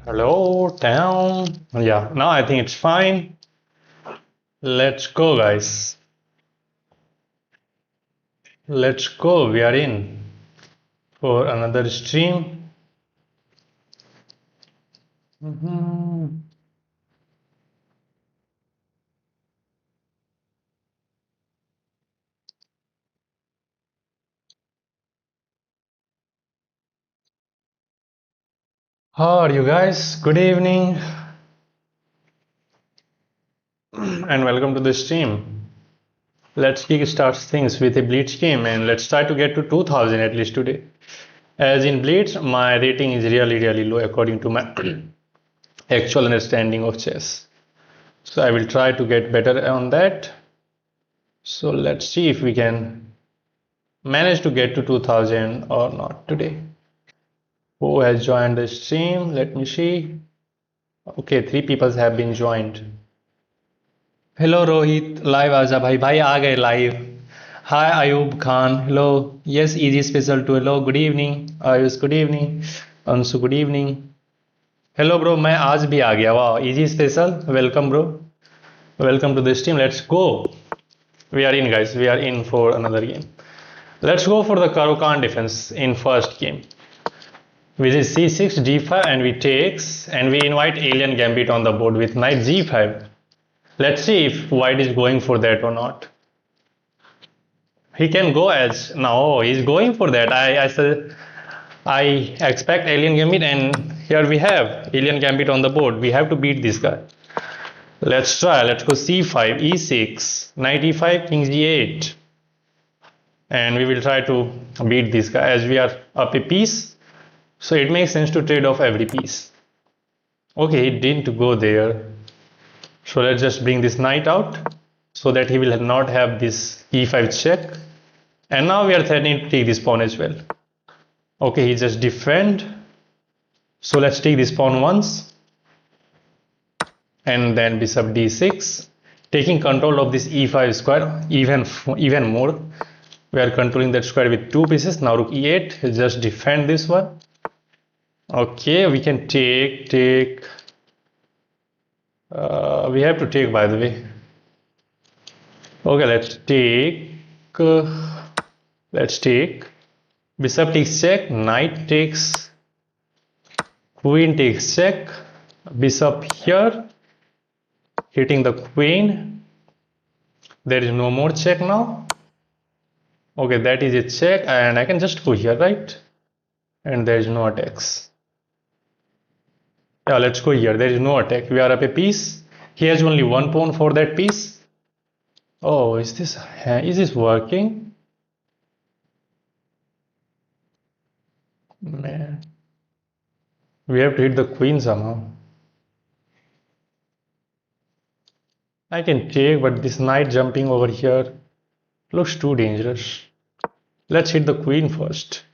Hello, down. Yeah, now I think it's fine. Let's go, guys. Let's go. We are in for another stream. Mhm. How are you guys? Good evening and welcome to the stream. Let's kickstart things with a Blitz game and let's try to get to 2000 at least today. As in Blitz, my rating is really low according to my actual understanding of chess. So I will try to get better on that. So let's see if we can manage to get to 2000 or not today. Who has joined the stream? Let me see. Okay, 3 people have been joined. Hello Rohit, live आजा भाई भाई आ गए live. Hi Ayub Khan, hello. Yes, easy special to hello. Good evening. Ayush, good evening. Ansu, good evening. Hello bro, मैं आज भी आ गया. Wow, easy special. Welcome bro. Welcome to the stream. Let's go. We are in, guys. We are in for another game. Let's go for the Karo-Khan defense in first game. Which is c6, d5, and we takes, and we invite alien Gambit on the board with knight g5. Let's see if white is going for that or not. He can go as no, he's going for that. I expect alien Gambit, and here we have alien Gambit on the board. We have to beat this guy. Let's try. Let's go c5, e6, knight e5, king g8, and we will try to beat this guy as we are up a piece. So it makes sense to trade off every piece. Okay, he didn't go there. So let's just bring this knight out so that he will not have this e5 check. And now we are threatening to take this pawn as well. Okay, he just defend. So let's take this pawn once. And then bishop d6. Taking control of this e5 square even more. We are controlling that square with 2 pieces. Now rook e8. Just defend this one. Okay, we can take. We have to take, by the way. Okay, let's take. Bishop takes check. Knight takes. Queen takes check. Bishop here. Hitting the queen. There is no more check now. Okay, that is a check, and I can just go here, right? And there is no attacks. Yeah, let's go here. There is no attack. We are up a piece. He has only one pawn for that piece. Oh, is this working? Man, we have to hit the queen somehow. I can take, but this knight jumping over here looks too dangerous. Let's hit the queen first.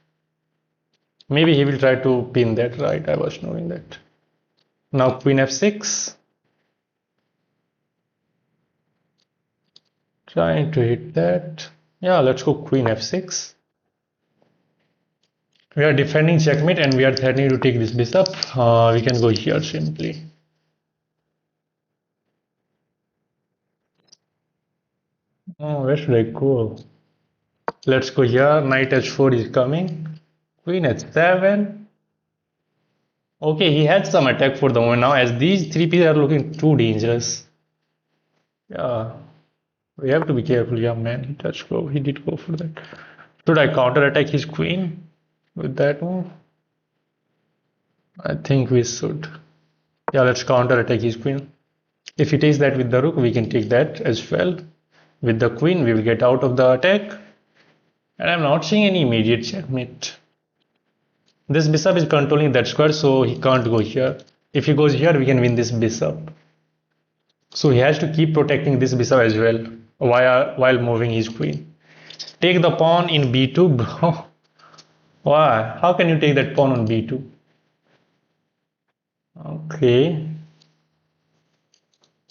Maybe he will try to pin that, right? I was knowing that. Now queen f6. Trying to hit that. Yeah, let's go queen f6. We are defending checkmate and we are threatening to take this bishop. We can go here simply. Oh, where should I go? Let's go here. Knight h4 is coming. Queen h7. Okay, he had some attack for the moment now, as these 3 pieces are looking too dangerous. Yeah, we have to be careful. Yeah, man, he did go for that. Should I counter attack his queen with that move? I think we should. Yeah, let's counter attack his queen. If he takes that with the rook, we can take that as well. With the queen, we will get out of the attack. And I'm not seeing any immediate checkmate. This bishop is controlling that square, so he can't go here. If he goes here, we can win this bishop. So he has to keep protecting this bishop as well while moving his queen. Take the pawn in b2, bro. Why? How can you take that pawn on b2? Okay.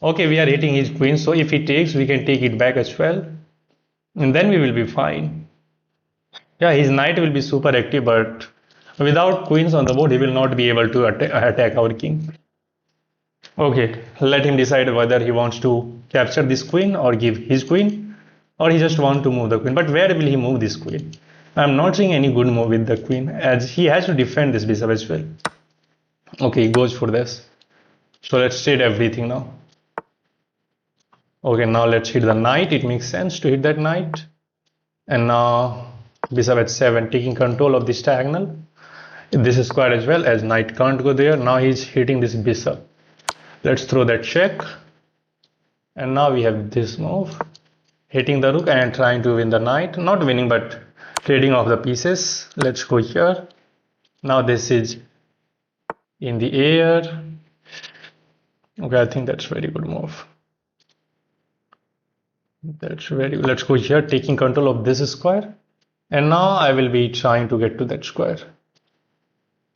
Okay, we are hitting his queen, so if he takes, we can take it back as well. And then we will be fine. Yeah, his knight will be super active, but Without queens on the board, he will not be able to attack our king. Okay, let him decide whether he wants to capture this queen or give his queen, or he just want to move the queen. But where will he move this queen? I'm not seeing any good move with the queen, as he has to defend this bishop as well. Okay, he goes for this. So let's trade everything now. Okay, now let's hit the knight. It makes sense to hit that knight. And now bishop h7, taking control of this diagonal. This square as well, as knight can't go there. Now he's hitting this bishop. Let's throw that check. And now we have this move. Hitting the rook and trying to win the knight. Not winning, but trading off the pieces. Let's go here. Now this is in the air. Okay, I think that's very good move. That's very good. Let's go here, taking control of this square. And now I will be trying to get to that square,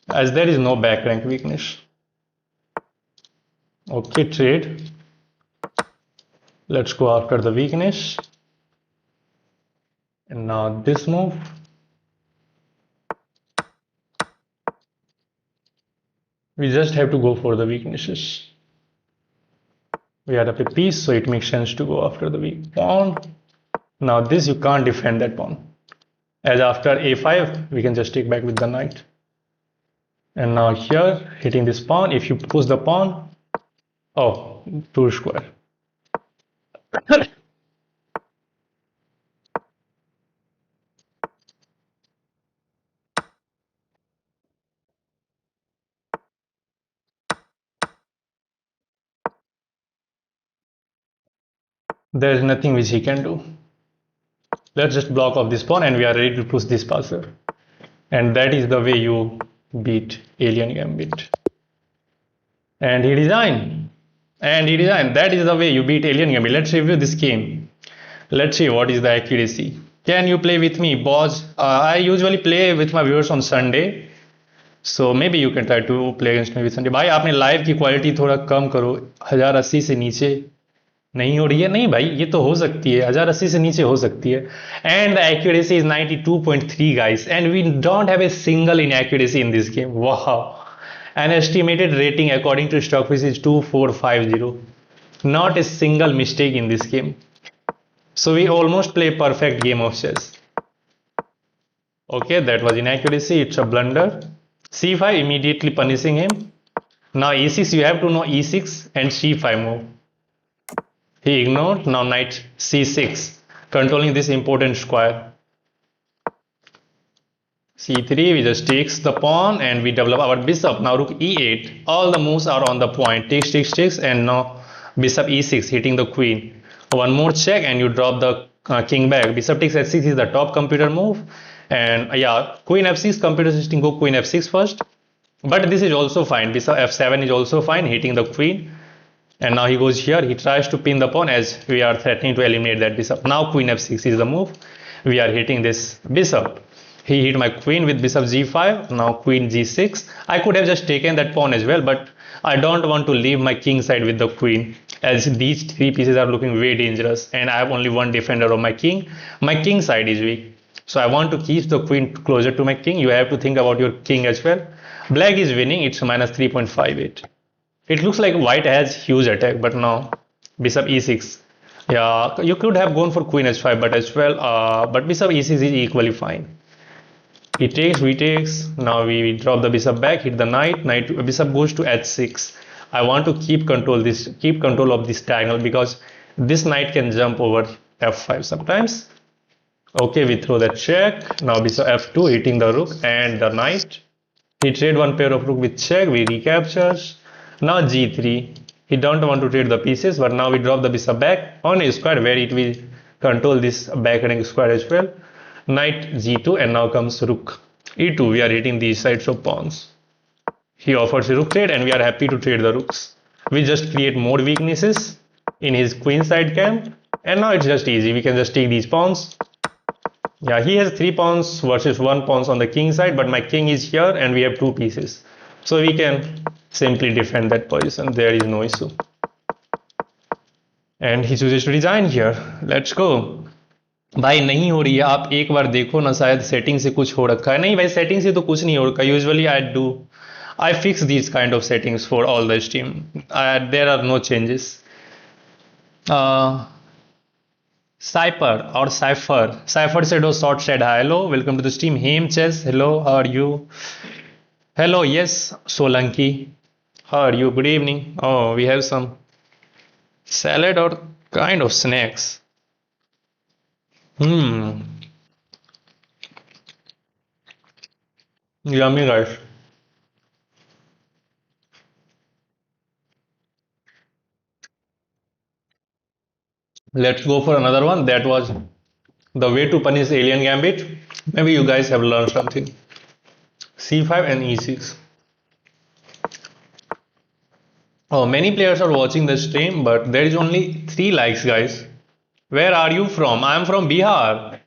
as there is no back rank weakness. Okay, trade. Let's go after the weakness. And now this move. We just have to go for the weaknesses. We are up a piece, so it makes sense to go after the weak pawn. Now this, you can't defend that pawn, as after a5 we can just take back with the knight. And now here, hitting this pawn, if you push the pawn, oh, 2 square. There is nothing which he can do. Let's just block off this pawn and we are ready to push this passer. And that is the way you beat Alien Gambit. And he resigned. That is the way you beat Alien Gambit. Let's review this game. Let's see what is the accuracy. Can you play with me, boss? I usually play with my viewers on Sunday. So maybe you can try to play against me with Sunday. भाई आपने live की quality थोड़ा कम करो. 1080 से नीचे नहीं हो रही है. नहीं भाई, ये तो हो सकती है. 1080 से नीचे हो सकती है. And the accuracy is 92.3 guys. And we don't have a single inaccuracy in this game. Wow. An estimated rating according to Stockfish is 2450. Not a single mistake in this game. So we almost play a perfect game of chess. Okay, that was inaccuracy. It's a blunder. c5, immediately punishing him. Now e6, you have to know e6 and c5 move. He ignored. Now knight c6, controlling this important square. c3, we just takes the pawn and we develop our bishop. Now rook e8, all the moves are on the point. Takes, and now bishop e6, hitting the queen. One more check and you drop the king back. Bishop takes h6 is the top computer move. And yeah, queen f6, computer system go queen f6 first. But this is also fine. Bishop f7 is also fine, hitting the queen. And now he goes here. He tries to pin the pawn, as we are threatening to eliminate that bishop. Now queen f6 is the move. We are hitting this bishop. He hit my queen with bishop g5. Now queen g6. I could have just taken that pawn as well, but I don't want to leave my king side with the queen, as these 3 pieces are looking very dangerous. And I have only one defender of my king. My king side is weak. So I want to keep the queen closer to my king. You have to think about your king as well. Black is winning. It's minus 3.58. It looks like white has huge attack, but now bishop e6. Yeah, you could have gone for queen h5, but as well, but bishop e6 is equally fine. He takes, we takes. Now we drop the bishop back, hit the knight. Bishop goes to h6. I want to keep control of this diagonal, because this knight can jump over f5 sometimes. Okay, we throw that check. Now bishop f2, hitting the rook and the knight. He trade one pair of rook with check. We recaptures. Now g3. He don't want to trade the pieces, but now we drop the bishop back on a square where it will control this back rank square as well. Knight g2, and now comes rook e2. We are hitting these sides of pawns. He offers a rook trade, and we are happy to trade the rooks. We just create more weaknesses in his queen side camp, and now it's just easy. We can just take these pawns. Yeah, he has 3 pawns versus 1 pawns on the king side, but my king is here and we have 2 pieces. So we can simply defend that position. There is no issue. And he chooses to resign here. Let's go. भाई नहीं हो रही है, आप एक बार देखो ना, शायद सेटिंग से कुछ हो रखा है। नहीं भाई, सेटिंग से तो कुछ नहीं हो रखा। Usually I fix these kind of settings for all the stream. There are no changes. Cypher said, oh, short said hi, hello, welcome to the stream. Him Chess, hello, how are you? Hello, yes, Solanki, how are you? Good evening. Oh, we have some salad or kind of snacks. Hmm, yummy guys. Let's go for another one. That was the way to punish alien gambit. Maybe you guys have learned something. C5 and E6. Oh, many players are watching the stream, but there is only 3 likes, guys. Where are you from? I am from Bihar.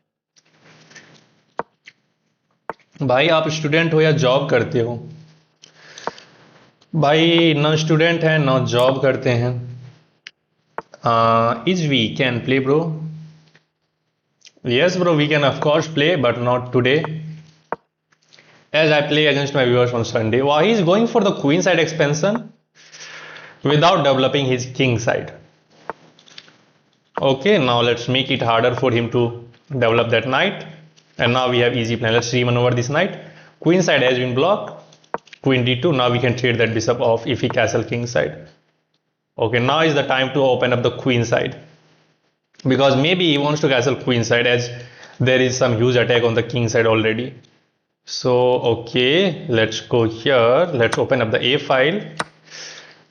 भाई आप student हो या job करते हो? भाई न student है न जॉब करते हैं. Is we can play, bro? Yes, bro, we can of course play, but not today. As I play against my viewers on Sunday. Wow, he's going for the queen side expansion without developing his king side. Okay, now let's make it harder for him to develop that knight. And now we have easy plan. Let's remaneuver this knight. Queen side has been blocked. Queen d2. Now we can trade that bishop off if he castle king side. Okay, now is the time to open up the queen side. Because maybe he wants to castle queen side, as there is some huge attack on the king side already. So, okay, let's go here. Let's open up the a file.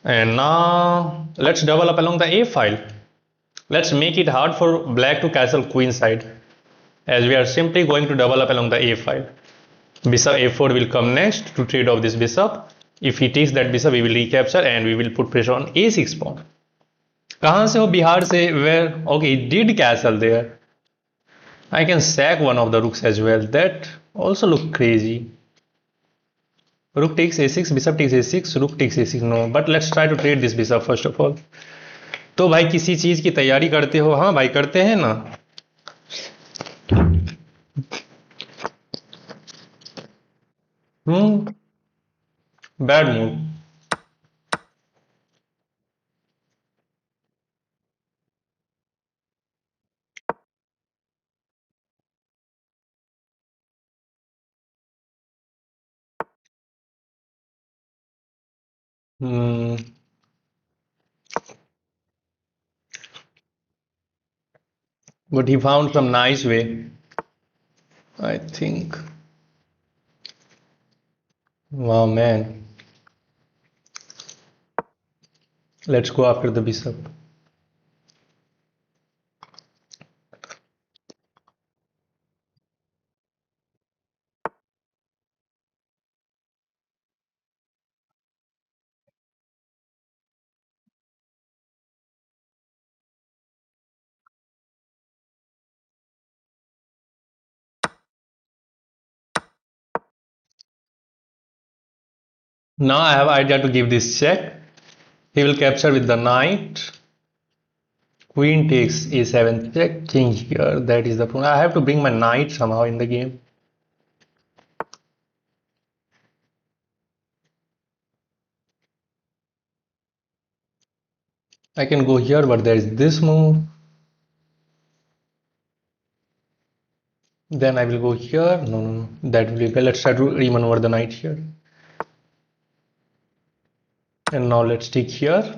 And now let's develop along the a file. Let's make it hard for black to castle queen side, as we are simply going to develop along the a file. Bishop a4 will come next to trade off this bishop. If he takes that bishop, we will recapture and we will put pressure on a6 pawn. कहाँ से हो? बिहार से. Where? Okay, it did castle there. I can sack one of the rooks as well. That also look crazy. Rook takes a6, bishop takes a6, rook takes a6. No, but let's try to trade this bishop first of all. तो भाई किसी चीज की तैयारी करते हो? हाँ भाई करते हैं ना. Bad move. Hmm. But he found some nice way, I think. Wow, man. Let's go after the bishop. Now I have idea to give this check. He will capture with the knight. Queen takes a7 check. King here. That is the point. I have to bring my knight somehow in the game. I can go here, but there is this move. Then I will go here. No, no, no. That will be okay. Let's try to remaneuver the knight here. And now let's take here.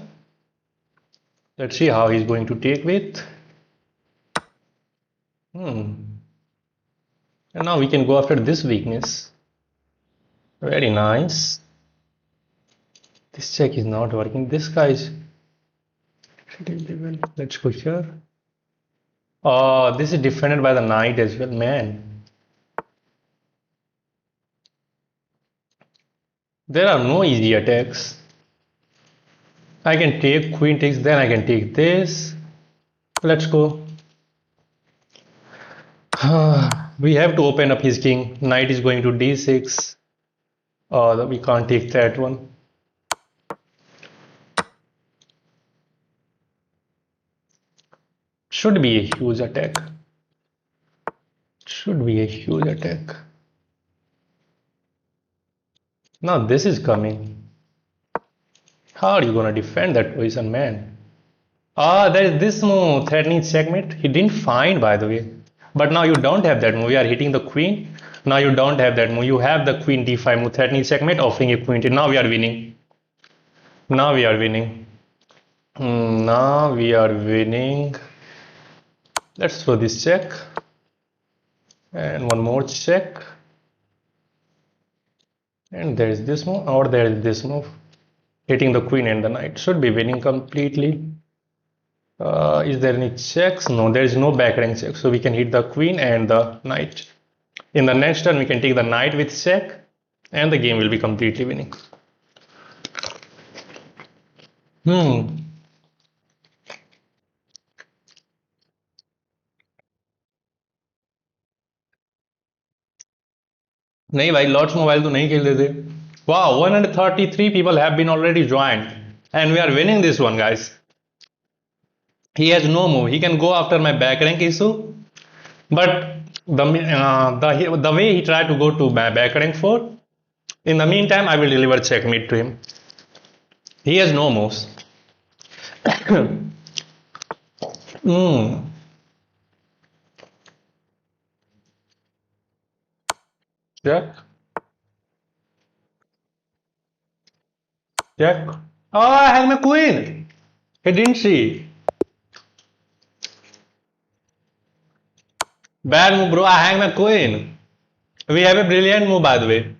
Let's see how he's going to take with. And now we can go after this weakness. Very nice. This check is not working. This guy is. Let's go here. Oh, this is defended by the knight as well, man. There are no easy attacks. I can take queen takes, then I can take this. Let's go. We have to open up his king. Knight is going to d6. Oh, we can't take that one. Should be a huge attack. Could be a huge attack. Now this is coming. How are you gonna defend that position, man? Ah, there is this move, threatening checkmate. He didn't find, by the way. But now you don't have that move. You are hitting the queen. Now you don't have that move. You have the queen d5 move, threatening checkmate, offering a queen. Now we are winning. Now we are winning. Now we are winning. Let's throw this check. And one more check. And there is this move, or there is this move. Hitting the queen and the knight. Should be winning completely. Is there any checks? No, there is no back rank check. So we can hit the queen and the knight. In the next turn, we can take the knight with check. And the game will be completely winning. नहीं भाई Lord's mobile तो नहीं खेलते थे. Wow, 133 people have been already joined and we are winning this one, guys. He has no move. He can go after my back rank issue, but the way he tried to go to my back rank 4, in the meantime I will deliver checkmate to him. He has no moves. Check. Check. Oh, I have my queen. He didn't see. Bad move, bro. I hang my queen. We have a brilliant move, by the way.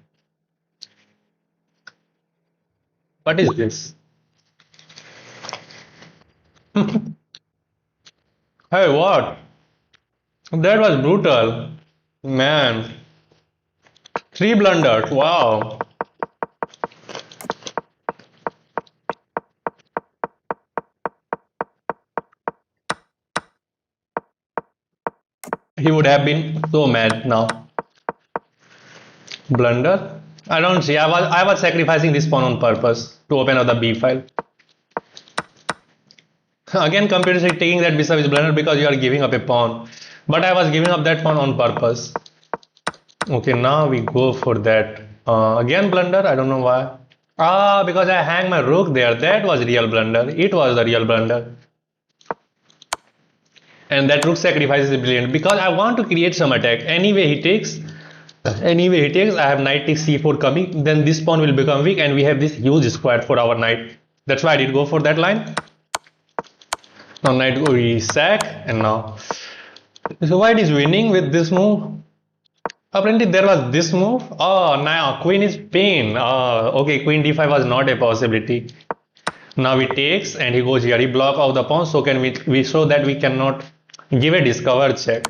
What is this? Hey, what? That was brutal. Man. 3 blunders. Wow. He would have been so mad now. Blunder? I don't see. I was sacrificing this pawn on purpose to open up the b file. Again, computer is taking that bishop is blunder because you are giving up a pawn. But I was giving up that pawn on purpose. Okay, now we go for that. Again blunder. I don't know why. Because I hang my rook there. That was real blunder. It was the real blunder. And that rook sacrifice is brilliant because I want to create some attack. Anyway he takes, I have knight takes c4 coming, then this pawn will become weak and we have this huge square for our knight. That's why I did go for that line. Now knight we sack and now. So white is winning with this move. Apparently there was this move. Oh, now queen is pinned. Okay, queen d5 was not a possibility. Now he takes and he goes here. He block out the pawn, so can we show that we cannot give a discover check.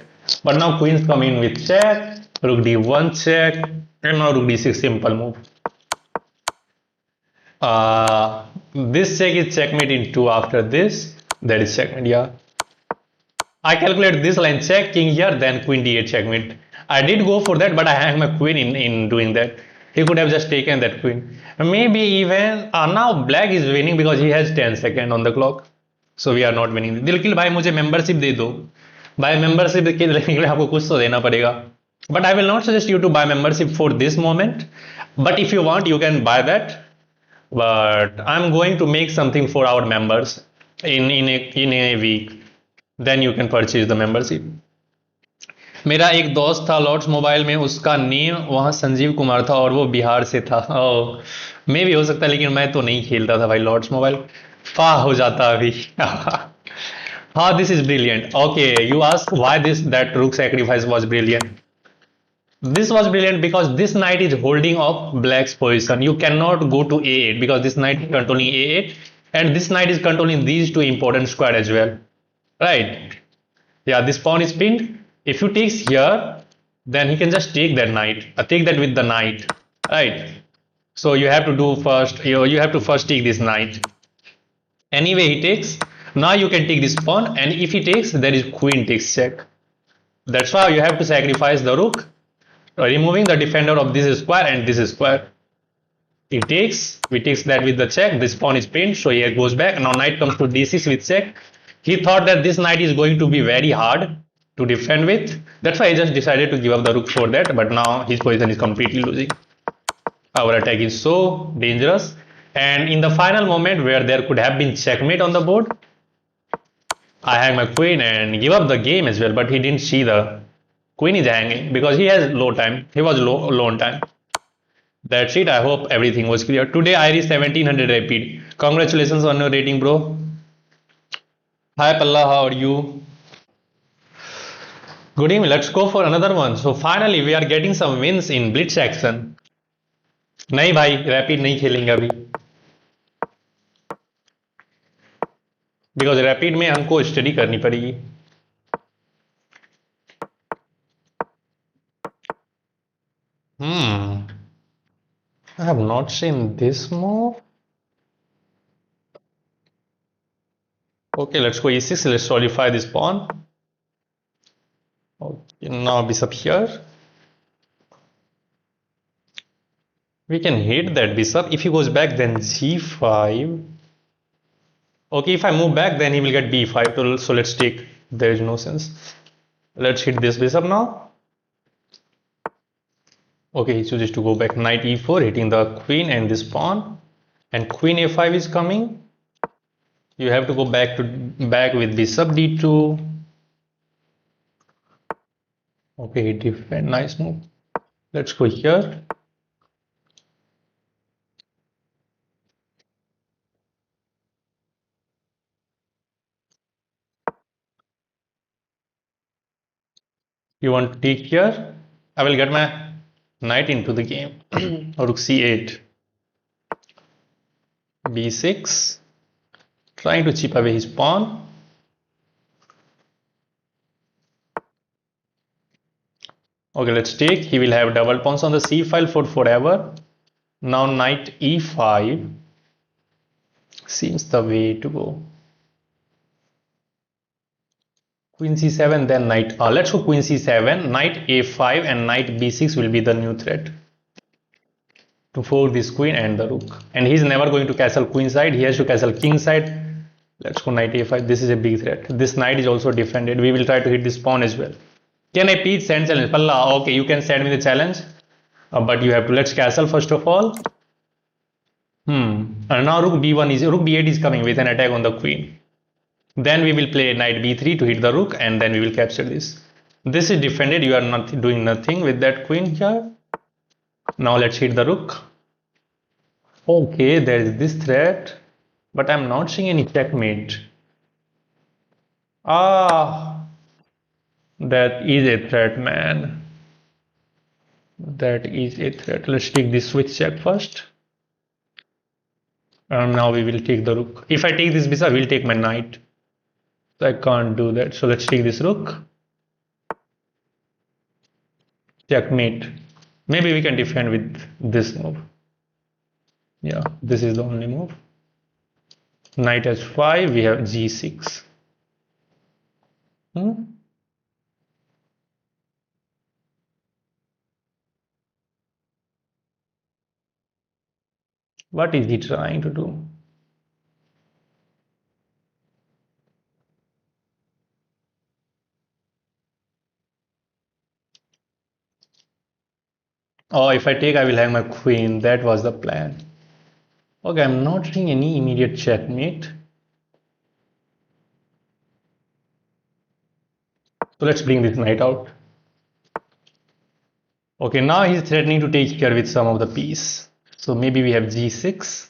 But now queens come in with check, rook d1 check, and now rook d6 simple move. This check is checkmate in 2 after this. That is checkmate, yeah. I calculate this line check, king here, then queen d8 checkmate. I did go for that, but I hang my queen in doing that. He could have just taken that queen. Maybe even now black is winning because he has 10 seconds on the clock. So we are not winning. दिलकिल भाई मुझे membership दे दो. Buy membership के लिए आपको कुछ तो देना पड़ेगा. But I will not suggest you to buy membership for this moment. But if you want, you can buy that. But I'm going to make something for our members in a week. Then you can purchase the membership. मेरा एक दोस्त था Lord's mobile में, उसका name वहाँ संजीव कुमार था और वो बिहार से था. मैं भी हो सकता है लेकिन मैं तो नहीं खेलता था भाई लॉर्ड्स मोबाइल. फा हो जाता अभी. हाँ, this is brilliant. Okay, you ask why that rook sacrifice was brilliant. This was brilliant because this knight is holding up black's position. You cannot go to a8 because this knight is controlling a8 and this knight is controlling these 2 important square as well. Right? Yeah, this pawn is pinned. If you takes here, then he can just take that knight. Take that with the knight, right? So you have to do first. You have to first take this knight. Anyway, he takes. Now you can take this pawn, and if he takes, there is queen takes check. That's why you have to sacrifice the rook, removing the defender of this square and this square. He takes. We takes that with the check. This pawn is pinned, so here goes back. Now knight comes to d6 with check. He thought that this knight is going to be very hard. to defend with. That's why I just decided to give up the rook for that, but now his position is completely losing. Our attack is so dangerous, and in the final moment where there could have been checkmate on the board, I hang my queen and give up the game as well, but he didn't see the queen is hanging because he has low time. He was low on time. That's it. I hope everything was clear. Today I reached 1700 rapid. Congratulations on your rating, bro. Hi Palla, how are you? Good evening. Let's go for another one. So finally we are getting some wins in blitz action. नहीं भाई rapid नहीं खेलेंगे अभी because rapid में हमको study करनी पड़ेगी I have not seen this move. Okay, let's go e6. Let's solidify this pawn. Okay, now bishop here. We can hit that bishop. If he goes back, then g5. Okay, if I move back, then he will get b5. So let's take. There is no sense. Let's hit this bishop now. Okay, he chooses to go back. Knight e4, hitting the queen and this pawn. And queen a5 is coming. You have to go back with bishop d2. Okay, defend. Nice move. Let's go here. You want to take here? I will get my knight into the game. Rook c8. b6. Trying to chip away his pawn. Okay, let's take. He will have double pawns on the c file for forever. Now knight e5 seems the way to go. Queen c7, then knight. Let's go queen c7, knight a5, and knight b6 will be the new threat to force this queen and the rook. And he's never going to castle queen side. He has to castle king side. Let's go knight a5. This is a big threat. This knight is also defended. We will try to hit this pawn as well. Can I please send challenge? Palla, okay, you can send me the challenge. But you have to. Let's castle first of all. And now rook b8 is coming with an attack on the queen. Then we will play knight b3 to hit the rook, and then we will capture this. This is defended. You are not doing nothing with that queen here. Now let's hit the rook. Okay, there is this threat, but I'm not seeing any checkmate. That is a threat, man. That is a threat. Let's take this switch check first. And now we will take the rook. If I take this bishop, I will take my knight. So I can't do that. So let's take this rook. Checkmate. Maybe we can defend with this move. Yeah, this is the only move. Knight h5, we have g6. What is he trying to do? Oh, if I take, I will hang my queen. That was the plan. Okay, I'm not seeing any immediate checkmate. So let's bring this knight out. Okay, now he's threatening to take here with some of the piece. So maybe we have g6.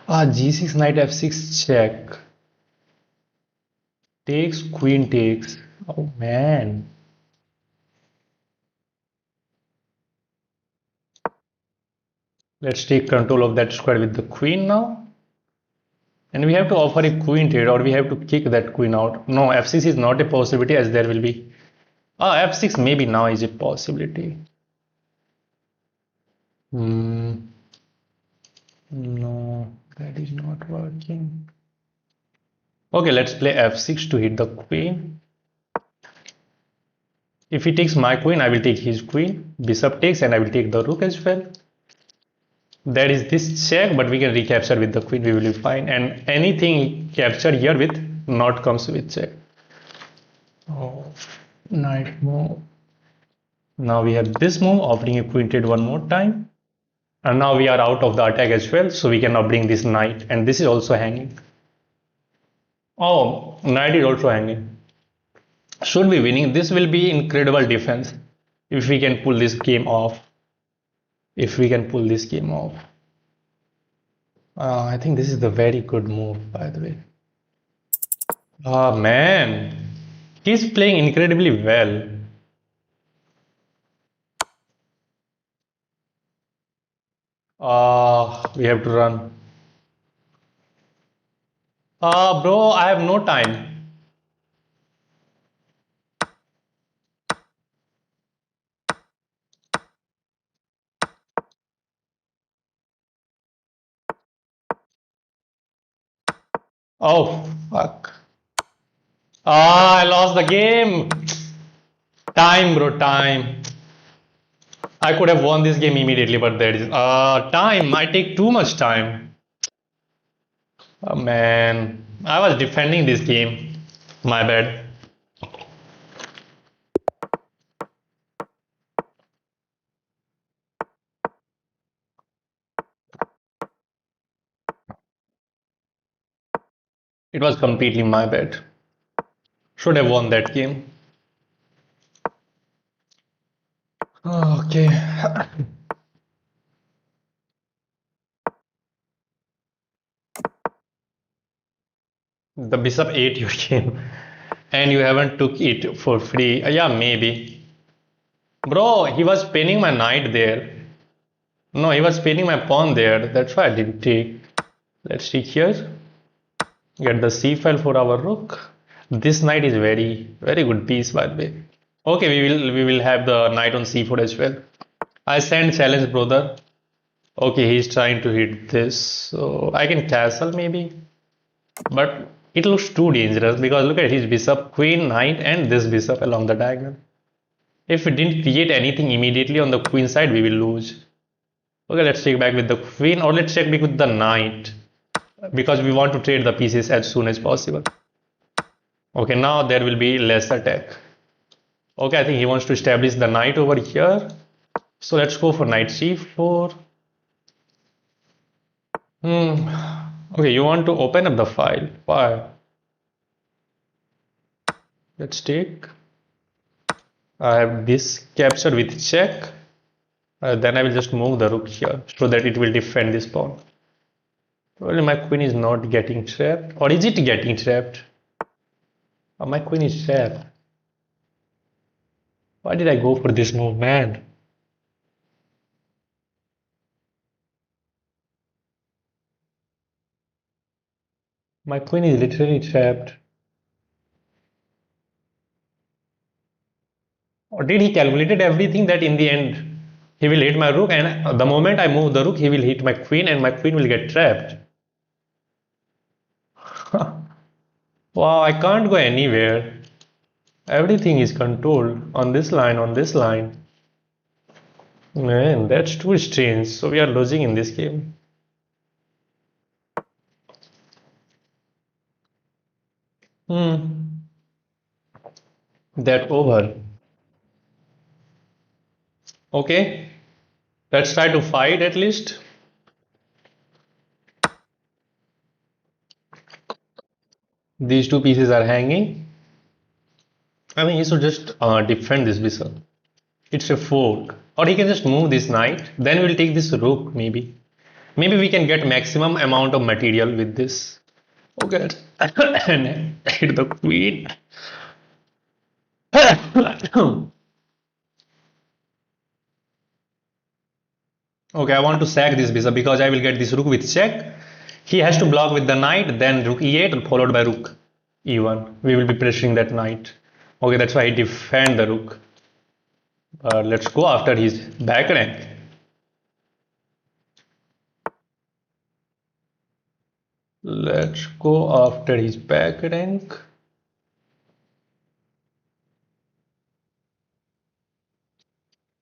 G6, knight f6 check. Takes, queen takes. Oh man. Let's take control of that square with the queen now. And we have to offer a queen trade, or we have to kick that queen out. No, f6 is not a possibility, as there will be. F6 maybe now is a possibility. No, that is not working. Okay, let's play f6 to hit the queen. If he takes my queen, I will take his queen. Bishop takes, and I will take the rook as well. That is this check, but we can recapture with the queen. We will be fine. And anything captured here with not comes with check. Oh, Knight move. Now we have this move, offering a queen trade one more time. And now we are out of the attack as well, so we can now bring this knight. And this is also hanging. Oh, knight is also hanging. Should be winning. This will be incredible defense if we can pull this game off. If we can pull this game off. I think this is the very good move, by the way. Ah, man. He's playing incredibly well. We have to run. Bro, I have no time. Oh, fuck. I lost the game. Time, bro, time. I could have won this game immediately, but there is time. I take too much time. Oh, man, I was defending this game. My bad. It was completely my bad. Should have won that game. Okay. The bishop ate your game, and you haven't took it for free. Yeah, maybe. Bro, he was pinning my knight there. No, he was pinning my pawn there. That's why I didn't take. Let's take here. Get the c file for our rook. This knight is very good piece, by the way. Okay, we will have the knight on c4 as well. I send challenge, brother. Okay, he's trying to hit this, so I can castle maybe, but it looks too dangerous because look at his bishop, queen, knight, and this bishop along the diagonal. If we didn't create anything immediately on the queen side, we will lose. Okay, let's check back with the queen, or let's check back with the knight because we want to trade the pieces as soon as possible. Okay, now there will be less attack. Okay, I think he wants to establish the knight over here. So let's go for knight c4. Okay, you want to open up the file. Why? Let's take. I have this captured with check. Then I will just move the rook here so that it will defend this pawn. Well, my queen is not getting trapped. Or is it getting trapped? My queen is trapped. Why did I go for this move, man? My queen is literally trapped. Or did he calculated everything that in the end he will hit my rook, and the moment I move the rook he will hit my queen and my queen will get trapped. Wow, I can't go anywhere. Everything is controlled on this line, on this line. Man, that's too strange. So we are losing in this game. Hmm. That over. Okay. Let's try to fight at least. These two pieces are hanging. I mean, he should just defend this bishop. It's a fork. Or he can just move this knight. Then we'll take this rook, maybe. Maybe we can get maximum amount of material with this. Okay. And hit the queen. Okay, I want to sack this bishop because I will get this rook with check. He has to block with the knight, then rook e8 followed by rook e1. We will be pressuring that knight. Okay, that's why I defend the rook. Let's go after his back rank. Let's go after his back rank.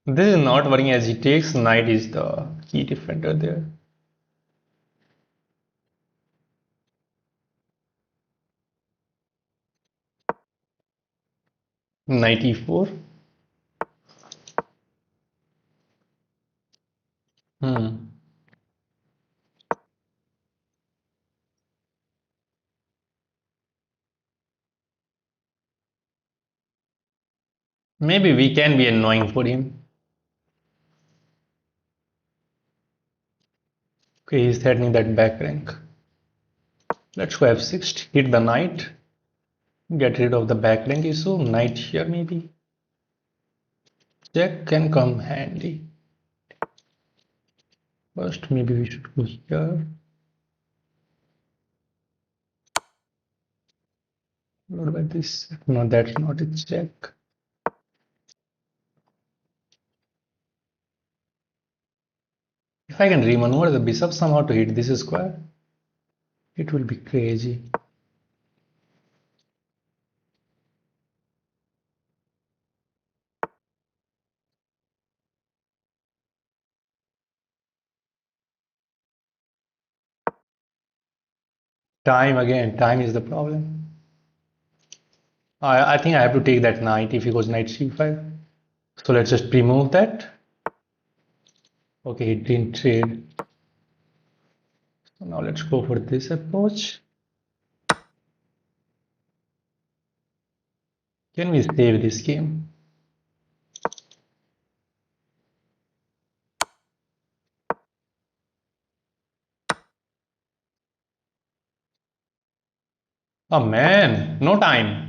This is not working as he takes knight is the key defender there. Knight e4. Maybe we can be annoying for him. Okay, he's threatening that back rank. Let's go f6, hit the knight, get rid of the back rank issue. Knight here maybe. Check can come handy. First, maybe we should go here. What about this? No, that's not a check. If I can remaneuver the bishop somehow to hit this square, it will be crazy. Time again, time is the problem. I think I have to take that knight if he goes knight c5. So let's just remove that. Okay, he didn't trade. So now let's go for this approach. Can we save this game? Oh man, no time.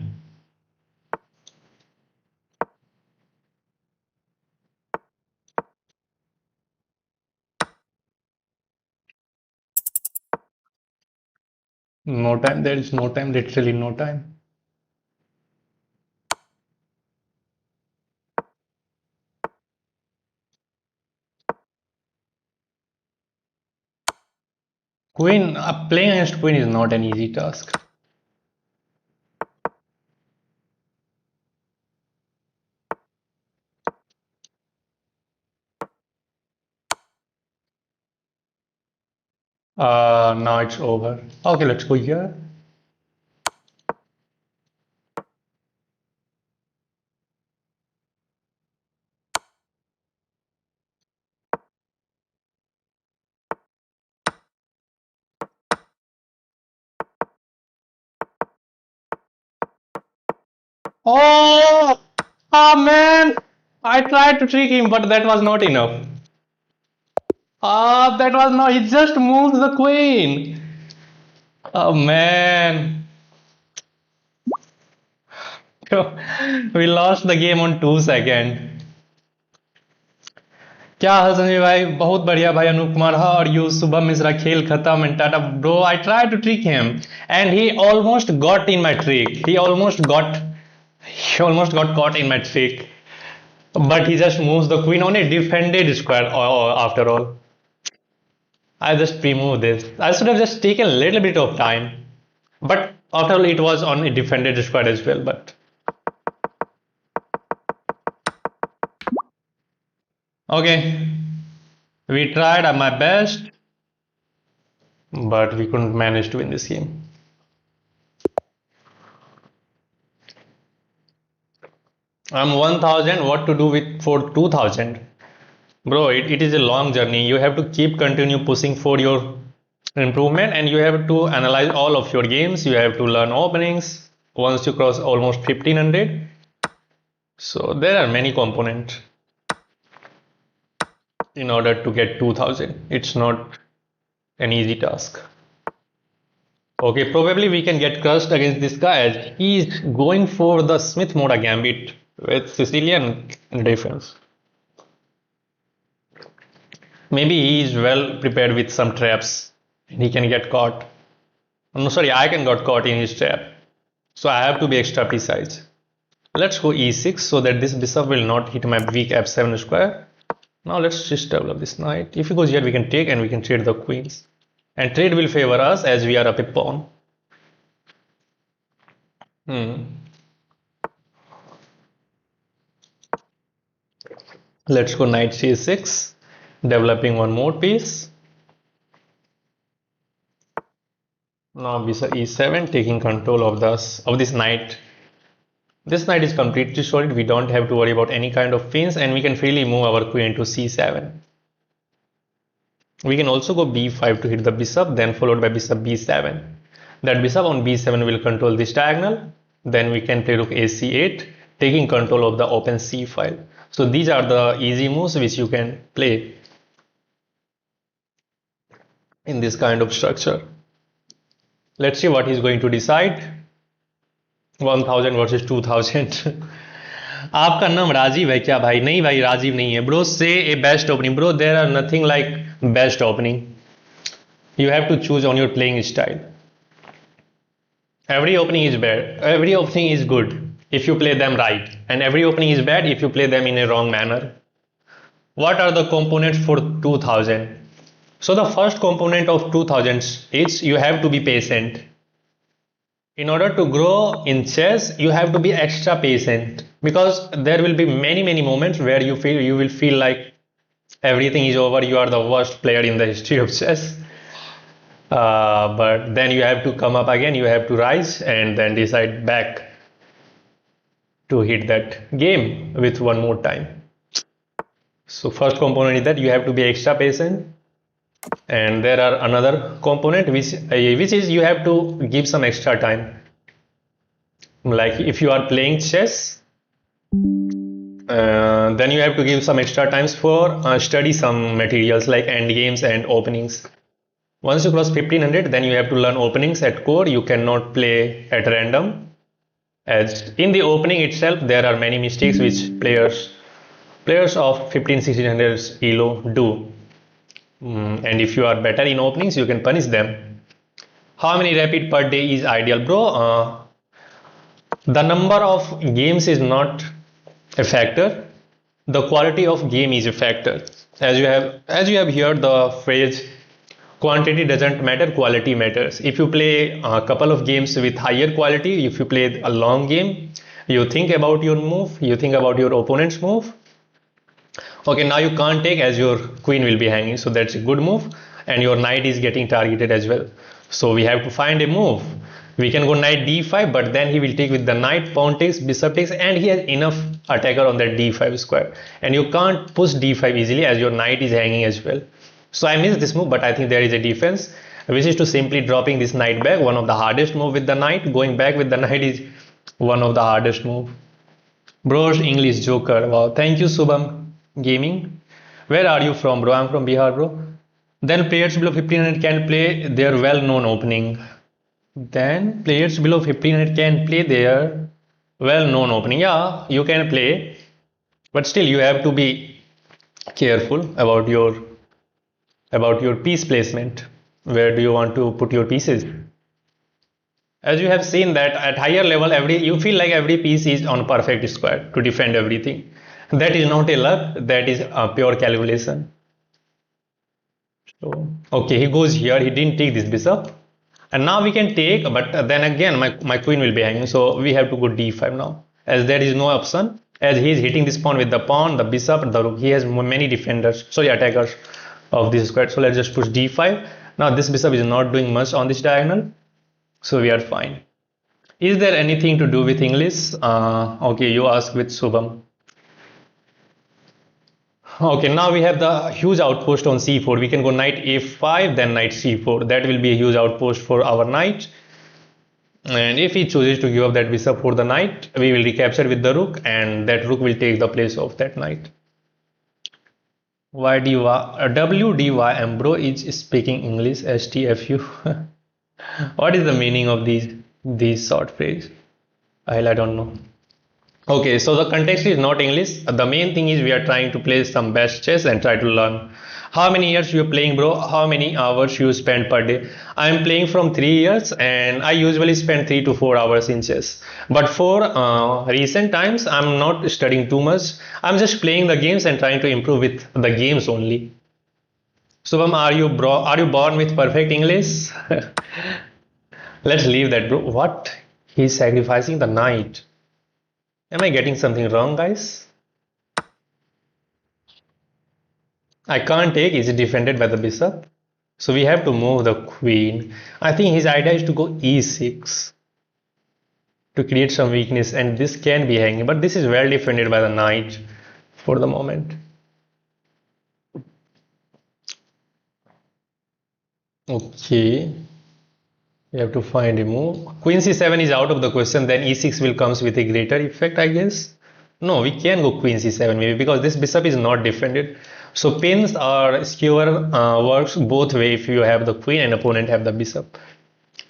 No time, there is no time, literally no time. Queen, playing against queen is not an easy task. Now it's over. Okay, let's go here. Oh, man, I tried to trick him, but that was not enough. That was not, he just moved the queen. Oh man. We lost the game on 2 seconds. क्या हाल संजय भाई बहुत बढ़िया भाई अनूप कुमार हाँ और you Shubham Mishra खेल खत्म and tata bro I try to trick him and he almost got in my trick he almost got caught in my trick but he just moves the queen on a defended square after all. I just pre-moved this. I should have just taken a little bit of time but after all it was on a defended square as well. But okay, we tried my best but we couldn't manage to win this game. I'm 1000. What to do with for 2000? Bro, it is a long journey. You have to continue pushing for your improvement and you have to analyze all of your games. You have to learn openings once you cross almost 1500. So there are many components in order to get 2000. It's not an easy task. Okay, probably we can get crushed against this guy as he is going for the Smith Mora Gambit with Sicilian defense. Maybe he is well prepared with some traps and he can get caught. No, sorry, I can get caught in his trap. So I have to be extra precise. Let's go e6 so that this bishop will not hit my weak f7 square. Now let's just develop this knight. If he goes here, we can take and we can trade the queens. And trade will favor us as we are up a pawn. Let's go knight c6, developing one more piece. Now bishop e7, taking control of this knight This knight is completely solid. We don't have to worry about any kind of feins, and we can freely move our queen to c7. We can also go b5 to hit the bishop, then followed by bishop b7. That bishop on b7 will control this diagonal. Then we can play rook ac8, taking control of the open c file. So these are the easy moves which you can play in this kind of structure. Let's see what he's going to decide. 1000 versus 2000. आपका नाम राजीव है क्या भाई? नहीं भाई, राजीव नहीं है bro. Say a best opening bro. There are nothing like best opening. You have to choose on your playing style. Every opening is bad. Every opening is good if you play them right, and every opening is bad if you play them in a wrong manner. What are the components for 2000? So the first component of 2000 is you have to be patient. In order to grow in chess, you have to be extra patient, because there will be many moments where you will feel like everything is over, you are the worst player in the history of chess. But then you have to come up again, you have to rise and then decide back to hit that game with one more time. So first component is that you have to be extra patient, and there are another component which is you have to give some extra time. Like if you are playing chess, then you have to give some extra times for study some materials like end games and openings. Once you cross 1500, then you have to learn openings at core. You cannot play at random, as in the opening itself there are many mistakes which players of 1500-1600 elo do. And if you are better in openings, you can punish them. How many rapid per day is ideal, bro? The number of games is not a factor. The quality of game is a factor. As you have heard the phrase, quantity doesn't matter, quality matters. If you play a couple of games with higher quality, if you play a long game, you think about your move, you think about your opponent's move. Okay, now you can't take, as your queen will be hanging, so that's a good move, and your knight is getting targeted as well. So we have to find a move. We can go knight d5, but then he will take with the knight, pawn takes, bishop takes, and he has enough attacker on that d5 square, and you can't push d5 easily as your knight is hanging as well. So I missed this move, but I think there is a defense, which is to simply dropping this knight back, one of the hardest move with the knight. Going back with the knight is one of the hardest move. Bro's English joker. Wow, thank you, Subham Gaming. Where are you from, bro? I'm from Bihar, bro. Then players below 1500 can play their well-known opening. Then players below 1500 can play their well-known opening. Yeah, you can play, but still you have to be careful about your piece placement. Where do you want to put your pieces? As you have seen that at higher level, you feel like every piece is on perfect square to defend everything. That is not a luck, that is a pure calculation. So okay, he goes here, he didn't take this bishop, and now we can take, but then again my queen will be hanging, so we have to go d5 now, as there is no option, as he is hitting this pawn with the pawn, the bishop, the rook. He has many attackers of this square. So let's just push d5. Now this bishop is not doing much on this diagonal, so we are fine. Is there anything to do with English? Okay, you ask with Subham. Okay, now we have the huge outpost on c4. We can go knight a5, then knight c4. That will be a huge outpost for our knight. And if he chooses to give up that bishop for the knight, we will recapture with the rook, and that rook will take the place of that knight. WDYM bro is speaking English. STFU. What is the meaning of these short phrase? I don't know. Okay, so the context is not English. The main thing is we are trying to play some best chess and try to learn. How many years you are playing, bro? How many hours you spend per day? I am playing from 3 years, and I usually spend 3 to 4 hours in chess. But for recent times, I'm not studying too much. I'm just playing the games and trying to improve with the games only. Subham, are you born with perfect English? Let's leave that, bro. What? He's sacrificing the knight. Am I getting something wrong, guys? I can't take, is it defended by the bishop? So we have to move the queen. I think his idea is to go e6. to create some weakness, and this can be hanging, but this is well defended by the knight for the moment. Okay, we have to find a move. Queen c7 is out of the question, then e6 will comes with a greater effect, I guess. No, we can go queen c7 maybe, because this bishop is not defended. So pins or skewer works both way if you have the queen and opponent have the bishop.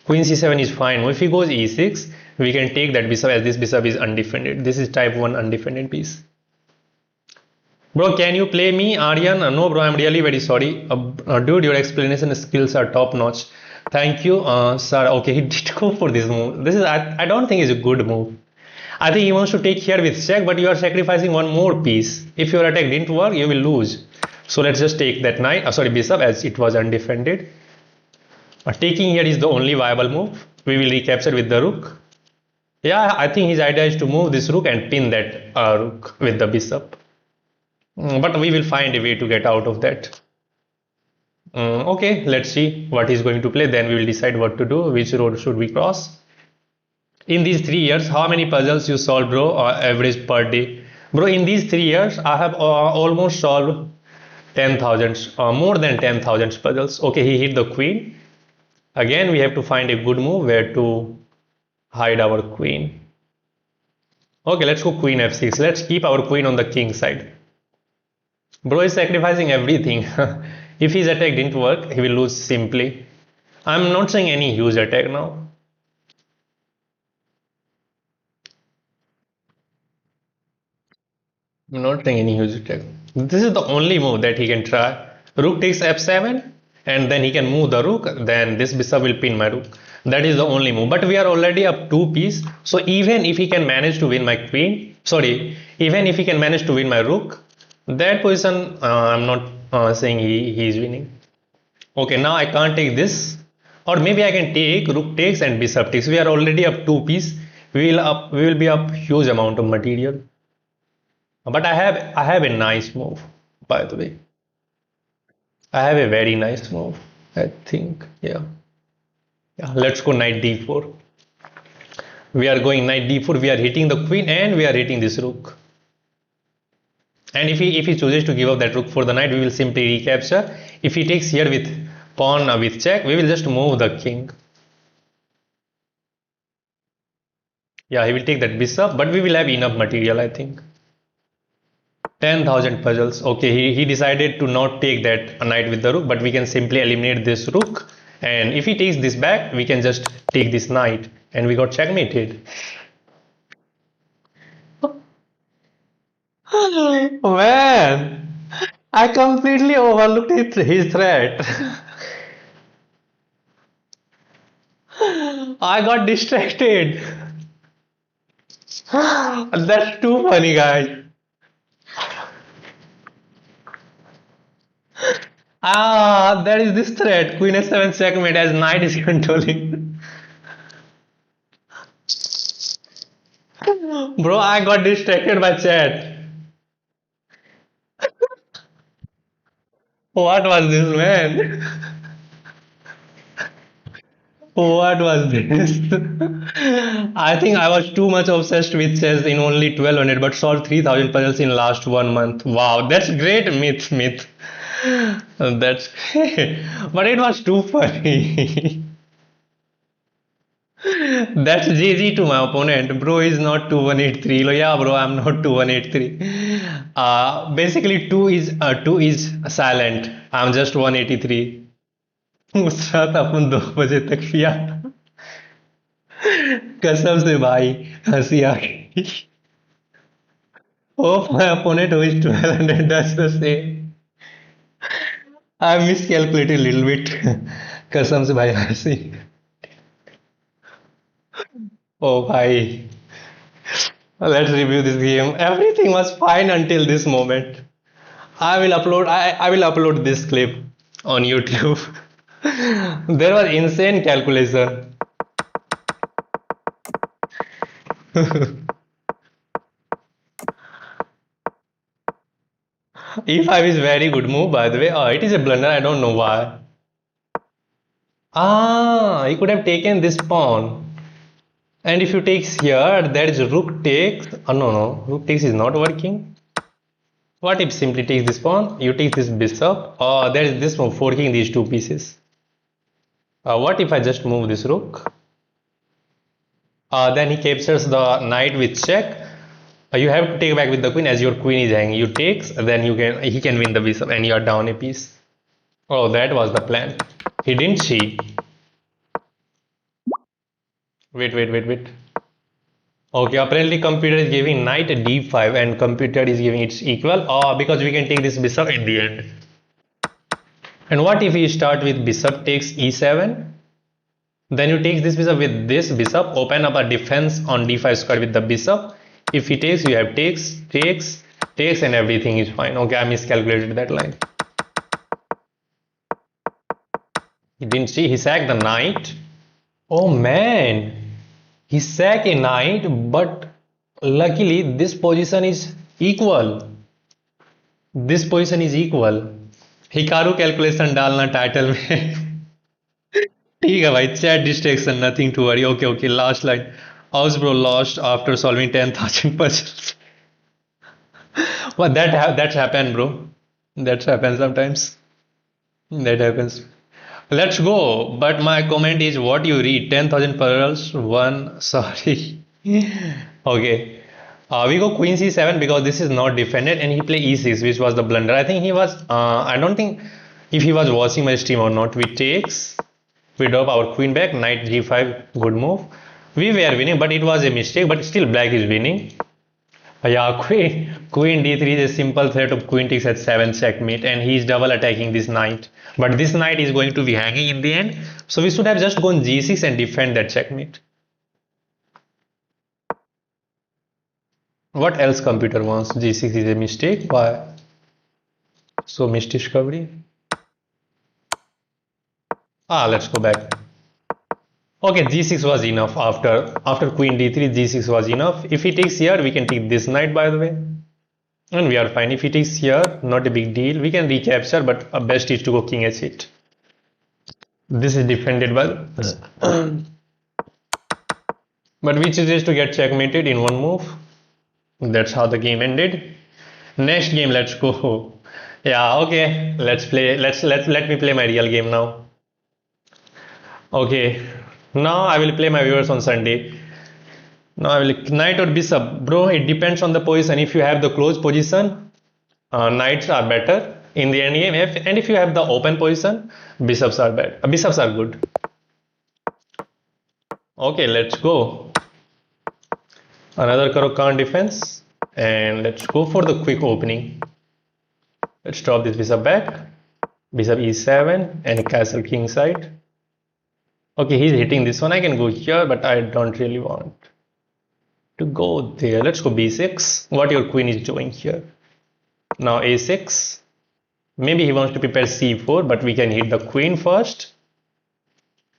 Queen c7 is fine. If he goes e6, we can take that bishop, as this bishop is undefended. This is type 1 undefended piece. Bro, can you play me, Aryan? No, bro, I'm really very sorry. Dude, your explanation skills are top notch. Thank you, sir. Okay, he did go for this move. This is, I don't think it's a good move. I think he wants to take here with check, but you are sacrificing one more piece. If your attack didn't work, you will lose. So let's just take that knight, bishop, as it was undefended. Taking here is the only viable move. We will recapture with the rook. Yeah, I think his idea is to move this rook and pin that rook with the bishop. But we will find a way to get out of that. Okay, let's see what he's going to play. Then we will decide what to do, which road should we cross. In these 3 years, how many puzzles you solved, bro, average per day? Bro, in these 3 years, I have almost solved 10,000, more than 10,000 puzzles. Okay, he hit the queen. Again, we have to find a good move where to hide our queen. Okay, let's go queen f6. Let's keep our queen on the king side. Bro is sacrificing everything. If his attack didn't work, he will lose simply. I'm not saying any huge attack now. I'm not saying any huge attack. This is the only move that he can try. Rook takes f7, and then he can move the rook. Then this bishop will pin my rook. That is the only move. But we are already up 2 pieces. So even if he can manage to win my queen, even if he can manage to win my rook, that position, I'm not saying he is winning. Okay, now I can't take this, or maybe I can take rook takes and bishop takes. We are already up 2 pieces. We will be up huge amount of material. But I have a nice move, by the way. I have a very nice move, I think. Yeah. Let's go knight d4. We are going knight d4. We are hitting the queen and we are hitting this rook. And if he chooses to give up that rook for the knight, we will simply recapture. If he takes here with pawn with check, we will just move the king. Yeah, he will take that bishop, but we will have enough material, I think. 10,000 puzzles. Okay, he decided to not take that knight with the rook, but we can simply eliminate this rook. And if he takes this back, we can just take this knight, and we got checkmated. Man, I completely overlooked his threat. I got distracted. That's too funny, guys. There is this threat. Queen f7 checkmate as knight is controlling. Bro, I got distracted by chat. What was this, man? What was this? I think I was too much obsessed with chess in only 1200, but solved 3000 puzzles in last 1 month. Wow, that's great, myth. That's great. But it was too funny. That's GG to my opponent. Bro is not 2183. Yeah, bro, I'm not 2183. Basically, 2 is silent. I'm just 183. उस रात अपन 2 बजे तक पिया कसम से भाई हंसी आ गई. Hope my opponent who is 1200 does the same. I miscalculated a little bit. कसम से भाई हंसी. Oh भाई. Let's review this game. Everything was fine until this moment. I will upload this clip on YouTube. There was insane calculation. E5 is very good move, by the way. It is a blunder. I don't know why. He could have taken this pawn And if you takes here, there is rook takes. Oh no, no, rook takes is not working. What if simply takes this pawn? You take this bishop. There is this move forking these two pieces. What if I just move this rook? Then he captures the knight with check. You have to take back with the queen as your queen is hanging. You takes, then he can win the bishop and you are down a piece. Oh, that was the plan. He didn't see. Wait. Okay, apparently computer is giving knight d5 and computer is giving its equal. Because we can take this bishop at the end. And what if we start with bishop takes e7? Then you take this bishop with this bishop, open up a defense on d5 square with the bishop. If he takes, you have takes, and everything is fine. Okay, I miscalculated that line. He didn't see, he sacked the knight. Oh man, he sacked a knight, but luckily this position is equal. This position is equal. Hikaru calculation डालना title में. ठीक है भाई, chat distraction, nothing to worry. Okay, last line. House bro lost after solving 10,000 puzzles. Well, that's happened, bro. That's happened sometimes. That happens. Let's go. But my comment is what you read. 10,000 puzzles. One. Sorry. Okay. We go queen c7 because this is not defended, and he play e6, which was the blunder. I think he was. I don't think if he was watching my stream or not. We takes. We drop our queen back. Knight g5. Good move. We were winning, but it was a mistake. But still, black is winning. Yeah, queen d3 is a simple threat of queen takes at 7 checkmate, and he is double attacking this knight. But this knight is going to be hanging in the end, so we should have just gone g6 and defend that checkmate. What else computer wants? g6 is a mistake. Why? So misdiscovery. Let's go back. Okay, g6 was enough. After queen d3, g6 was enough. If he takes here, we can take this knight, by the way, and we are fine. If he takes here, not a big deal. We can recapture, but best is to go king h8. This is defended well. But we choose to get checkmated in one move. That's how the game ended. Next game, let's go. Yeah, okay. Let's play. Let me play my real game now. Okay. Now I will play my viewers on Sunday. Now I will knight or bishop. Bro, it depends on the position. If you have the close position, knights are better in the endgame. And if you have the open position, bishops are bad. Bishops are good. Okay, let's go. Another Karo-Khan defense. And let's go for the quick opening. Let's drop this bishop back. Bishop e7 and castle king side. Okay, he's hitting this one. I can go here, but I don't really want to go there. Let's go b6. What your queen is doing here. Now a6. Maybe he wants to prepare c4, but we can hit the queen first.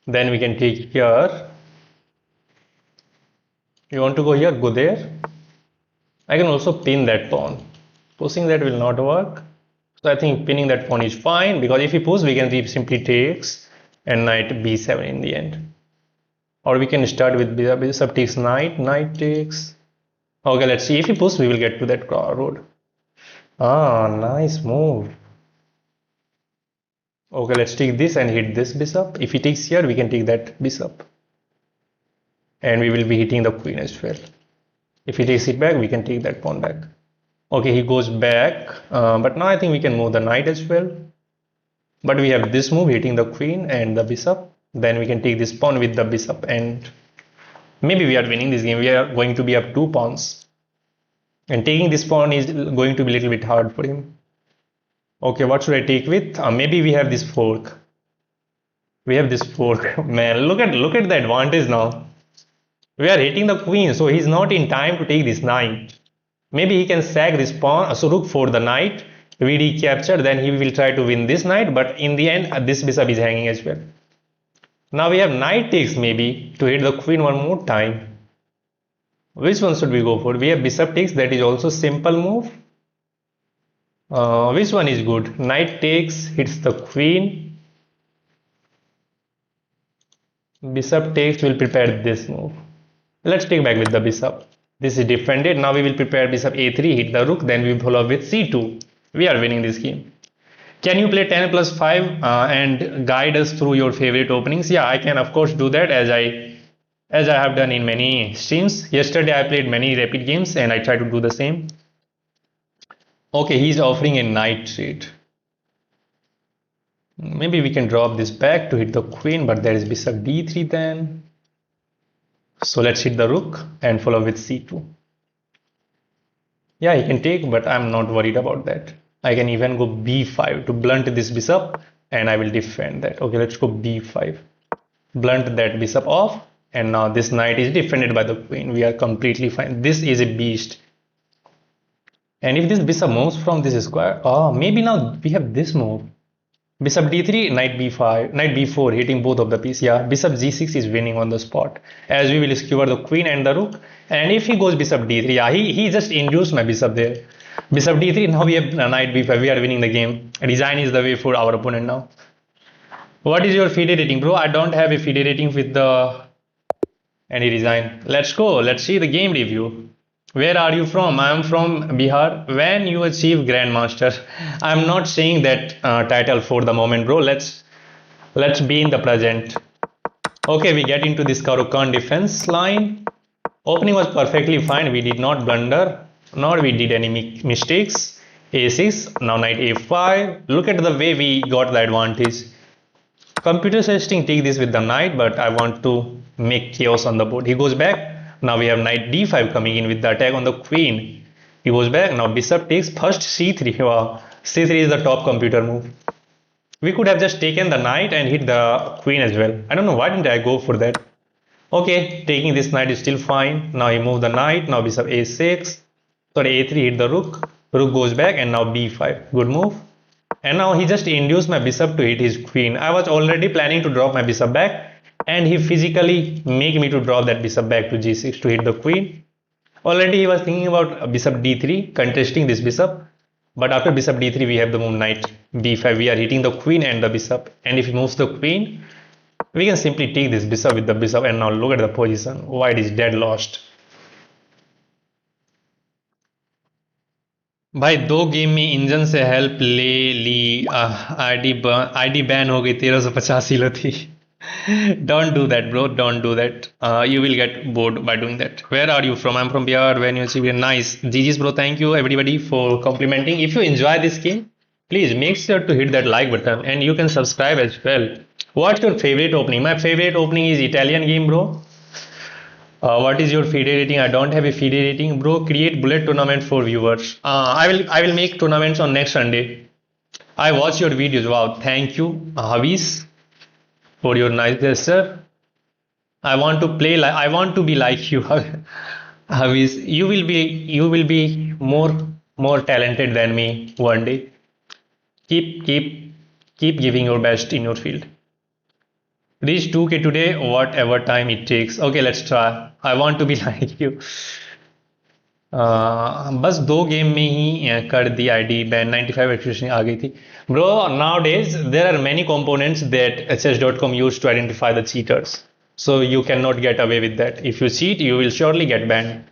Then we can take here. You want to go here? Go there. I can also pin that pawn. Pushing that will not work. So I think pinning that pawn is fine, because if he pushes, we can simply takes and knight b7 in the end. Or we can start with bishop takes knight, knight takes. Okay, let's see. If he pushes, we will get to that road. Nice move. Okay, let's take this and hit this bishop. If he takes here, we can take that bishop. And we will be hitting the queen as well. If he takes it back, we can take that pawn back. Okay, he goes back. But now I think we can move the knight as well. But we have this move hitting the queen and the bishop. Then we can take this pawn with the bishop, and maybe we are winning this game. We are going to be up 2 pawns. And taking this pawn is going to be a little bit hard for him. Okay, what should I take with? Maybe we have this fork. We have this fork. Man, look at the advantage now. We are hitting the queen, so he's not in time to take this knight. Maybe he can sack this pawn, so rook for the knight. We recapture, then he will try to win this knight, but in the end, this bishop is hanging as well. Now we have knight takes maybe to hit the queen one more time. Which one should we go for? We have bishop takes, that is also simple move. Which one is good? Knight takes, hits the queen. Bishop takes will prepare this move. Let's take back with the bishop. This is defended. Now we will prepare bishop a3, hit the rook, then we will follow with c2. We are winning this game. Can you play 10 plus 5 and guide us through your favorite openings? Yeah, I can of course do that as I have done in many streams. Yesterday I played many rapid games and I try to do the same. Okay, he's offering a knight trade. Maybe we can drop this back to hit the queen, but there is bishop d3 then. So let's hit the rook and follow with c2. Yeah, he can take, but I'm not worried about that. I can even go b5 to blunt this bishop and I will defend that. Okay, let's go b5. Blunt that bishop off, and now this knight is defended by the queen. We are completely fine. This is a beast. And if this bishop moves from this square, maybe now we have this move. Bishop d3, knight b5, knight b4, hitting both of the pieces. Yeah, bishop g6 is winning on the spot, as we will skewer the queen and the rook. And if he goes bishop d3, yeah, he just induced my bishop there. Bishop d3, now we have knight b5, we are winning the game. Design is the way for our opponent now. What is your FIDE rating, bro? I don't have a FIDE rating with the any design. Let's go. Let's see the game review. Where are you from? I am from Bihar. When you achieve Grandmaster, I'm not saying that title for the moment, bro. Let's be in the present. Okay, we get into this Karukan defense line. Opening was perfectly fine. We did not blunder, nor we did any mistakes. A6, now knight a5. Look at the way we got the advantage. Computer suggesting take this with the knight, but I want to make chaos on the board. He goes back. Now we have knight d5 coming in with the attack on the queen. He goes back. Now bishop takes first c3. Wow. c3 is the top computer move. We could have just taken the knight and hit the queen as well. I don't know why didn't I go for that. Okay, taking this knight is still fine. Now he moved the knight. Now bishop a6. Sorry, a3 hit the rook. Rook goes back and now b5. Good move. And now he just induced my bishop to hit his queen. I was already planning to drop my bishop back, and he physically make me to drop that bishop back to g6 to hit the queen. Already he was thinking about bishop d3, contesting this bishop. But after bishop d3, we have the move knight b5. We are hitting the queen and the bishop. And if he moves the queen, we can simply take this bishop with the bishop. And now look at the position. White is dead lost. भाई 2 game में engine से help ले ली ID ban हो गई 1385 लो थी don't do that, bro. Don't do that. You will get bored by doing that. Where are you from? I'm from Bihar. When you achieve nice GG's, bro. Thank you everybody for complimenting. If you enjoy this game, please make sure to hit that like button and you can subscribe as well. What's your favorite opening? My favorite opening is Italian game, bro. What is your FIDE rating? I don't have a FIDE rating, bro. Create bullet tournament for viewers. I will make tournaments on next Sunday. I watch your videos. Wow, thank you, Havis, for your nice gesture. I want to play like I want to be like you, Havis. You will be more talented than me one day. Keep giving your best in your field. Reach 2K today, whatever time it takes. Okay, let's try. I want to be like you. बस 2 game में ही कर दी ID ban 95 expression आ गई थी bro nowadays there are many components that chess.com use to identify the cheaters, so you cannot get away with that. If you cheat, you will surely get banned.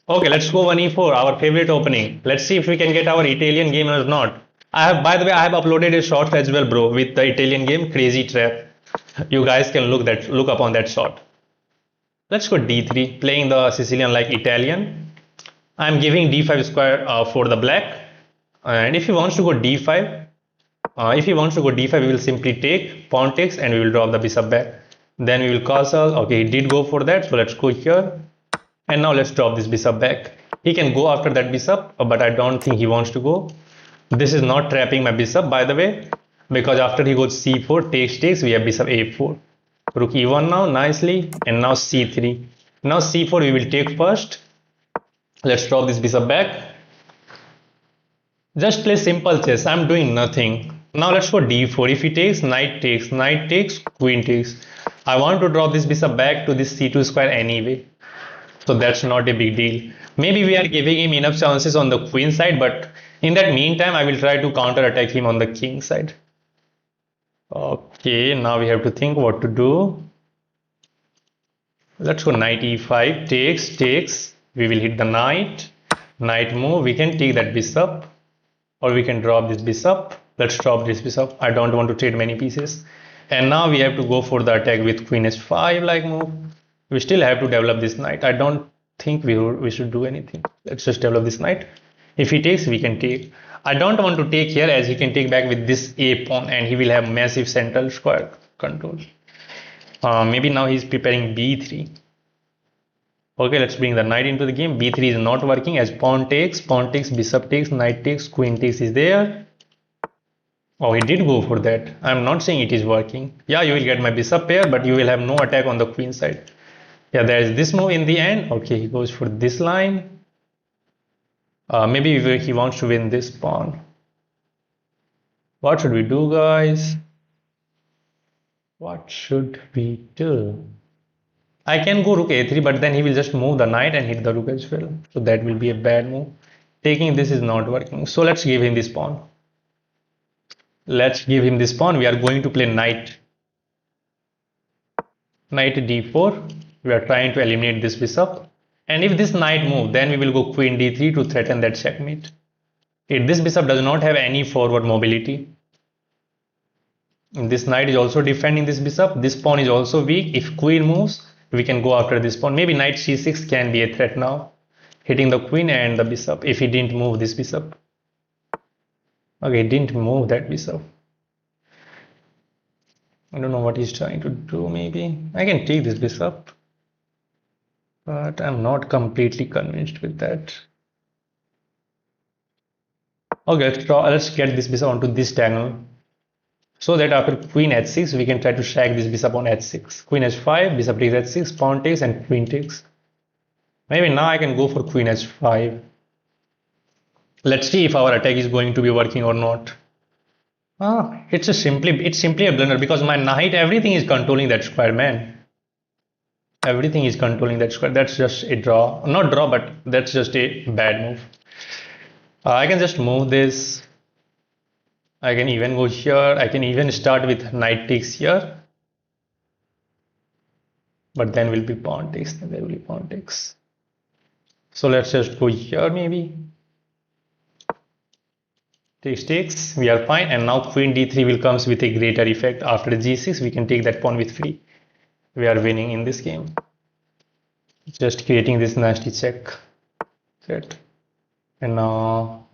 Okay, let's go 1e4, our favorite opening. Let's see if we can get our Italian game or not. By the way, I have uploaded a short as well, bro, with the Italian game Crazy Trap. You guys can look upon that shot. Let's go d3, playing the Sicilian like Italian. I'm giving d5 square for the black, and if he wants to go d5, we will simply take pawn takes and we will drop the bishop back. Then we will castle. Okay, he did go for that, so let's go here, and now let's drop this bishop back. He can go after that bishop, but I don't think he wants to go. This is not trapping my bishop, by the way, because after he goes c4, takes, we have bishop a4. Rook e1 now, nicely, and now c3. Now c4 we will take first. Let's drop this bishop back. Just play simple chess. I'm doing nothing. Now let's go d4. If he takes, knight takes, queen takes. I want to drop this bishop back to this c2 square anyway, so that's not a big deal. Maybe we are giving him enough chances on the queen side, but in that meantime I will try to counter attack him on the king side. Okay, now we have to think what to do. Let's go knight e5, takes, we will hit the knight move, we can take that bishop, or we can drop this bishop. Let's drop this bishop, I don't want to trade many pieces. And now we have to go for the attack with queen h5 like move. We still have to develop this knight. I don't think we should do anything. Let's just develop this knight. If he takes, we can take. I don't want to take here, as he can take back with this a pawn and he will have massive central square control. Maybe now he's preparing b3. Okay, let's bring the knight into the game. b3 is not working, as pawn takes, bishop takes, knight takes, queen takes is there. Oh, he did go for that. I'm not saying it is working. Yeah, you will get my bishop pair, but you will have no attack on the queen side. Yeah, there is this move in the end. Okay, he goes for this line. Maybe he wants to win this pawn. What should we do, guys? What should we do? I can go rook a3, but then he will just move the knight and hit the rook as well. So that will be a bad move. Taking this is not working. So let's give him this pawn. Let's give him this pawn. We are going to play knight d4. We are trying to eliminate this bishop. And if this knight move, then we will go queen d3 to threaten that checkmate. This bishop does not have any forward mobility. This knight is also defending this bishop. This pawn is also weak. If queen moves, we can go after this pawn. Maybe knight c6 can be a threat now, hitting the queen and the bishop if he didn't move this bishop. Okay, didn't move that bishop. I don't know what he's trying to do. Maybe I can take this bishop, but I'm not completely convinced with that. Okay, let's get this bishop onto this diagonal, so that after queen h6 we can try to shag this bishop on h6. Queen h5, bishop takes h6, pawn takes, and queen takes. Maybe now I can go for queen h5. Let's see if our attack is going to be working or not. It's simply a blunder, because my knight, everything is controlling that square, man. Everything is controlling that square. That's just a draw. Not draw, but that's just a bad move. I can just move this. I can even go here. I can even start with knight takes here. But then will be pawn takes. Then there will be pawn takes. So let's just go here maybe. Takes, we are fine. And now queen d3 will comes with a greater effect. After g6 we can take that pawn with free. We are winning in this game. Just creating this nasty check. Set. And now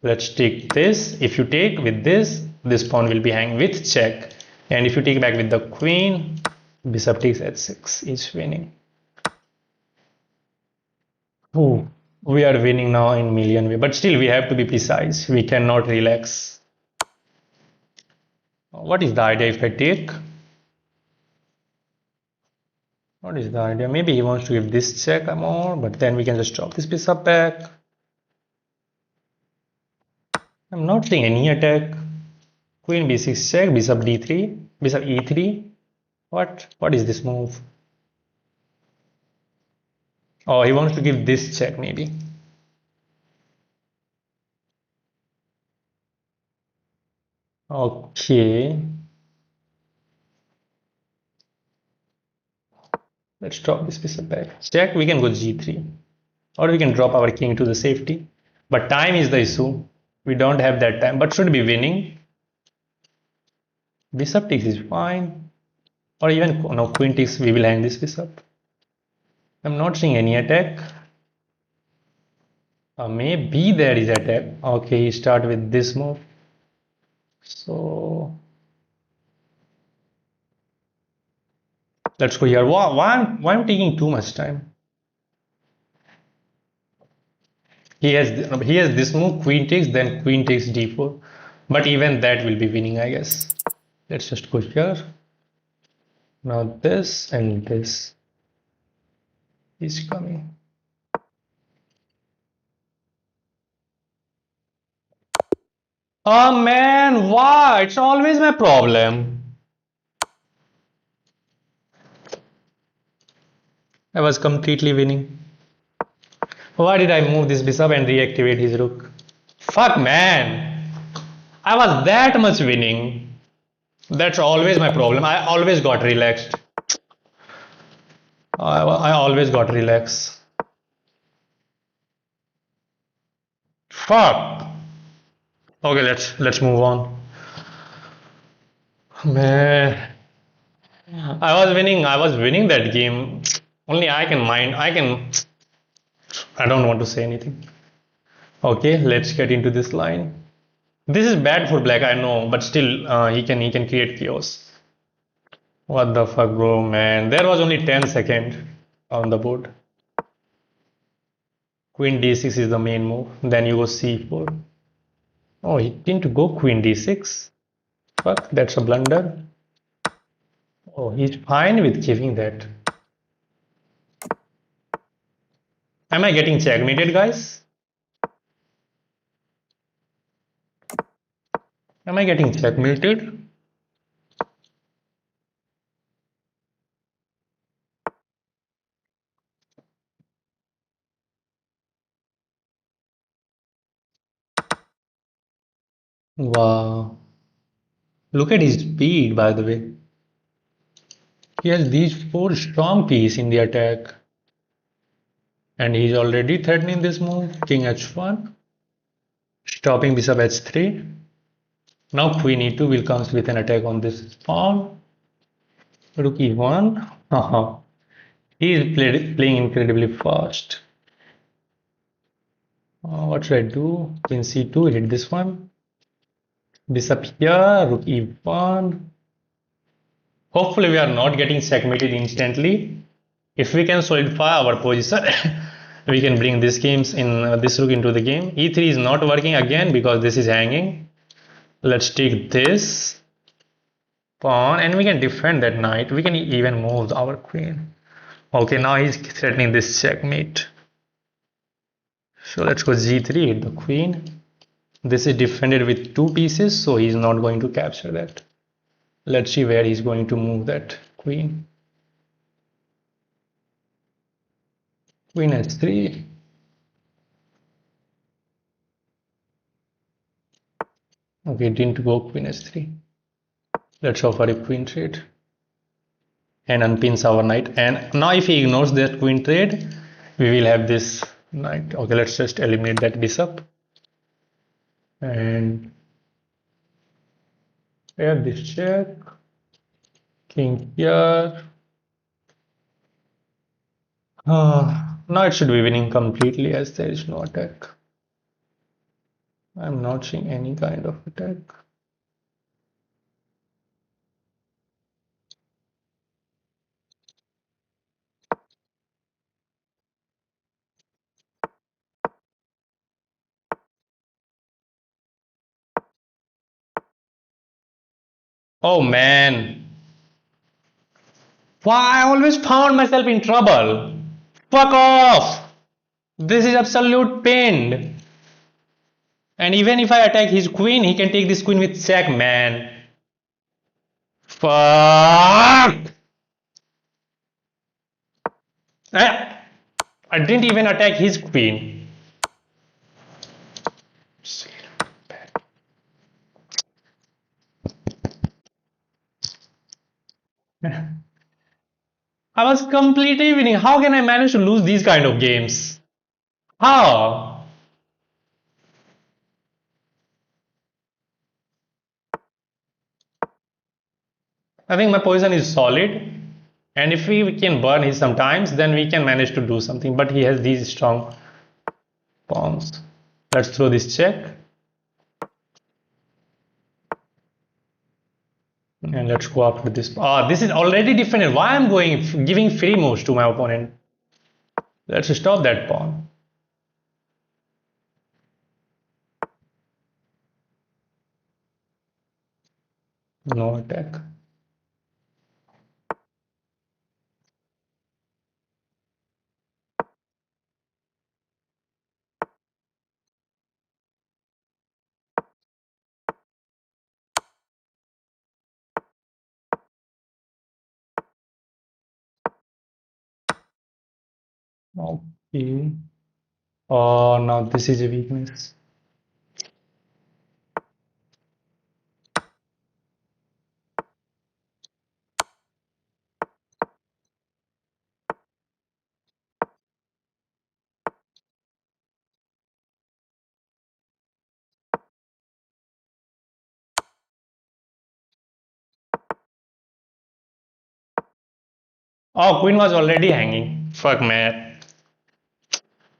let's take this. If you take with this pawn will be hanging with check. And if you take back with the queen, bishop takes h6 is winning. Ooh. We are winning now in million way, but still we have to be precise. We cannot relax. What is the idea if I take? What is the idea? Maybe he wants to give this check more, but then we can just drop this bishop back. I'm not seeing any attack. Queen b6 check, bishop d3, bishop e3. What is this move? Oh, he wants to give this check maybe. Okay. Let's drop this bishop back. Check, we can go g3. Or we can drop our king to the safety. But time is the issue. We don't have that time, but should be winning. Bishop takes is fine. Or even no, queen takes, we will hang this bishop. I'm not seeing any attack. Maybe there is attack. Okay, he start with this move. So let's go here. Why I'm taking too much time? He has this move, queen takes, then queen takes d4. But even that will be winning, I guess. Let's just go here. Now this and this is coming. Oh man, why? It's always my problem. I was completely winning. Why did I move this bishop and reactivate his rook? Fuck man. I was that much winning. That's always my problem. I always got relaxed. I always got relax. Fuck. Okay, let's move on. Man, I was winning that game. Only I can mind. I don't want to say anything. Okay, let's get into this line. This is bad for black, I know, but still, he can create chaos. What the fuck, bro, man? There was only 10 seconds on the board. Queen d6 is the main move. Then you go c4. Oh, he didn't go queen d6. Fuck, that's a blunder. Oh, he's fine with giving that. Am I getting checkmated, guys? Am I getting checkmated? Wow. Look at his speed, by the way. He has these four strong pieces in the attack. And he's already threatening this move. King h1. Stopping bishop h3. Now queen e2 will comes with an attack on this pawn. Rook e1. He is playing incredibly fast. What should I do? Queen c2, hit this one. Bishop here, rook e1. Hopefully we are not getting checkmated instantly. If we can solidify our position, we can bring this games in this rook into the game. e3 is not working again because this is hanging. Let's take this pawn and we can defend that knight. We can even move our queen. Okay, now he's threatening this checkmate. So let's go g3, hit the queen. This is defended with two pieces, so he's not going to capture that. Let's see where he's going to move that queen. Queen h3. Okay, didn't go queen h3. Let's offer a queen trade and unpins our knight. And now if he ignores that queen trade, we will have this knight. Okay, let's just eliminate that bishop. And pair this check. King here. Now it should be winning completely as there is no attack. I'm not seeing any kind of attack. Oh man. Why I always found myself in trouble. Fuck off. This is absolute pain. And even if I attack his queen, he can take this queen with check, man. Fuck. I didn't even attack his queen. I was completely winning. How can I manage to lose these kind of games? How? I think my position is solid. And if we can burn his sometimes, then we can manage to do something. But he has these strong pawns. Let's throw this check. And let's go after this. This is already defended. Why I'm going giving free moves to my opponent? Let's stop that pawn. No attack. Okay. Oh, now this is a weakness. Oh, queen was already hanging. Fuck, man.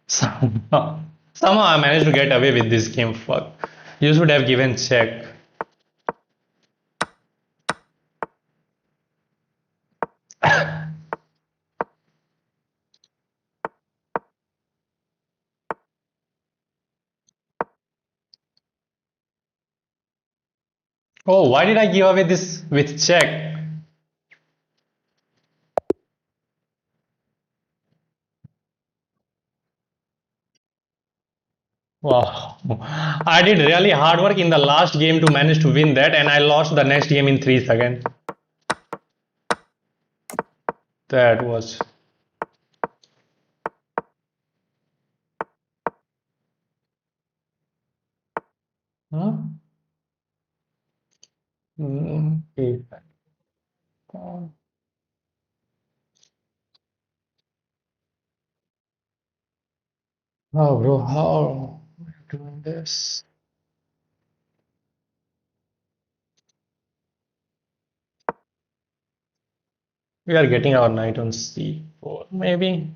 Somehow I managed to get away with this game. Fuck. You should have given check. Oh, why did I give away this with check? Wow. I did really hard work in the last game to manage to win that, and I lost the next game in 3 seconds. That was. Huh? Okay. Oh, bro, how am I doing this? We are getting our knight on c4, maybe.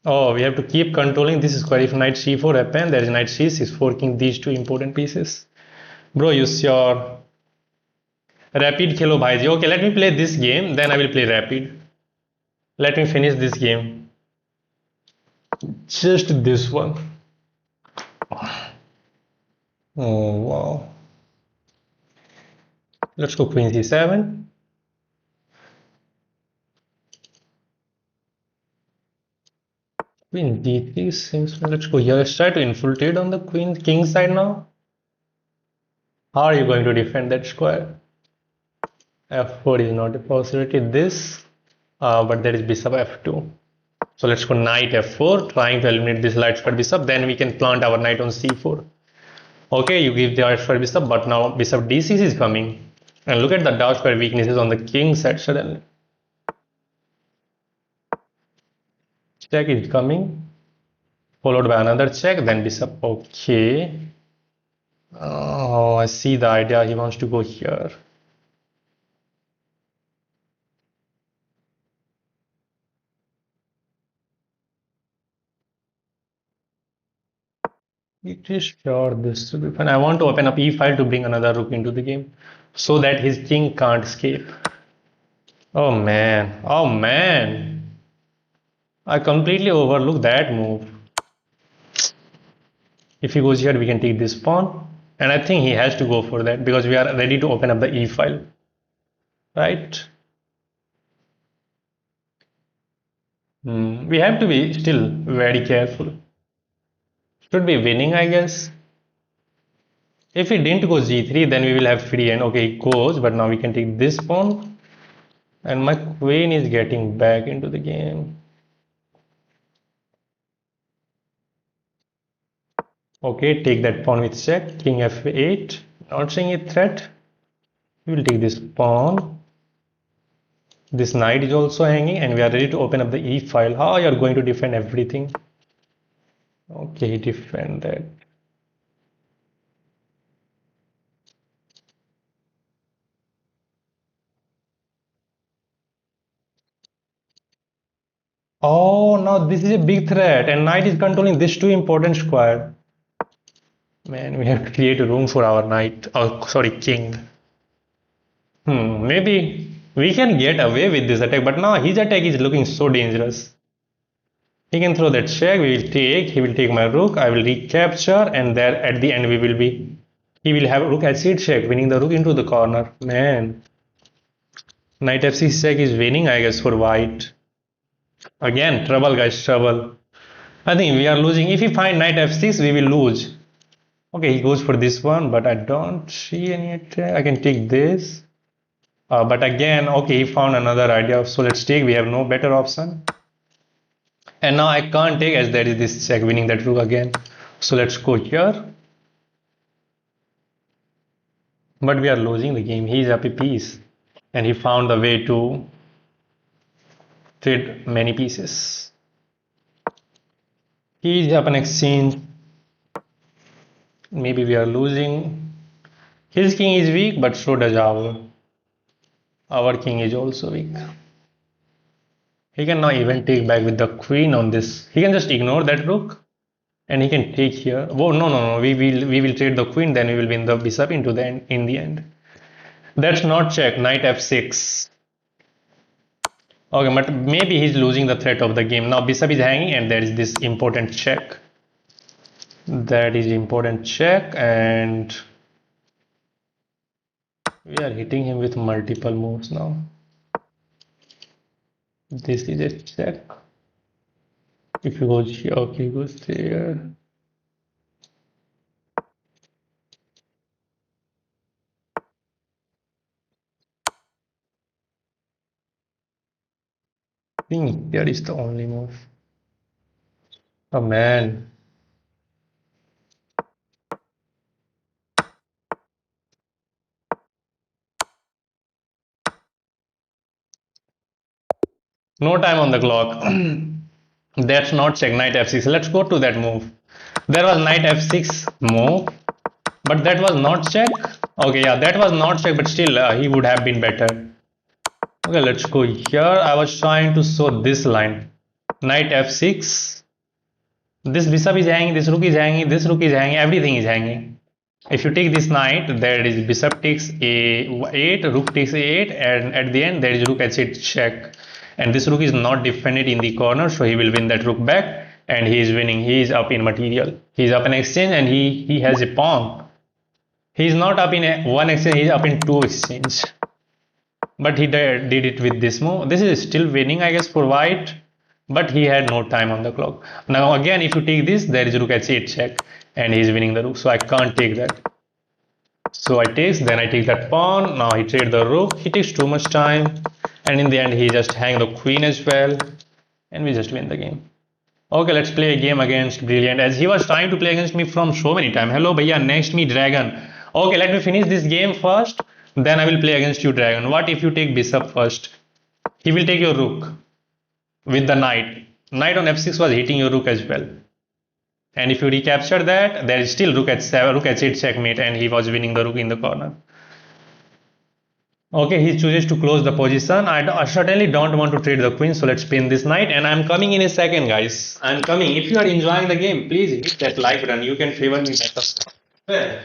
Oh, we have to keep controlling this square. If knight c4 happen, there is knight c6 forking these two important pieces. Bro, use your rapid khelo bhaiji. Okay, let me play this game, then I will play rapid. Let me finish this game. Just this one. Oh, wow. Let's go queen c7. Queen d3 seems. Let's go here. Let's try to infiltrate on the queen king side now. How are you going to defend that square? f4 is not a possibility. This, but there is bishop f2. So let's go knight f4, trying to eliminate this light square bishop. Then we can plant our knight on c4. Okay, you give the light square bishop, but now bishop d6 is coming. And look at the dark square weaknesses on the king side suddenly. Check is coming, followed by another check, then bishop. Okay. Oh, I see the idea. He wants to go here. It is sure this will be fun. I want to open up e file to bring another rook into the game so that his king can't escape. Oh man. Oh man. I completely overlooked that move. If he goes here, we can take this pawn. And I think he has to go for that because we are ready to open up the e file. Right? We have to be still very careful. Should be winning, I guess. If he didn't go g3, then we will have free end. Okay, he goes, but now we can take this pawn. And my queen is getting back into the game. Okay, take that pawn with check. King f8. Not seeing a threat. We will take this pawn. This knight is also hanging, and we are ready to open up the e file. How you are going to defend everything? Okay, defend that. Oh, now this is a big threat, and knight is controlling this two important square. Man, we have to create a room for our knight. Oh, sorry, king. Maybe we can get away with this attack, but now his attack is looking so dangerous. He can throw that check, we will take, he will take my rook, I will recapture, and there at the end we will be. He will have rook h8 check, winning the rook into the corner. Man. Knight f6 check is winning, I guess, for white. Again, trouble, guys, trouble. I think we are losing. If we find knight f6, we will lose. Okay, he goes for this one, but I don't see any attack. I can take this. But again, okay, he found another idea. So let's take. We have no better option. And now I can't take as there is this check winning that rook again. So let's go here. But we are losing the game. He is up a piece. And he found the way to trade many pieces. He is up an exchange. Maybe we are losing. His king is weak, but so does our. Our king is also weak. He can now even take back with the queen on this. He can just ignore that rook and he can take here. Oh no no no! We will trade the queen. Then we will win the bishop into the end, in the end. That's not check. Knight f6. Okay, but maybe he's losing the threat of the game. Now bishop is hanging and there is this important check. That is important check and we are hitting him with multiple moves now. This is a check. If he goes here, okay, he goes there. I think here is the only move. Oh man. No time on the clock. That's not check. Knight f6. Let's go to that move. There was knight f6 move, but that was not check. Okay, yeah, that was not check, but still he would have been better. Okay, let's go here. I was trying to show this line. Knight f6. This bishop is hanging, this rook is hanging, this rook is hanging, everything is hanging. If you take this knight, there is bishop takes a8, rook takes a8, and at the end there is rook h8 check. And this rook is not defended in the corner, so he will win that rook back, and he is winning. He is up in material. He is up in exchange, and he has a pawn. He is not up in one exchange, he is up in two exchange. But he did it with this move. This is still winning, I guess, for white, but he had no time on the clock. Now again, if you take this, there is rook h8 check, and he is winning the rook, so I can't take that. So I take, then I take that pawn. Now he trade the rook. He takes too much time, and in the end he just hang the queen as well, and we just win the game. Okay, let's play a game against Brilliant, as he was trying to play against me from so many times. Hello bhaiya, next me Dragon. Okay, let me finish this game first, then I will play against you Dragon. What if you take bishop first? He will take your rook with the knight. Knight on f6 was hitting your rook as well. And if you recapture that, there is still rook h7, rook h8 checkmate, and he was winning the rook in the corner. Okay, he chooses to close the position. I certainly don't want to trade the queen, so let's pin this knight. And I'm coming in a second, guys. I'm coming. If you are enjoying the game, please hit that like button. You can favor me better. Well,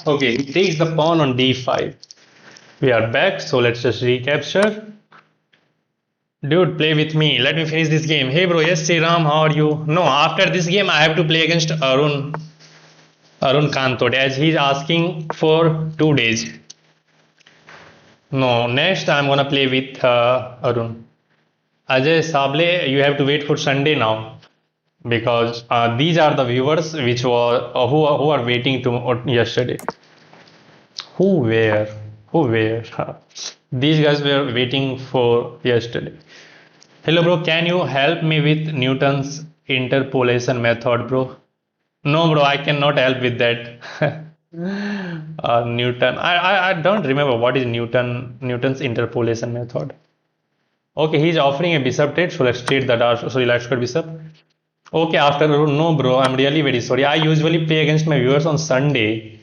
okay, he takes the pawn on d5. We are back, so let's just recapture. Dude, play with me. Let me finish this game. Hey bro, yes, Sri Ram, how are you? No, after this game, I have to play against Arun Kantod, as he's asking for 2 days. No, next I'm gonna play with Arun. Ajay Sable, you have to wait for Sunday now, because these are the viewers which were who are waiting to yesterday. Who were? Who were? These guys were waiting for yesterday. Hello, bro. Can you help me with Newton's interpolation method, bro? No, bro. I cannot help with that. Newton. I don't remember what is Newton's interpolation method. Okay, he's offering a bishop trade, so let's trade the dash. Sorry, let's go bishop. Okay, after no, bro. I'm really very sorry. I usually play against my viewers on Sunday.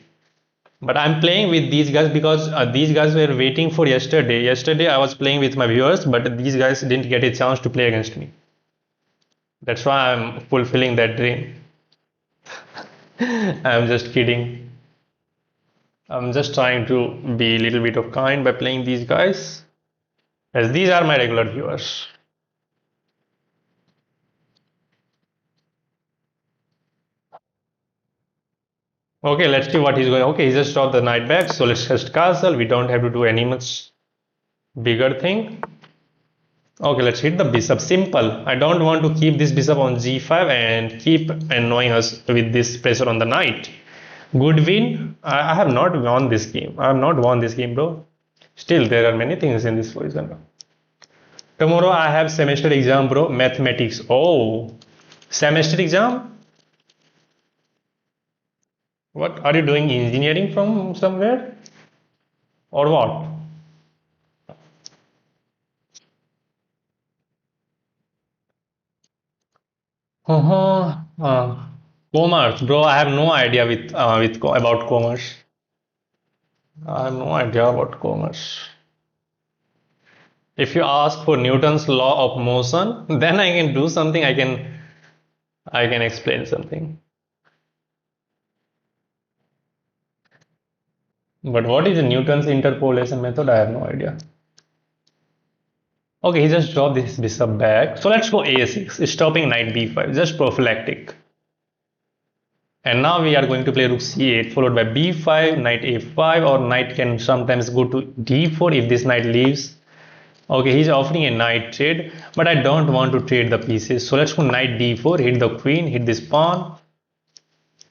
But I'm playing with these guys because these guys were waiting for yesterday. Yesterday I was playing with my viewers, but these guys didn't get a chance to play against me. That's why I'm fulfilling that dream. I'm just kidding. I'm just trying to be a little bit of kind by playing these guys, as these are my regular viewers. Okay, let's see what he's going. Okay, he just dropped the knight back, so let's just castle. We don't have to do any much bigger thing. Okay, let's hit the bishop. Simple. I don't want to keep this bishop on g5 and keep annoying us with this pressure on the knight. Good win. I have not won this game. I have not won this game, bro. Still, there are many things in this position. Tomorrow I have semester exam, bro. Mathematics. Oh, semester exam? What are you doing? Engineering from somewhere? Or what? Commerce, bro. I have no idea about commerce. I have no idea about commerce. If you ask for Newton's law of motion, then I can do something. I can explain something. But what is Newton's interpolation method? I have no idea. Okay, he just dropped this bishop back. So let's go a6, stopping knight b5, just prophylactic. And now we are going to play rook c8 followed by b5, knight a5, or knight can sometimes go to d4 if this knight leaves. Okay, he's offering a knight trade, but I don't want to trade the pieces. So let's go knight d4, hit the queen, hit this pawn.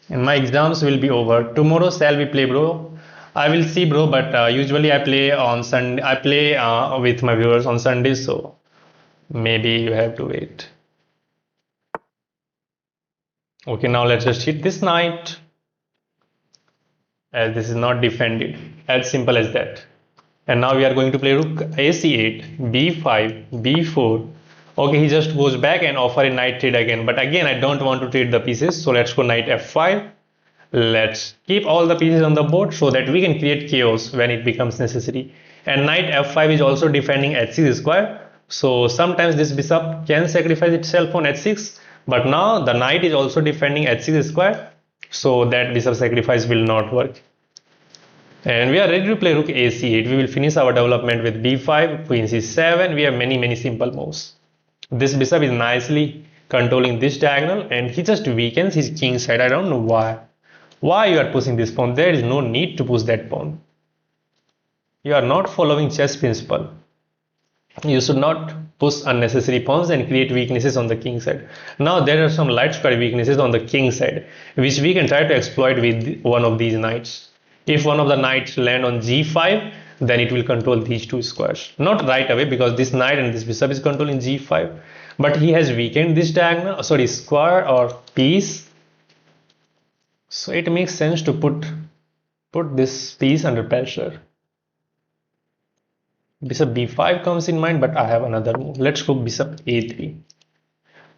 And my exams will be over. Tomorrow shall we play, bro? I will see, bro, but usually I play on Sunday. I play with my viewers on Sundays, so maybe you have to wait. Okay, now let's just hit this knight, as this is not defended. As simple as that. And now we are going to play rook ac8, b5, b4. Okay, he just goes back and offer a knight trade again. But again, I don't want to trade the pieces, so let's go knight f5. Let's keep all the pieces on the board so that we can create chaos when it becomes necessary. And knight f5 is also defending h6 square. So sometimes this bishop can sacrifice itself on h6. But now the knight is also defending h6 square. So that bishop sacrifice will not work. And we are ready to play rook ac8. We will finish our development with b5, queen c7. We have many simple moves. This bishop is nicely controlling this diagonal and he just weakens his king side. I don't know why. Why you are pushing this pawn? There is no need to push that pawn. You are not following chess principle. You should not push unnecessary pawns and create weaknesses on the king side. Now there are some light square weaknesses on the king side, which we can try to exploit with one of these knights. If one of the knights land on g5, then it will control these two squares. Not right away because this knight and this bishop is controlling g5, but he has weakened this diagonal, sorry, square or piece. So it makes sense to put this piece under pressure. Bishop b5 comes in mind, but I have another move. Let's go bishop a3.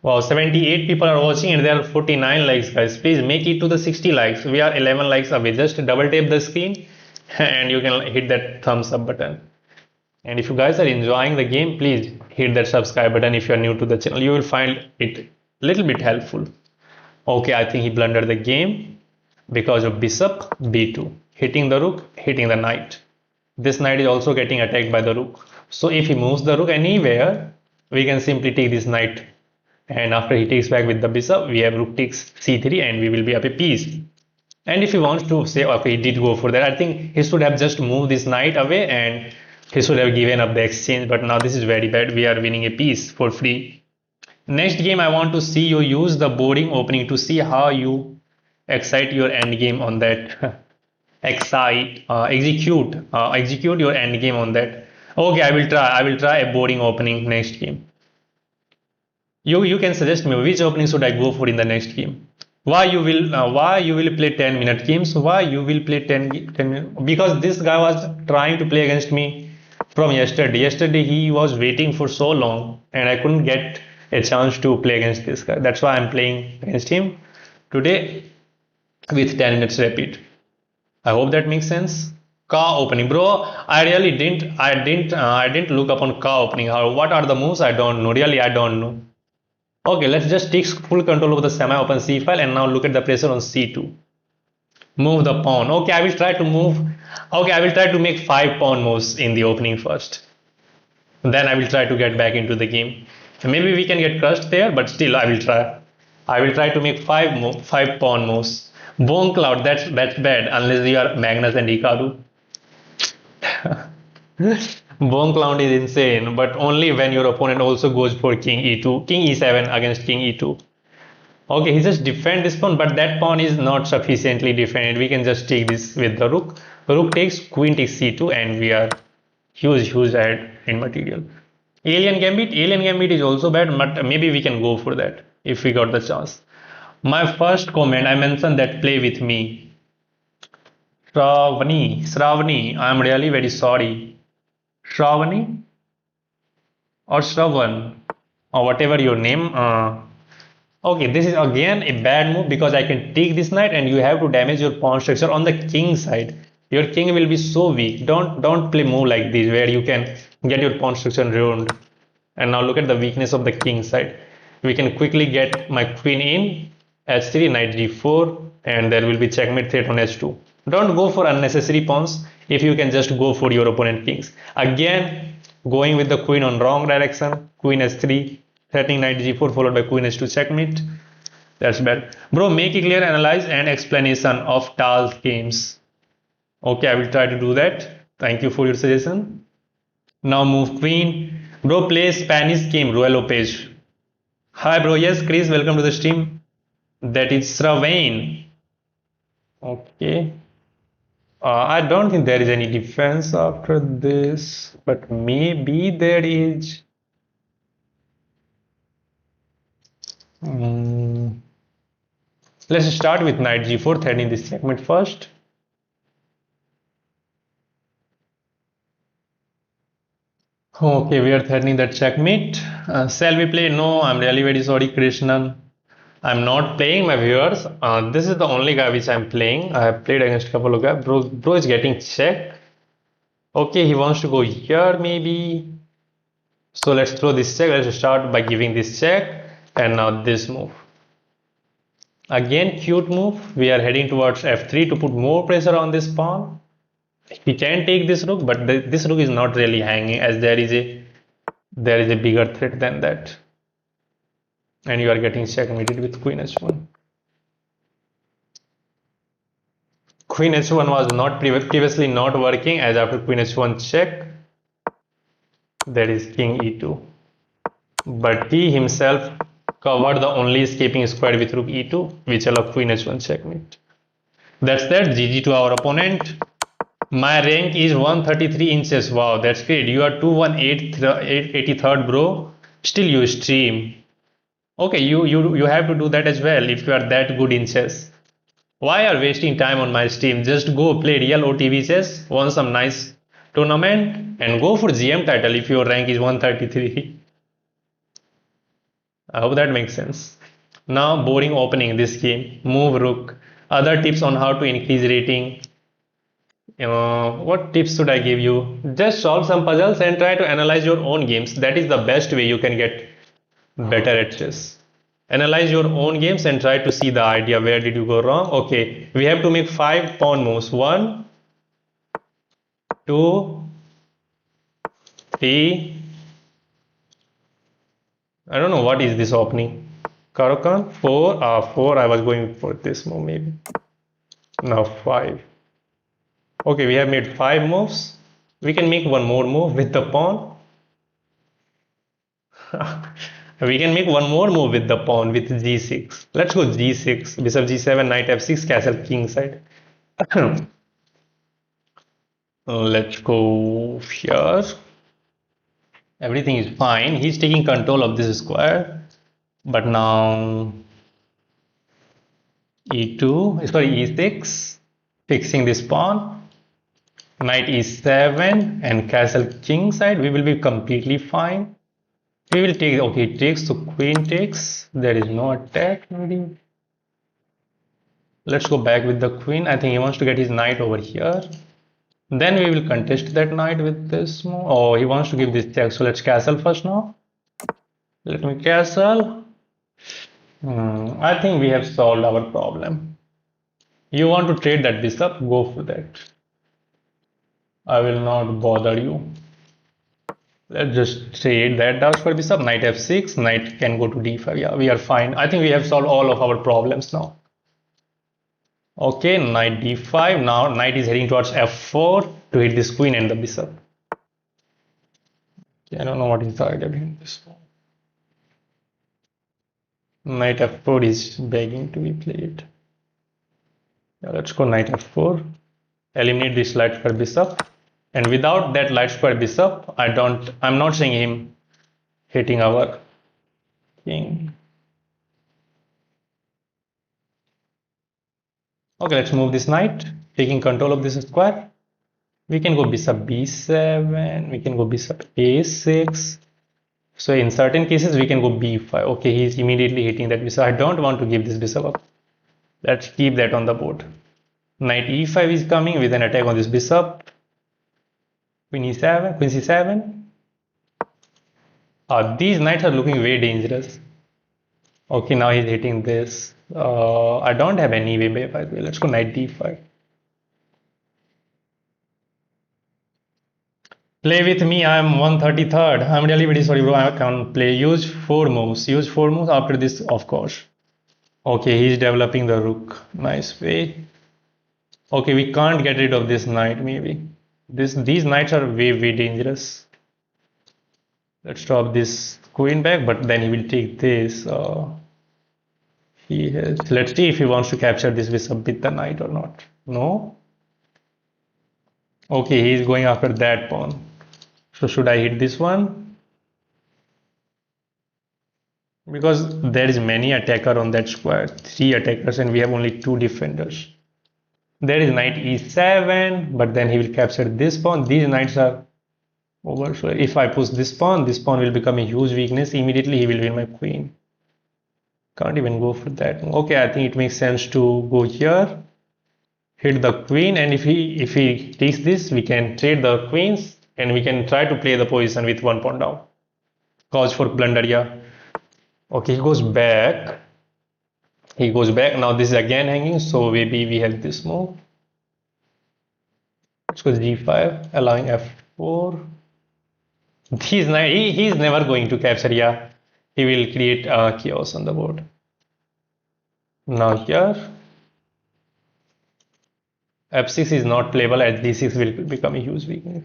Wow, 78 people are watching and there are 49 likes, guys. Please make it to the 60 likes. We are 11 likes away. Just double tap the screen and you can hit that thumbs up button. And if you guys are enjoying the game, please hit that subscribe button if you are new to the channel. You will find it a little bit helpful. Okay, I think he blundered the game because of bishop b2. Hitting the rook, hitting the knight. This knight is also getting attacked by the rook. So if he moves the rook anywhere, we can simply take this knight. And after he takes back with the bishop, we have rook takes c3 and we will be up a piece. And if he wants to say, okay, he did go for that, I think he should have just moved this knight away and he should have given up the exchange. But now this is very bad. We are winning a piece for free. Next game, I want to see you use the boarding opening to see how you excite your endgame on that. Execute your endgame on that. Okay, I will try a boarding opening next game. You can suggest me which opening should I go for in the next game. Why you will play 10-minute games? Why you will play 10 minutes? Because this guy was trying to play against me from yesterday. Yesterday he was waiting for so long and I couldn't get a chance to play against this guy. That's why I'm playing against him today with 10 minutes rapid. I hope that makes sense. Ka opening, bro. I really didn't look up on ka opening. What are the moves? I don't know. Really, I don't know. Okay, let's just take full control of the semi-open c file and now look at the pressure on c2. Move the pawn. Okay, I will try to move. Okay, I will try to make 5 pawn moves in the opening first. Then I will try to get back into the game. Maybe we can get crushed there, but still I will try. I will try to make 5 pawn moves. Bone cloud, that's bad unless you are Magnus and Hikaru. Bone cloud is insane, but only when your opponent also goes for king e2, king e7 against king e2. Okay, he just defend this pawn, but that pawn is not sufficiently defended. We can just take this with the rook. Rook takes, queen takes c2, and we are huge ahead in material. Alien Gambit is also bad, but maybe we can go for that if we got the chance. My first comment, I mentioned that play with me. Shravani, I am really very sorry. Shravani or Shravan or whatever your name. Okay, this is again a bad move because I can take this knight and you have to damage your pawn structure on the king side. Your king will be so weak. Don't play move like this where you can get your pawn structure ruined. And now look at the weakness of the king side. We can quickly get my queen in h3, knight g4, and there will be checkmate threat on h2. Don't go for unnecessary pawns if you can just go for your opponent kings. Again, going with the queen on wrong direction, queen h3, threatening knight g4 followed by queen h2 checkmate. That's bad. Bro, make a clear analyze and explanation of Tal's games. Okay, I will try to do that. Thank you for your suggestion. Now move queen. Bro, play Spanish game, Royal Lopez. Hi bro, yes Chris, welcome to the stream. That is Sravain. Okay. I don't think there is any defense after this, but maybe there is. Let's start with knight g4, threatening this checkmate first. Okay, we are threatening that checkmate. Shall we play? No, I'm really very sorry, Krishnan. I'm not playing, my viewers. This is the only guy which I'm playing. I have played against a couple of guys. Bro is getting check. Okay, he wants to go here maybe. So let's throw this check. Let's start by giving this check. And now this move. Again, cute move. We are heading towards f3 to put more pressure on this pawn. We can take this rook, but this rook is not really hanging as there is a bigger threat than that. And you are getting checkmated with queen h1. Queen h1 was not previously not working, as after queen h1 check, there is king e2. But he himself covered the only escaping square with rook e2, which allowed queen h1 checkmate. That's that. GG to our opponent. My rank is 133 inches. Wow, that's great. You are 21883rd, bro. Still you stream. Okay, you have to do that as well if you are that good in chess. Why are wasting time on my stream? Just go play real OTV chess, won some nice tournament, and go for GM title if your rank is 133. I hope that makes sense. Now boring opening this game. Move rook. Other tips on how to increase rating. What tips should I give you? Just solve some puzzles and try to analyze your own games. That is the best way you can get better at chess. Analyze your own games and try to see the idea. Where did you go wrong? Okay, we have to make 5 pawn moves. 1, 2, 3. I don't know what is this opening. Karokan 4. 4. I was going for this move maybe. Now 5. Okay, we have made 5 moves. We can make one more move with the pawn. We can make one more move with the pawn with g6. Let's go g6, bishop g7, knight f6, castle king side. Let's go here. Everything is fine. He's taking control of this square. But now e2, sorry, e6, fixing this pawn. Knight e7 and castle king side. We will be completely fine. We will take, okay, it takes, so queen takes, there is no attack maybe. Let's go back with the queen. I think he wants to get his knight over here. Then we will contest that knight with this move. Oh, he wants to give this check, so let's castle first now. Let me castle. I think we have solved our problem. You want to trade that bishop? Go for that. I will not bother you. Let's just trade that down for bishop. Knight f6. Knight can go to d5. Yeah, we are fine. I think we have solved all of our problems now. Okay, knight d5. Now knight is heading towards f4 to hit this queen and the bishop. Okay, I don't know what is the idea behind this one. Knight f4 is begging to be played. Yeah, let's go knight f4. Eliminate this light square bishop. And without that light square bishop, I'm not seeing him hitting our king. Okay, let's move this knight, taking control of this square. We can go bishop b7, we can go bishop a6. So in certain cases, we can go b5. Okay, he's immediately hitting that bishop. I don't want to give this bishop up. Let's keep that on the board. Knight e5 is coming with an attack on this bishop. Queen e7, queen c7. These knights are looking very dangerous. Okay, now he's hitting this. I don't have any way, by the way. Let's go knight d5. Play with me, I'm 133rd. I'm really very sorry, bro. I can't play. Use four moves. Use four moves after this, of course. Okay, he's developing the rook. Nice way. Okay, we can't get rid of this knight, maybe. These knights are way dangerous. Let's drop this queen back, but then he will take this. He has. Let's see if he wants to capture this bishop with the knight or not. No. Okay, he's going after that pawn. So should I hit this one? Because there is many attacker on that square, three attackers, and we have only two defenders. There is knight e7, but then he will capture this pawn. These knights are over. So if I push this pawn will become a huge weakness. Immediately he will win my queen. Can't even go for that. Okay, I think it makes sense to go here, hit the queen, and if he takes this, we can trade the queens, and we can try to play the position with one pawn down. Cause for blunder, yeah. Okay, he goes back. He goes back. Now this is again hanging, so maybe we have this move. Let's go g5, allowing f4. He's never going to capture. Yeah, he will create chaos on the board. Now here, f6 is not playable as d6 will become a huge weakness.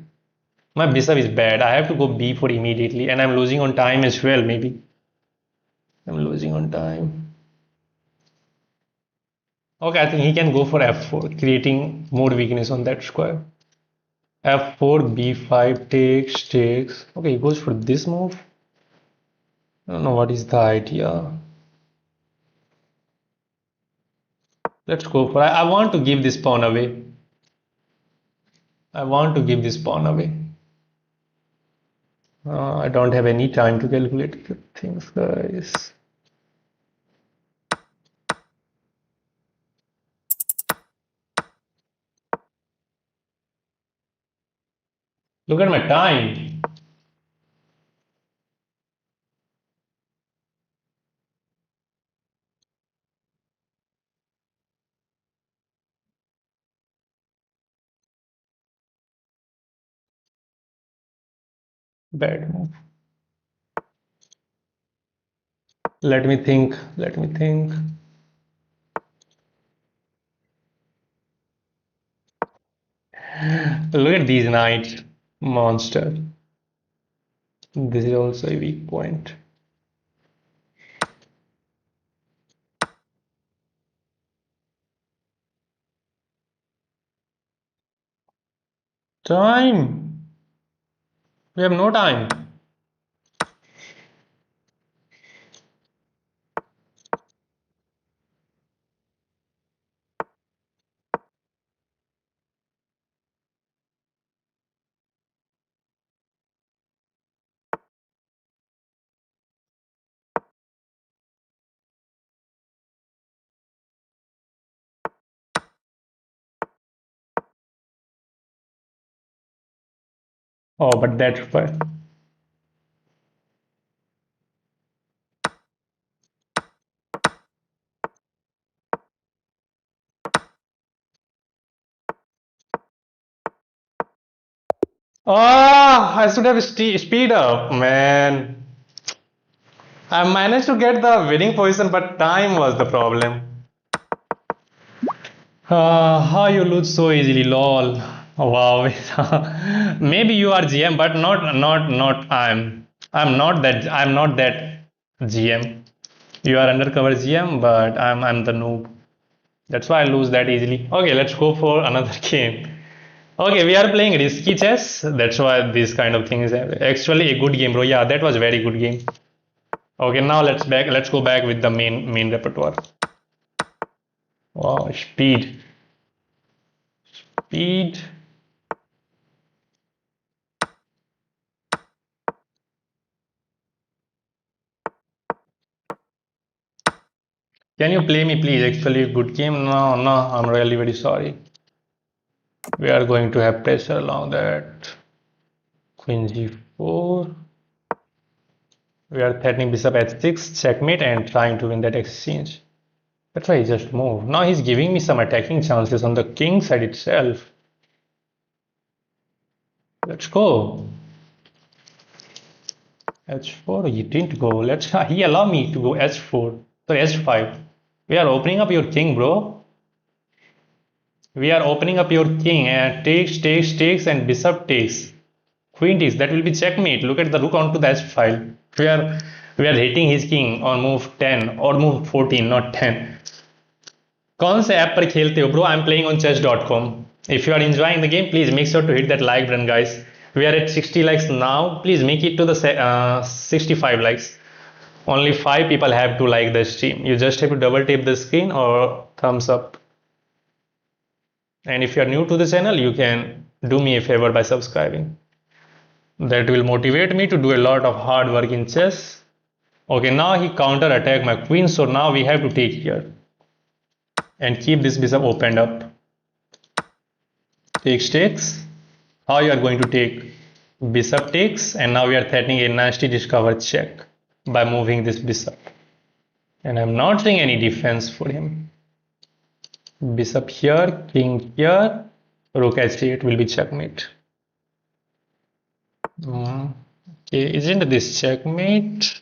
My bishop is bad. I have to go b4 immediately, and I'm losing on time as well. Maybe I'm losing on time. Okay, I think he can go for f4, creating more weakness on that square. f4, b5, takes. Okay, he goes for this move. I don't know what is the idea. Let's go for. I want to give this pawn away. I want to give this pawn away. I don't have any time to calculate things, guys. Look at my time. Bad move. Let me think. Let me think. Look at these knights. Monster. This is also a weak point. Time. We have no time. Oh, but that's fine. Oh, I should have speed up, man. I managed to get the winning position, but time was the problem. How you lose so easily, lol. Wow. Maybe you are GM, but not I'm not that GM. You are undercover GM, but I'm the noob. That's why I lose that easily. Okay, let's go for another game. Okay, we are playing risky chess. That's why these kind of things are actually a good game, bro. Yeah, that was very good game. Okay, now let's go back with the main repertoire. Wow, speed. Can you play me, please? Actually, good game. No, I'm really very sorry. We are going to have pressure along that. Queen g4. We are threatening bishop h6, checkmate, and trying to win that exchange. That's why he just moved. Now he's giving me some attacking chances on the king side itself. Let's go. h4. He didn't go. He allowed me to go h4. So h5. We are opening up your king, bro. We are opening up your king and takes, and bishop takes. Queen takes. That will be checkmate. Look at the rook onto the h file. We are hitting his king on move 10 or move 14, not 10. कौन से app पर खेलते हो bro I am playing on chess.com if you are enjoying the game please make sure to hit that like button guys we are at 60 likes now please make it to the 65 likes only 5 people have to like the stream you just have to double tap the screen or thumbs up and if you are new to the channel you can do me a favor by subscribing that will motivate me to do a lot of hard work in chess okay now he counter attack my queen so now we have to take here and keep this bishop opened up. Takes. How you are going to take? Bishop takes, and now we are threatening a nasty discover check by moving this bishop. And I'm not seeing any defense for him. Bishop here, king here, rook h8 will be checkmate. Okay, isn't this checkmate?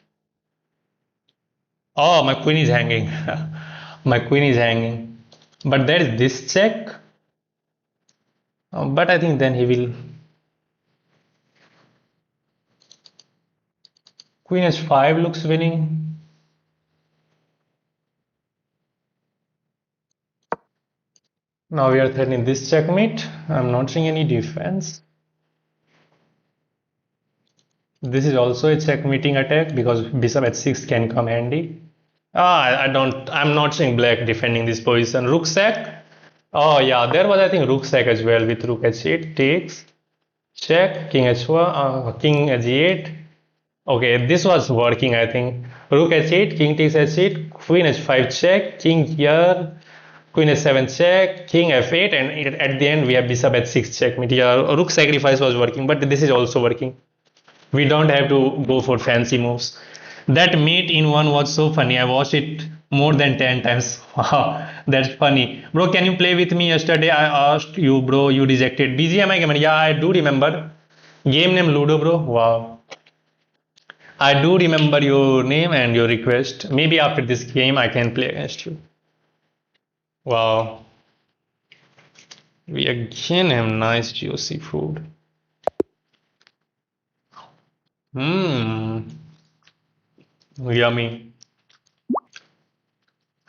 Oh, my queen is hanging. My queen is hanging. But there is this check. But I think then he will. Queen h5 looks winning. Now we are threatening this checkmate. I'm not seeing any defense. This is also a checkmating attack because bishop h6 can come handy. I'm not seeing black defending this position. Rook sack. Oh yeah, there was I think rook sack as well with rook h8 takes. Check, king h1, king h8. Okay, this was working I think. Rook h8, king takes h8, queen h5 check, king here, queen h7 check, king f8, and at the end we have bishop h6 checkmate. Yeah, rook sacrifice was working, but this is also working. We don't have to go for fancy moves. That mate in one was so funny. I watched it more than 10 times. Wow, that's funny. Bro, can you play with me? Yesterday I asked you, bro, you rejected. BGMI gamer. Yeah, I do remember. Game name Ludo, bro. Wow. I do remember your name and your request. Maybe after this game I can play against you. Wow. We again have nice juicy food. Yummy.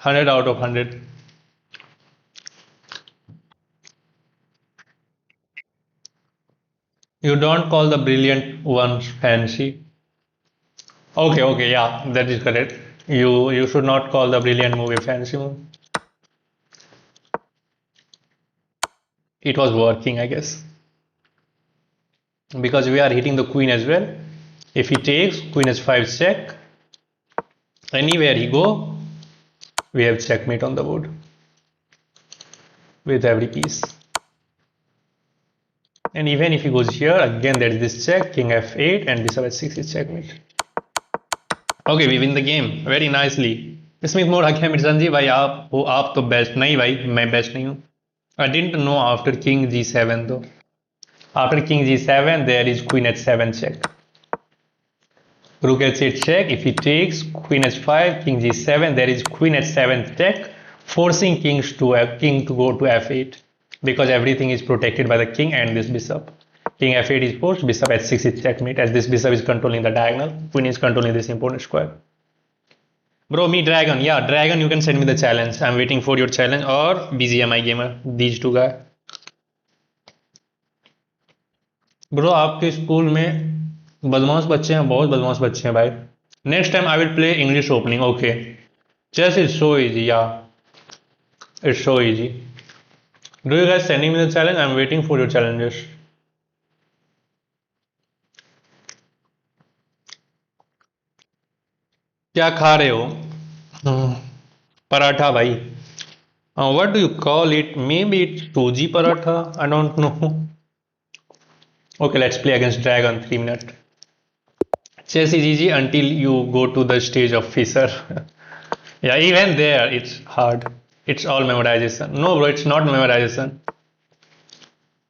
100 out of 100. You don't call the brilliant ones fancy. Okay, yeah, that is correct. You should not call the brilliant movie fancy movie. It was working, I guess. Because we are hitting the queen as well. If he takes, queen h5 check. Anywhere he go, we have checkmate on the board. With every piece. And even if he goes here, again there is this check, king f8 and bishop h6 is checkmate. Okay, we win the game very nicely. इसमें मोर हक है मिर्जान जी भाई आप हो तो best नहीं भाई मैं बेस्ट नहीं हूँ. I didn't know after king g7 though. After king g7, there is queen h7 check. Rook h8 check. If he takes queen h5, king g7, there is queen h7 check, forcing king to go to f8 because everything is protected by the king and this bishop. King f8 is forced, bishop h6 is checkmate as this bishop is controlling the diagonal, queen is controlling this important square. Bro, me dragon, yeah, dragon, you can send me the challenge. I'm waiting for your challenge or BGMI gamer, these two guys. Bro आपके school में बदमाश बच्चे हैं, बहुत बदमाश बच्चे हैं भाई. Next time I will play English opening. Okay, chess is so easy. Yeah it's so easy. Do you guys sending me the challenge? I am waiting for your challenges. क्या खा रहे हो? पराठा भाई. What do you call it? Maybe it's suji paratha, I don't know. Okay, let's play against dragon. 3 minutes. Chess is easy until you go to the stage of Fisher. Yeah, even there it's hard. It's all memorization. No, bro, it's not memorization.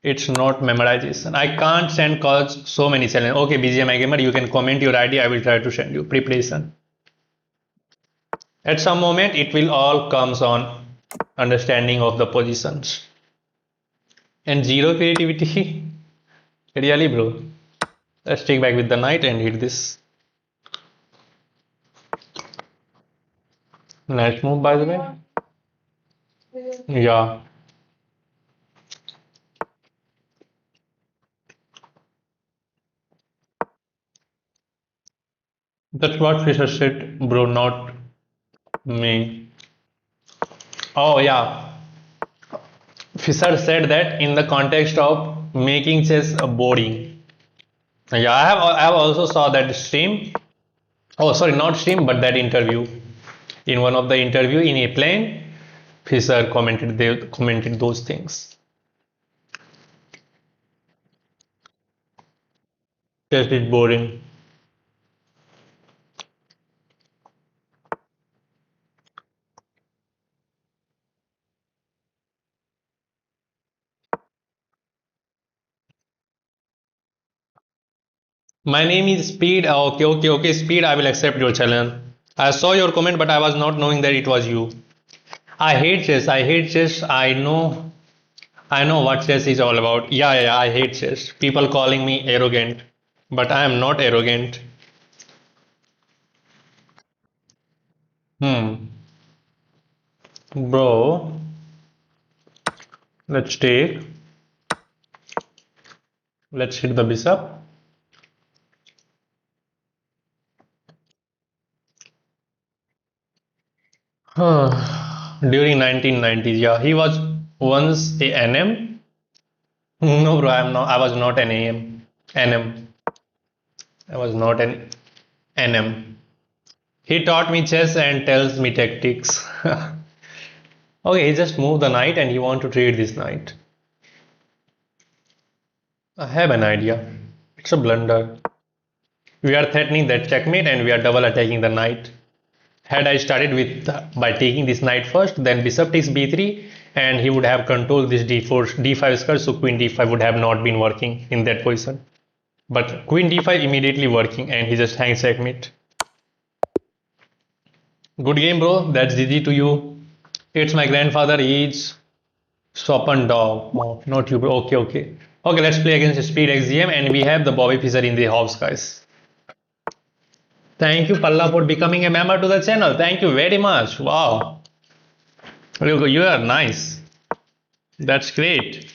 It's not memorization. I can't send calls so many challenges. Okay, BGMI gamer, you can comment your ID. I will try to send you preparation. At some moment, it will all comes on understanding of the positions. And zero creativity. Really, bro. Let's take back with the knight and hit this. Nice move, by the way. Yeah. That's what Fisher said, bro, not me. Oh, yeah. Fisher said that in the context of making chess boring. Yeah, I have also saw that stream. Oh, sorry, not stream, but that interview. In one of the interview in a plane, Fisher commented those things. Chess is boring. My name is Speed. Okay, Speed. I will accept your challenge. I saw your comment, but I was not knowing that it was you. I hate chess. I hate chess. I know what chess is all about. Yeah. I hate chess. People calling me arrogant, but I am not arrogant. Bro, let's take. Let's hit the bishop. During 1990s, yeah, he was once a NM. No, bro, I'm not. I was not an AM. NM. I was not an NM. He taught me chess and tells me tactics. Okay, he just moved the knight and he want to trade this knight. I have an idea. It's a blunder. We are threatening that checkmate and we are double attacking the knight. Had I started with by taking this knight first, then bishop takes b3 and he would have controlled this d4, d5 square, so queen d5 would have not been working in that position. But queen d5 immediately working and he just hangs checkmate. Good game, bro. That's GG to you. It's my grandfather. He's Swapan dog. Oh, not you, bro. Okay. Okay, let's play against Speed XGM and we have the Bobby Fischer in the house, guys. Thank you, Palla, for becoming a member to the channel. Thank you very much. Wow. You are nice. That's great.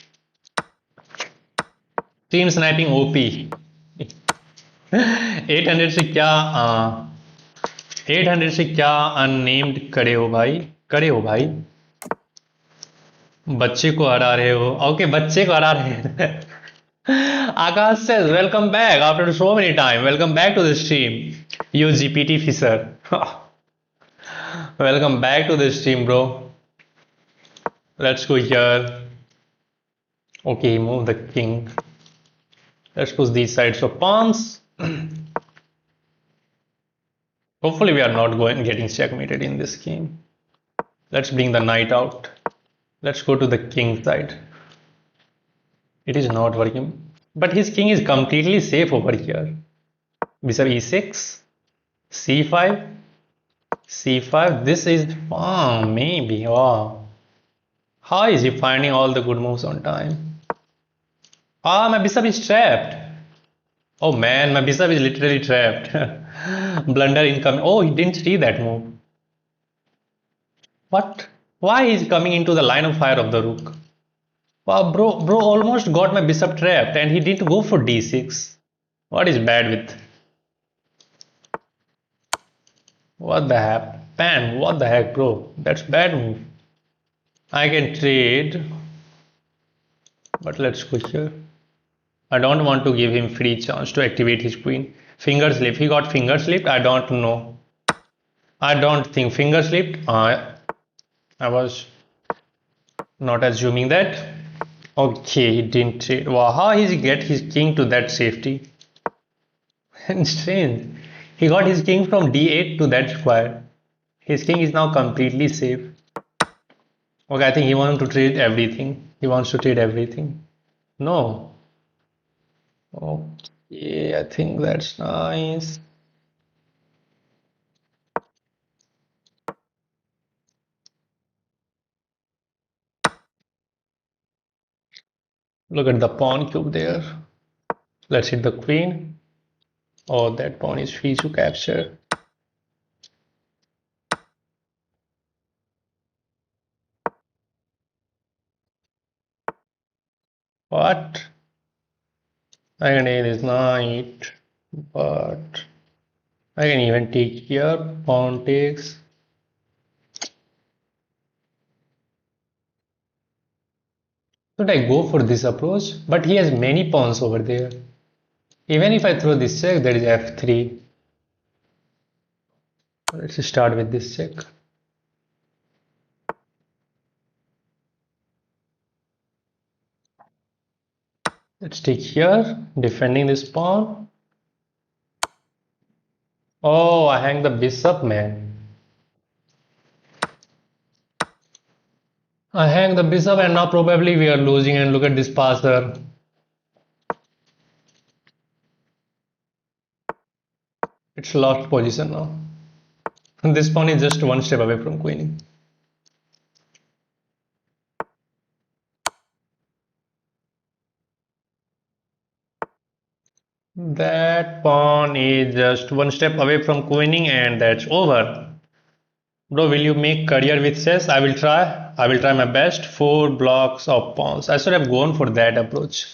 Team sniping OP. 800 से क्या 800 से क्या unnamed करे हो भाई बच्चे को हरा रहे हो. ओके, बच्चे को हरा रहे हैं. Akash says welcome back after so many time. Welcome back to the stream. You GPT Fisher. Welcome back to the stream, bro. Let's go here. Okay, move the king. Let's push these sides of pawns. Hopefully we are not getting checkmated in this game. Let's bring the knight out. Let's go to the king side. It is not working. But his king is completely safe over here. Bishop e6, c5, c5. This is maybe. Oh, how is he finding all the good moves on time? Ah, my bishop is trapped. Oh man, my bishop is literally trapped. Blunder incoming. Oh, he didn't see that move. What? Why is he coming into the line of fire of the rook? Wow, bro almost got my bishop trapped and he didn't go for d6. What is bad with? What the heck? Pan, what the heck, bro? That's bad move. I can trade, but let's go here. I don't want to give him free chance to activate his queen. Finger slip. He got finger slipped. I don't know. I don't think finger slipped. I was not assuming that. Okay, he didn't trade. Wow, how he get his king to that safety? And strange. He got his king from d8 to that square. His king is now completely safe. Okay, I think he wants to trade everything. He wants to trade everything. No. Okay, I think that's nice. Look at the pawn cube there. Let's hit the queen. Oh, that pawn is free to capture. What? I can take this knight, but I can even take here. Pawn takes. Should I go for this approach? But he has many pawns over there. Even if I throw this check, there is f3. Let's start with this check. Let's take here, defending this pawn. Oh, I hang the bishop, man. I hang the bishop and now probably we are losing, and look at this passer. It's lost position now. This pawn is just one step away from queening. That pawn is just one step away from queening and that's over. Bro, will you make career with chess? I will try. I will try my best. 4 blocks of pawns. I should have gone for that approach.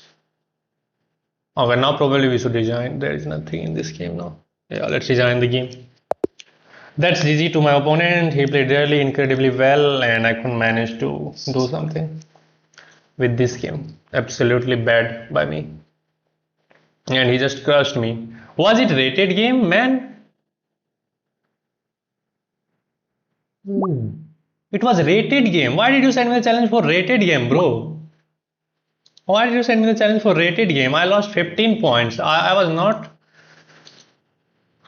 Okay, now probably we should resign. There is nothing in this game now. Yeah, let's resign the game. That's GG to my opponent. He played really incredibly well and I couldn't manage to do something with this game. Absolutely bad by me. And he just crushed me. Was it rated game, man? It was rated game. Why did you send me the challenge for rated game, bro? Why did you send me the challenge for rated game? I lost 15 points. I was not.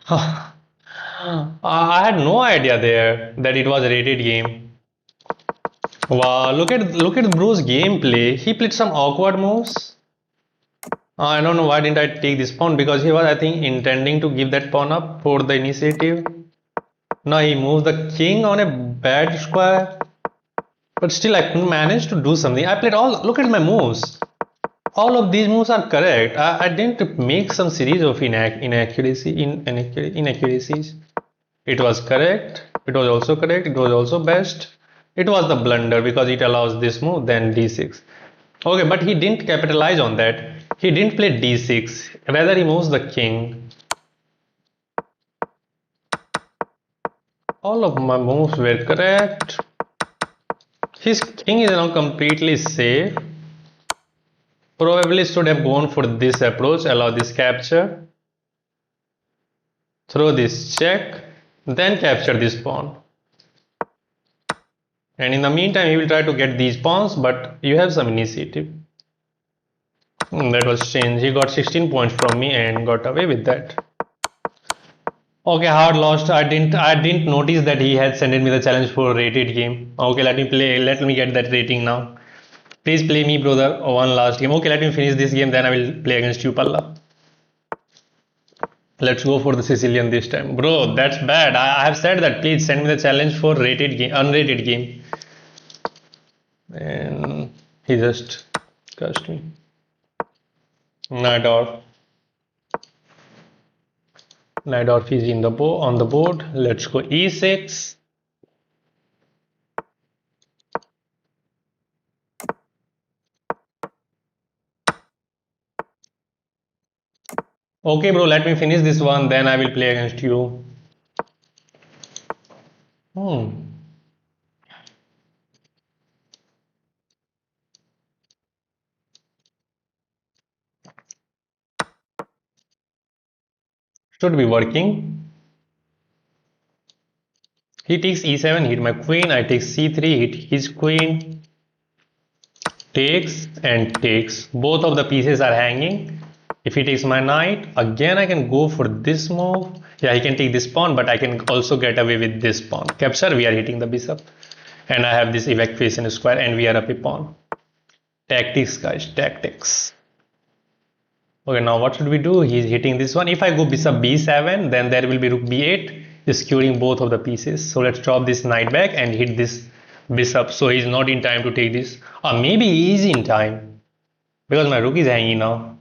I had no idea there that it was a rated game. Wow, look at bro's gameplay. He played some awkward moves. I don't know why didn't I take this pawn, because he was, I think, intending to give that pawn up for the initiative. Now he moved the king on a bad square, but still I couldn't manage to do something. I played all. Look at my moves. All of these moves are correct. I didn't make some series of inaccuracies. It was correct. It was also correct. It was also best. It was the blunder because it allows this move, then d6. Okay, but he didn't capitalize on that. He didn't play d6. Rather, he moves the king. All of my moves were correct. His king is now completely safe. Probably should have gone for this approach, allow this capture, throw this check, then capture this pawn. And in the meantime, he will try to get these pawns, but you have some initiative. That was strange. He got 16 points from me and got away with that. Okay, hard lost. I didn't notice that he had sent me the challenge for rated game. Okay, let me play. Let me get that rating now. Please play me, brother. One last game. Okay, let me finish this game, then I will play against you, Palla. Let's go for the Sicilian this time. Bro, that's bad. I have said that. Please send me the challenge for rated game, unrated game. And he just cursed me. Nador. Nador is in the on the board. Let's go e6. Okay, bro, let me finish this one, then I will play against you. Should be working. He takes e7, hit my queen. I take c3, hit his queen. Takes and takes. Both of the pieces are hanging. If he takes my knight, again I can go for this move. Yeah, he can take this pawn, but I can also get away with this pawn. Capture, we are hitting the bishop. And I have this evacuation square and we are up a pawn. Tactics, guys, tactics. Okay, now what should we do? He's hitting this one. If I go bishop b7, then there will be rook b8, securing both of the pieces. So let's drop this knight back and hit this bishop. So he's not in time to take this. Or maybe he is in time. Because my rook is hanging now.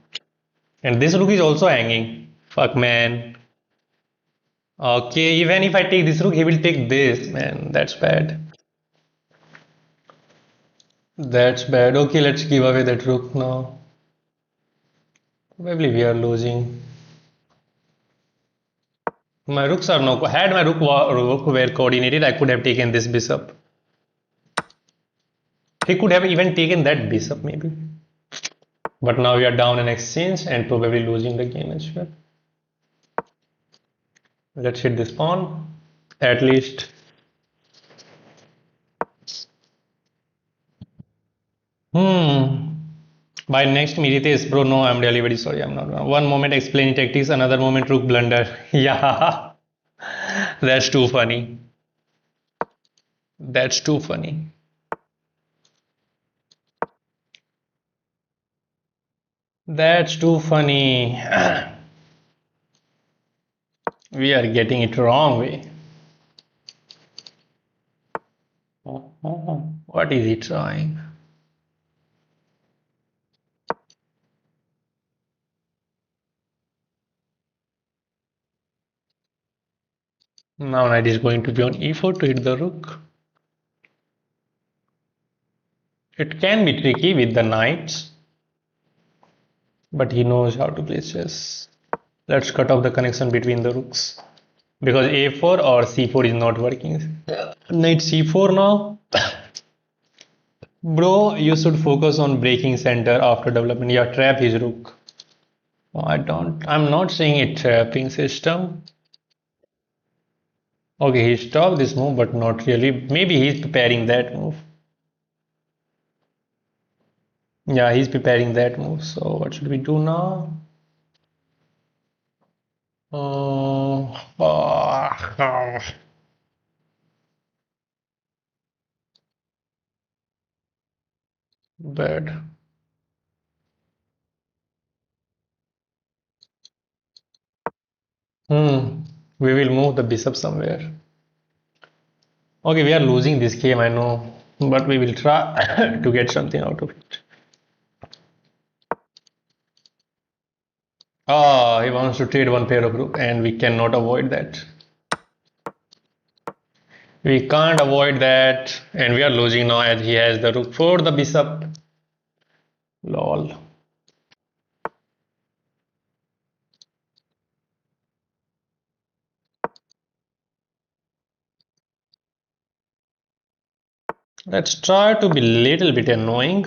And this rook is also hanging. Fuck, man. Okay, even if I take this rook, he will take this. Man, that's bad. That's bad. Okay, let's give away that rook now. Probably we are losing. My rooks are no. Had my rook were coordinated, I could have taken this bishop. He could have even taken that bishop maybe. But now we are down in exchange and probably losing the game as well. Let's hit this pawn. At least. By next Mirites, bro, no, I'm really very sorry. I'm not. One moment explaining tactics, another moment rook blunder. Yeah. That's too funny. That's too funny. That's too funny. We are getting it wrong way. What is he trying? Now knight is going to be on e4 to hit the rook. It can be tricky with the knights, but he knows how to play chess. Let's cut off the connection between the rooks because a4 or c4 is not working. Knight c4 now. Bro, you should focus on breaking center after development. Yeah, trap his rook. Oh, I'm not saying it trapping system. Okay, he stopped this move, but not really. Maybe he's preparing that move. Yeah, he's preparing that move. So what should we do now? Bad. We will move the bishop somewhere. Okay, we are losing this game, I know, but we will try to get something out of it. Ah, he wants to trade one pair of rook, and we cannot avoid that. We can't avoid that, and we are losing now as he has the rook for the bishop. Lol. Let's try to be a little bit annoying.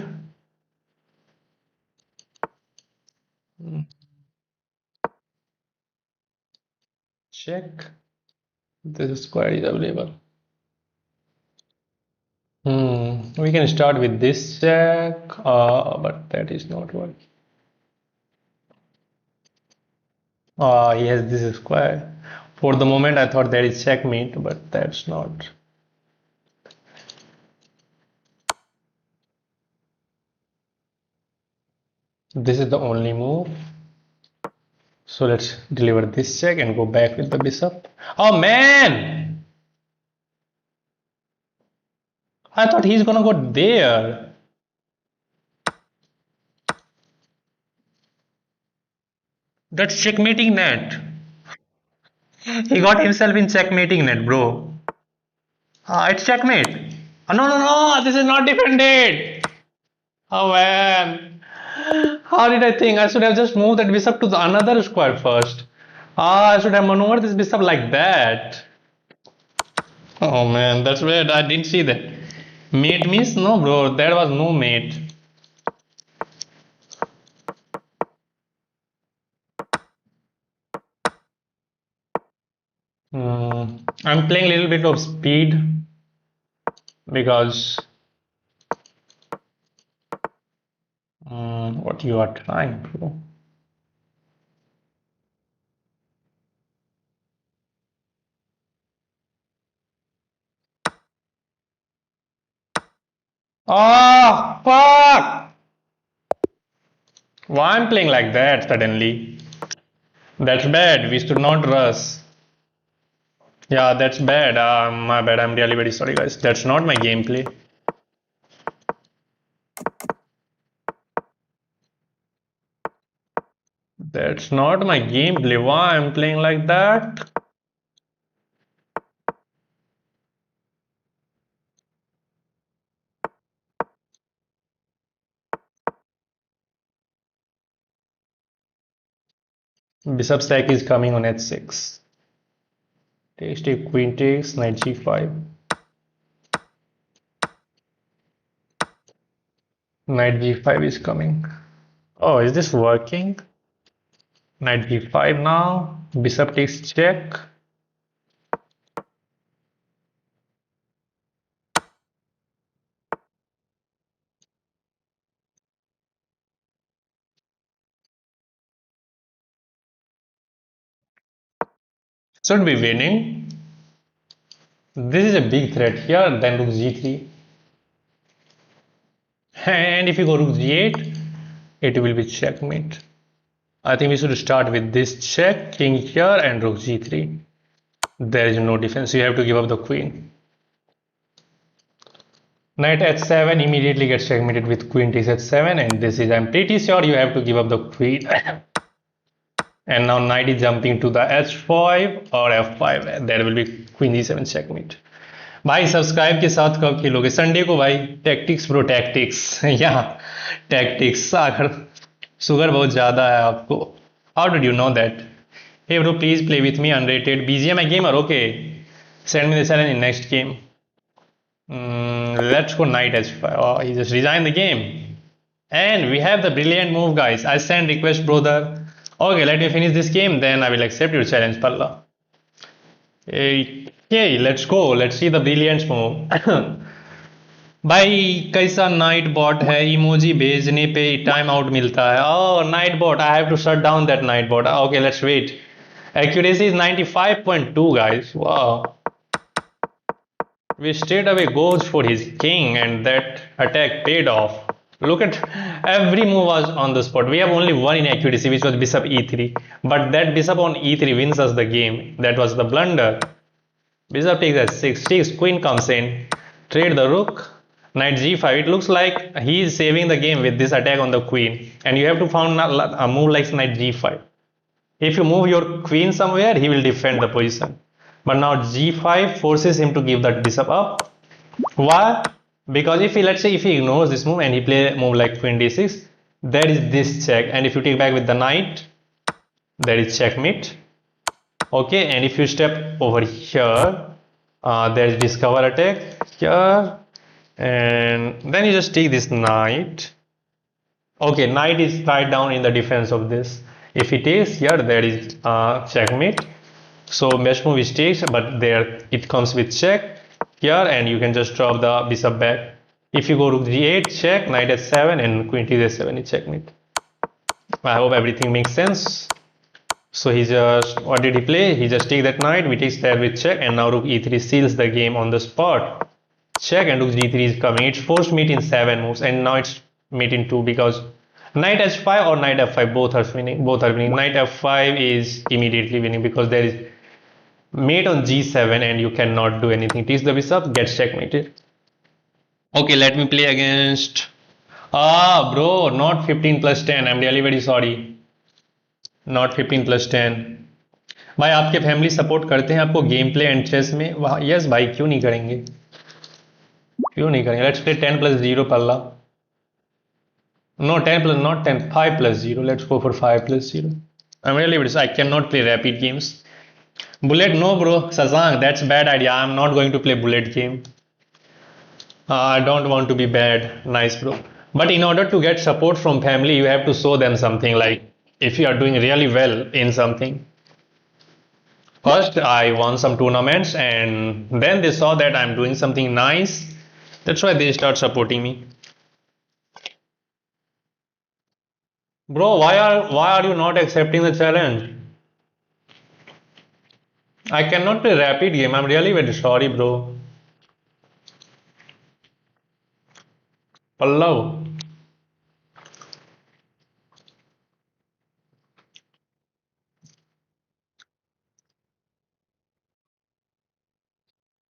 Check. This square is available. We can start with this check, but that is not working. He has this square. For the moment, I thought that is checkmate, but that's not. This is the only move. So let's deliver this check and go back with the bishop. Oh man! I thought he's gonna go there. That's checkmating net. He got himself in checkmating net, bro. It's checkmate. No, no, no, this is not defended. Oh man. How did I think? I should have just moved that bishop to the another square first. I should have maneuvered this bishop like that. Oh man, that's weird. I didn't see that. Mate means no, bro. There was no mate. I'm playing a little bit of speed because what you are trying, bro. Oh, fuck! Why I'm playing like that suddenly? That's bad. We should not rush. Yeah, that's bad. My bad. I'm really very sorry, guys. That's not my gameplay. That's not my gameplay. Why I'm playing like that? Bishop stack is coming on h6. Take queen takes, knight g5. Knight g5 is coming. Oh, is this working? Knight g5 now. Bishop takes check. Should be winning. This is a big threat here. Then rook g3. And if you go rook g8, it will be checkmate. I think we should start with this check, king here and rook g3. There is no defense. You have to give up the queen. Knight h7 immediately gets checkmated with queen takes h7, and this is, I'm pretty sure you have to give up the queen. And now knight is jumping to the h5 or f5. There will be queen e7 checkmate. भाई subscribe के साथ कब खेलोगे? Sunday को भाई. Tactics bro, tactics. या tactics. सागर sugar बहुत ज़्यादा है आपको. How did you know that? Hey bro, please play with me unrated. BGMI gamer, okay. Send me the challenge in next game. Let's go knight h5. Oh, he just resigned the game. And we have the brilliant move, guys. I send request, brother. Okay, let me finish this game, then I will accept your challenge, Palla. Okay, let's go. Let's see the brilliant move. भाई कैसा night bot है? Emoji भेजने पे time out मिलता है. Oh knight bot, I have to shut down that knight bot. Okay let's wait. Accuracy is 95.2, guys. Wow. We straight away goes for his king, and that attack paid off. Look at every move was on the spot. We have only one inaccuracy, which was bishop e3. But that bishop on e3 wins us the game. That was the blunder. Bishop takes h6, takes queen comes in, trade the rook, knight g5. It looks like he is saving the game with this attack on the queen. And you have to find a move like knight g5. If you move your queen somewhere, he will defend the position. But now g5 forces him to give that bishop up. Why? Because if he, let's say, if he ignores this move and he play a move like queen d6, there is this check. And if you take back with the knight, there is checkmate. Okay, and if you step over here, there is discover attack here, and then you just take this knight. Okay, knight is tied down in the defense of this. If he takes here, there is checkmate. So best move is takes, but there it comes with check here, and you can just drop the bishop back. If you go rook g8, check, knight h7, and queen takes h7 is checkmate. I hope everything makes sense. So he just, what did he play? He just take that knight, we take that with check, and now rook e3 seals the game on the spot. Check, and rook g3 is coming. It's forced mate in 7 moves, and now it's mate in 2 because Knight h5 or knight f5, both are winning. Both are winning. Knight f5 is immediately winning because there is mate on g7 and you cannot do anything. Takes the bishop, gets checkmated. Okay, let me play against. Ah, bro, not 15 plus 10. I'm really very sorry. Not 15 plus 10. भाई आपके family support करते हैं आपको game play and chess में? वाह yes भाई, क्यों नहीं करेंगे, क्यों नहीं करेंगे. लेट्स प्ले 10 plus 0 पल्ला. No, 10 plus, not 10, 5 plus 0. Let's go for 5 plus 0. I'm really very sorry. I cannot play rapid games. Bullet, no, bro. Sazang, that's bad idea. I'm not going to play bullet game. I don't want to be bad. Nice, bro. But in order to get support from family, you have to show them something. Like if you are doing really well in something. First, I won some tournaments, and then they saw that I'm doing something nice. That's why they start supporting me. Bro, why are you not accepting the challenge? I cannot play rapid game. I'm really very sorry, bro. Pallav.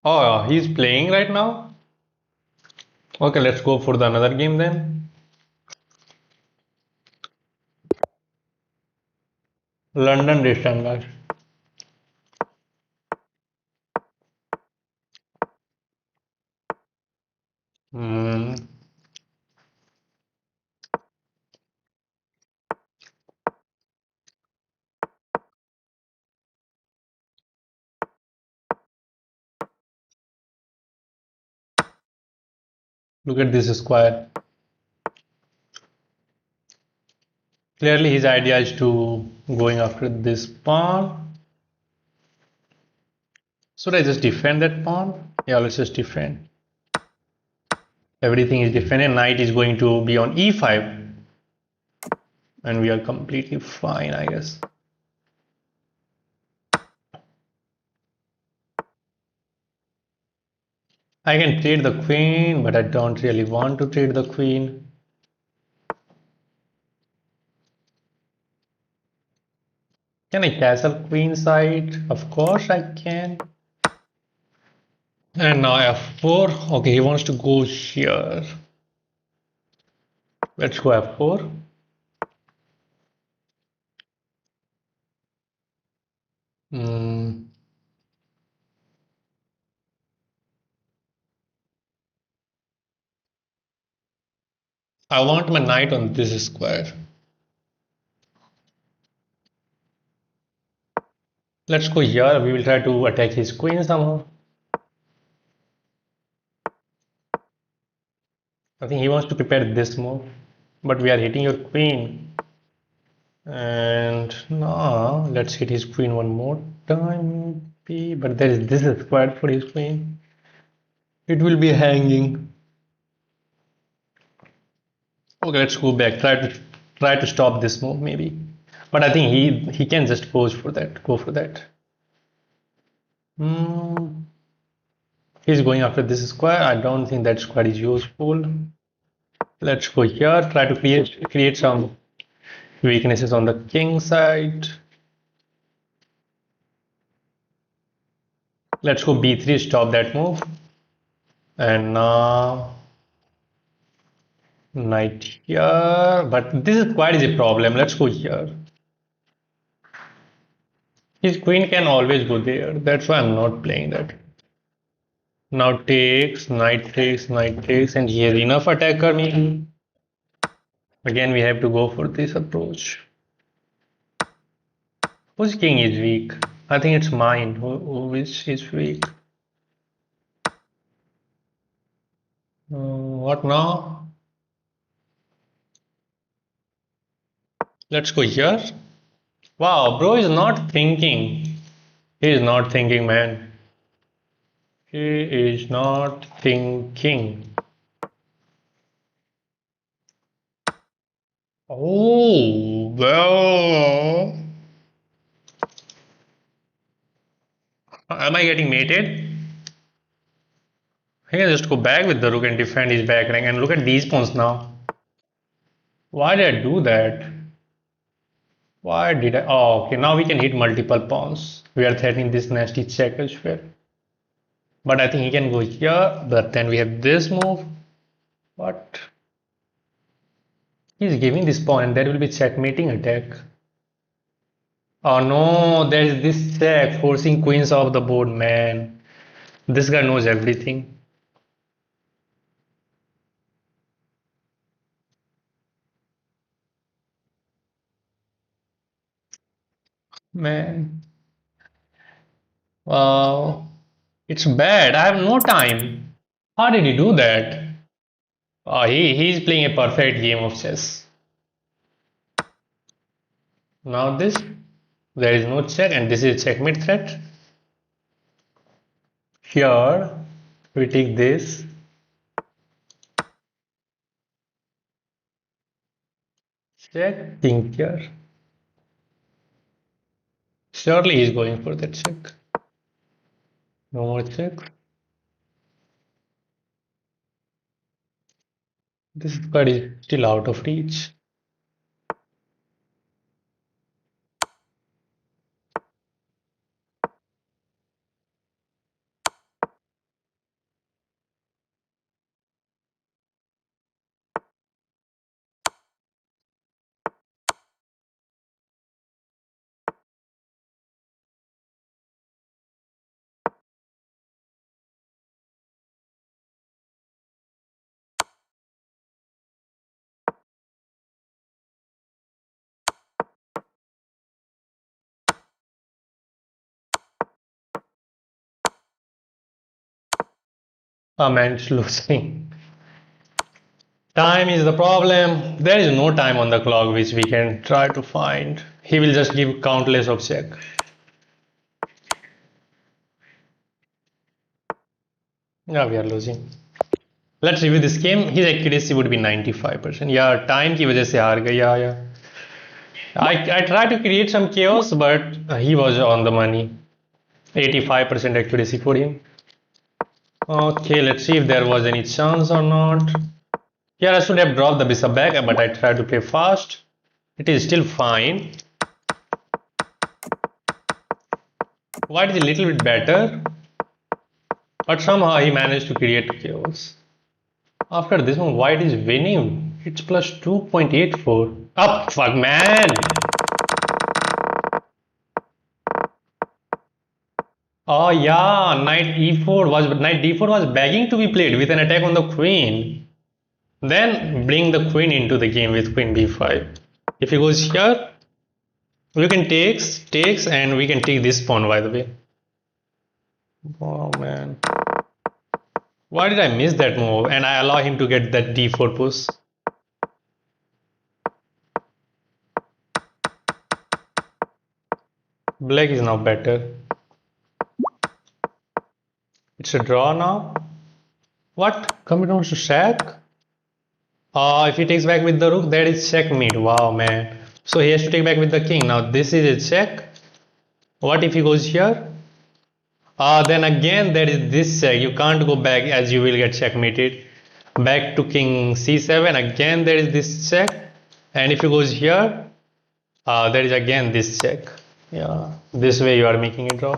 Oh, he's playing right now? Okay, let's go for the another game then. London this time, guys. Hmm. Look at this square. Clearly his idea is to going after this pawn. Should I just defend that pawn? Yeah, let's just defend. Everything is defended. Knight is going to be on e5. And we are completely fine, I guess. I can trade the queen, but I don't really want to trade the queen. Can I castle queen side? Of course I can. And now f4. Okay, he wants to go here. Let's go f4. I want my knight on this square. Let's go here. We will try to attack his queen somehow. I think he wants to prepare this move, but we are hitting your queen. And no, let's hit his queen one more time. But there is this square for his queen. It will be hanging. Okay, let's go back. Try to stop this move maybe. But I think he can just go for that. Go for that. He's going after this square. I don't think that square is useful. Let's go here. Try to create some weaknesses on the king side. Let's go b3. Stop that move. And now knight here. But this square is a problem. Let's go here. His queen can always go there. That's why I'm not playing that. Now takes, knight takes, knight takes, and he has enough attacker maybe. Again, we have to go for this approach. Whose king is weak? I think it's mine. Which is weak? What now? Let's go here. Wow, bro is not thinking. He is not thinking, man. He is not thinking. Oh, well. Am I getting mated? He can just go back with the rook and defend his back rank. And look at these pawns now. Why did I do that? Why did I? Oh, okay. Now we can hit multiple pawns. We are threatening this nasty check as well. But I think he can go here. But then we have this move. What? He's giving this pawn and there will be checkmating attack. Oh no, there is this check forcing queens off the board, man. This guy knows everything. Man. Wow. It's bad. I have no time. How did he do that? He's playing a perfect game of chess. Now this, there is no check and this is a checkmate threat. Here, we take this. Check, king here. Surely he's going for that check. No more check. This card is still out of reach. Oh man, it's losing. Time is the problem. There is no time on the clock which we can try to find. He will just give countless of check. Yeah, we are losing. Let's review this game. His accuracy would be 95%. Yeah, time की वजह से हार गया. Yeah. I tried to create some chaos, but he was on the money. 85% accuracy for him. Okay, let's see if there was any chance or not. Here I should have dropped the bishop back, but I tried to play fast. It is still fine. White is a little bit better, but somehow he managed to create chaos. After this one, white is winning. It's plus 2.84. Up, fuck, man! Oh yeah, knight d4 was begging to be played with an attack on the queen. Then bring the queen into the game with queen b5. If he goes here, we can takes, and we can take this pawn, by the way. Oh man. Why did I miss that move? And I allow him to get that d4 push. Black is now better. It's a draw now. What? Coming down to sack? If he takes back with the rook, that is checkmate. Wow, man. So he has to take back with the king. Now this is a check. What if he goes here? Then again there is this check. You can't go back as you will get checkmated. Back to king c7. Again there is this check. And if he goes here, there is again this check. Yeah, this way you are making a draw.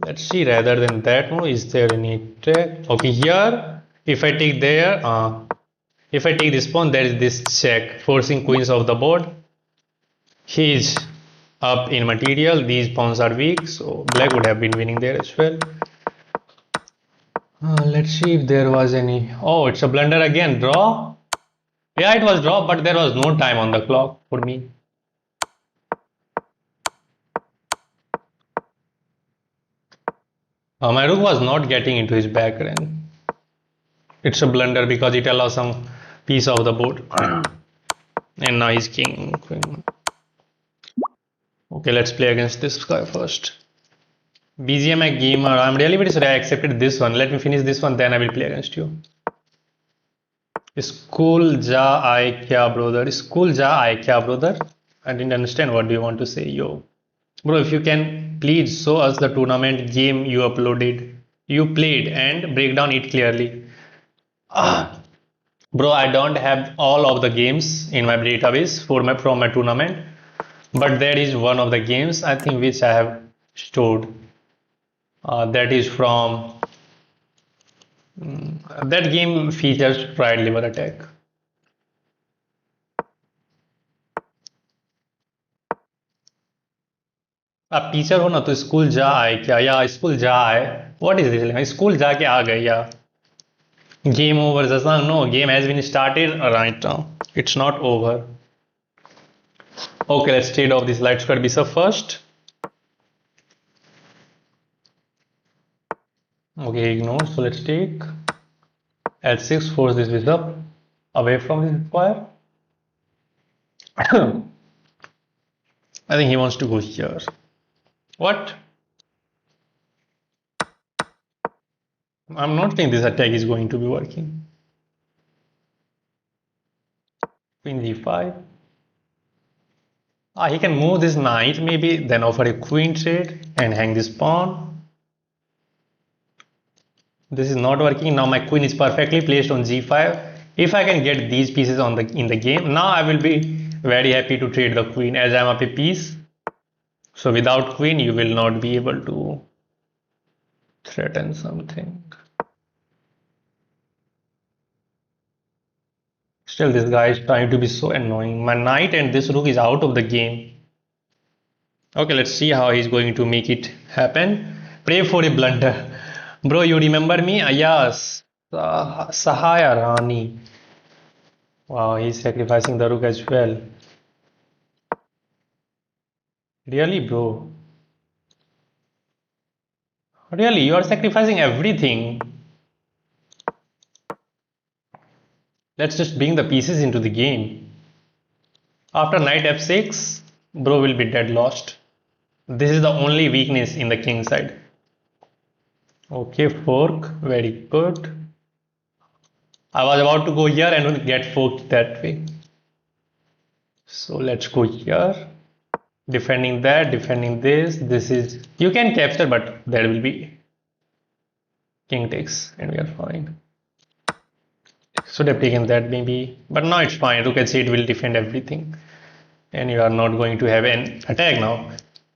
Let's see, rather than that move, is there any check? Okay, here, if I take there, if I take this pawn, there is this check, forcing queens off the board. He is up in material, these pawns are weak, so black would have been winning there as well. Let's see if there was any. Oh, it's a blunder again, draw. Yeah, it was draw, but there was no time on the clock for me. My rook was not getting into his back rank. It's a blunder because it allows some piece of the board. And now he's king, queen. Okay, let's play against this guy first. BGMI gamer, I'm really very sorry I accepted this one. Let me finish this one, then I will play against you. School ja I kya brother? School ja I kya brother? I didn't understand what do you want to say, yo. Bro, if you can please show us the tournament game you uploaded, you played, and break down it clearly. Bro, I don't have all of the games in my database for my from my tournament, but there is one of the games I think which I have stored. That is from that game features fried liver attack. आप teacher हो ना तो school जा आए क्या या school जा आए व्हाट इज दिस स्कूल जाके आ गए या game over Zasang no game has been started right now it's not over okay let's trade off this light square bishop first okay ignore so let's take L6 force this bishop away from this square I think he wants to go here what I'm not saying this attack is going to be working queen g5 he can move this knight maybe then offer a queen trade and hang this pawn. This is not working. Now my queen is perfectly placed on g5. If I can get these pieces on the in the game, now I will be very happy to trade the queen as I'm up a piece. So without queen, you will not be able to threaten something. Still, this guy is trying to be so annoying. My knight and this rook is out of the game. Okay, let's see how he's going to make it happen. Pray for a blunder. Bro, you remember me? Yes. Sahaya Rani. Wow, he's sacrificing the rook as well. Really, bro? Really, you are sacrificing everything. Let's just bring the pieces into the game. After knight f6, bro will be dead lost. This is the only weakness in the king side. Okay, fork, very good. I was about to go here and get forked that way. So let's go here. Defending that, defending this. This is, you can capture, but there will be king takes and we are fine. Should have taken that maybe, but now it's fine. Rook h8 will defend everything. And you are not going to have an attack now.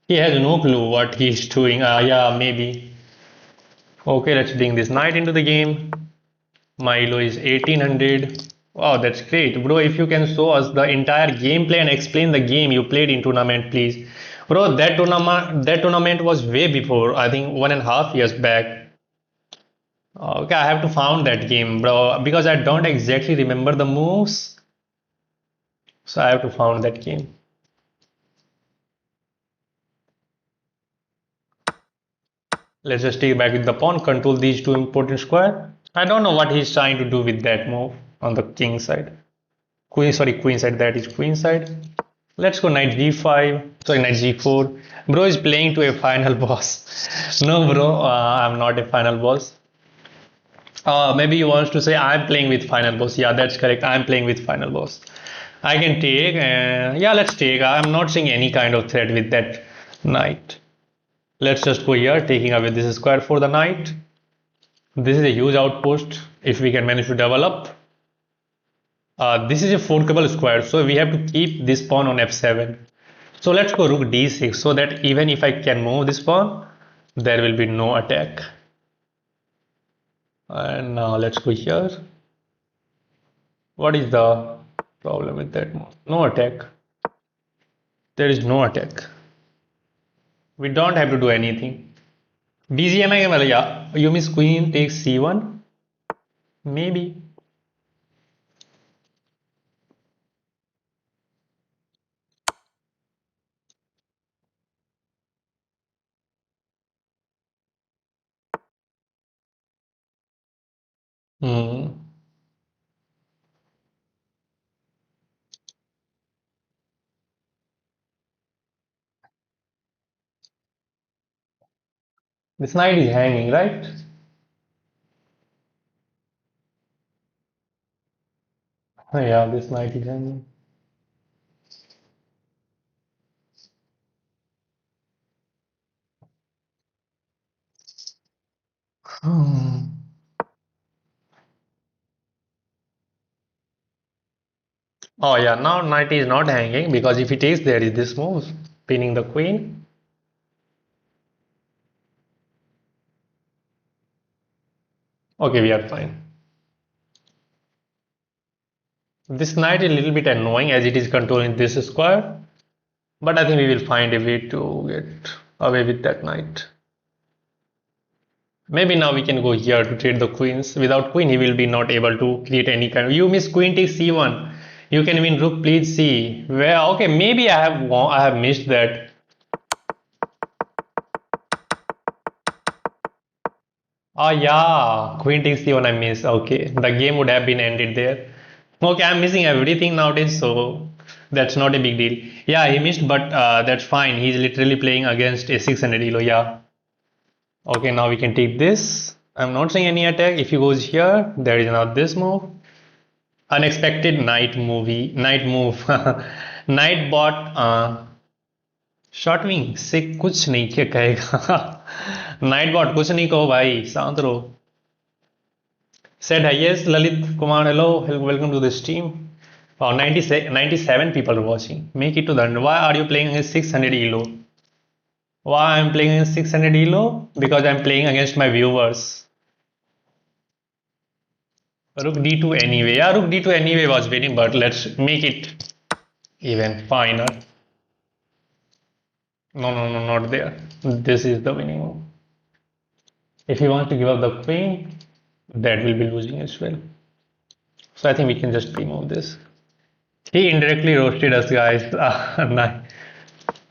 He has no clue what he's doing. Yeah, maybe. Okay, let's bring this knight into the game. My elo is 1800. Wow, that's great. Bro, if you can show us the entire gameplay and explain the game you played in tournament, please. Bro, that tournament was way before, I think 1.5 years back. Okay, I have to found that game, bro, because I don't exactly remember the moves. So I have to found that game. Let's just take back with the pawn, control these two important square. I don't know what he's trying to do with that move on the king side. Queen, sorry, queen side, that is queen side. Let's go knight g5, sorry, knight g4. Bro is playing to a final boss. No, bro, I'm not a final boss. Maybe he wants to say I'm playing with final boss. Yeah, that's correct. I'm playing with final boss. I can take, yeah, let's take. I'm not seeing any kind of threat with that knight. Let's just go here, taking away this square for the knight. This is a huge outpost if we can manage to develop. This is a forkable square, so we have to keep this pawn on f7. So let's go rook d6 so that even if I can move this pawn, there will be no attack. And now let's go here. What is the problem with that move? No attack. There is no attack. We don't have to do anything. BGMI, yeah, you miss queen takes c1? Maybe. Hmm. This knight is hanging, right? Yeah, this knight is hanging. Hmm. Oh yeah, now knight is not hanging because if he takes, there is this move, pinning the queen. Okay, we are fine. This knight is a little bit annoying as it is controlling this square, but I think we will find a way to get away with that knight. Maybe now we can go here to trade the queens. Without queen, he will be not able to create any kind of. You miss queen takes c1. You can win rook please c. Where okay, maybe I have missed that. Oh yeah, queen takes c1 I missed. Okay, the game would have been ended there. Okay, I'm missing everything nowadays, so that's not a big deal. Yeah, he missed, but that's fine. He's literally playing against a 600 elo. Yeah. Okay, now we can take this. I'm not saying any attack. If he goes here, there is now this move. Unexpected knight move. Knight bot short wing से कुछ नहीं क्या कहेगा night bot कुछ नहीं कहो भाई शांत रहो said hi yes Lalit Kumar hello welcome to the stream. Wow, 97 people are watching. Make it to the end. Why are you playing against 600 elo? Why I'm playing against 600 elo? Because I'm playing against my viewers. Rook d2 anyway. Yeah, rook d2 anyway was winning, but let's make it even finer. No, no, no, not there. This is the winning move. If he wants to give up the queen, that will be losing as well. So I think we can just remove this. He indirectly roasted us, guys. Nice.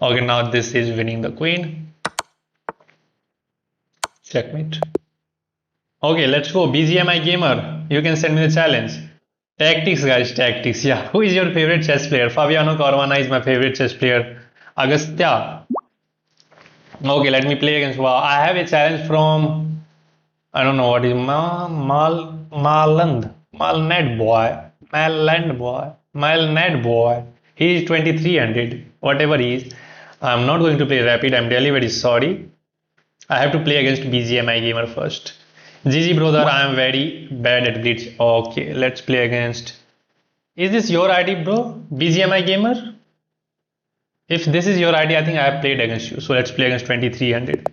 Okay, now this is winning the queen. Checkmate. Okay, let's go. BGMI gamer, you can send me the challenge. Tactics, guys, tactics. Yeah. Who is your favorite chess player? Fabiano Caruana is my favorite chess player. Agastya. Okay, let me play against. Wow, I have a challenge from. I don't know what is Malland boy. He is 2300. Whatever he is. I'm not going to play rapid. I'm really very sorry. I have to play against BGMI gamer first. GG brother, I am very bad at Blitz. Okay, let's play against. Is this your ID, bro? BGMI gamer? If this is your ID, I think I have played against you. So let's play against 2300.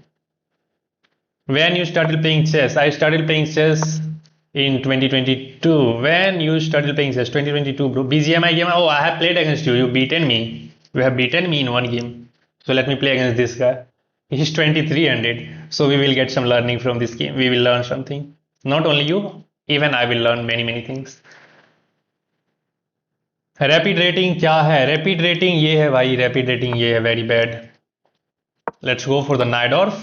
When you started playing chess? I started playing chess in 2022. When you started playing chess? 2022, bro. BGMI gamer. Oh, I have played against you. You beaten me. You have beaten me in one game. So let me play against this guy. He's 2300. So we will get some learning from this game. We will learn something. Not only you, even I will learn many things. Rapid rating क्या है? Rapid rating ये है भाई. Rapid rating ये है very bad. Let's go for the Najdorf.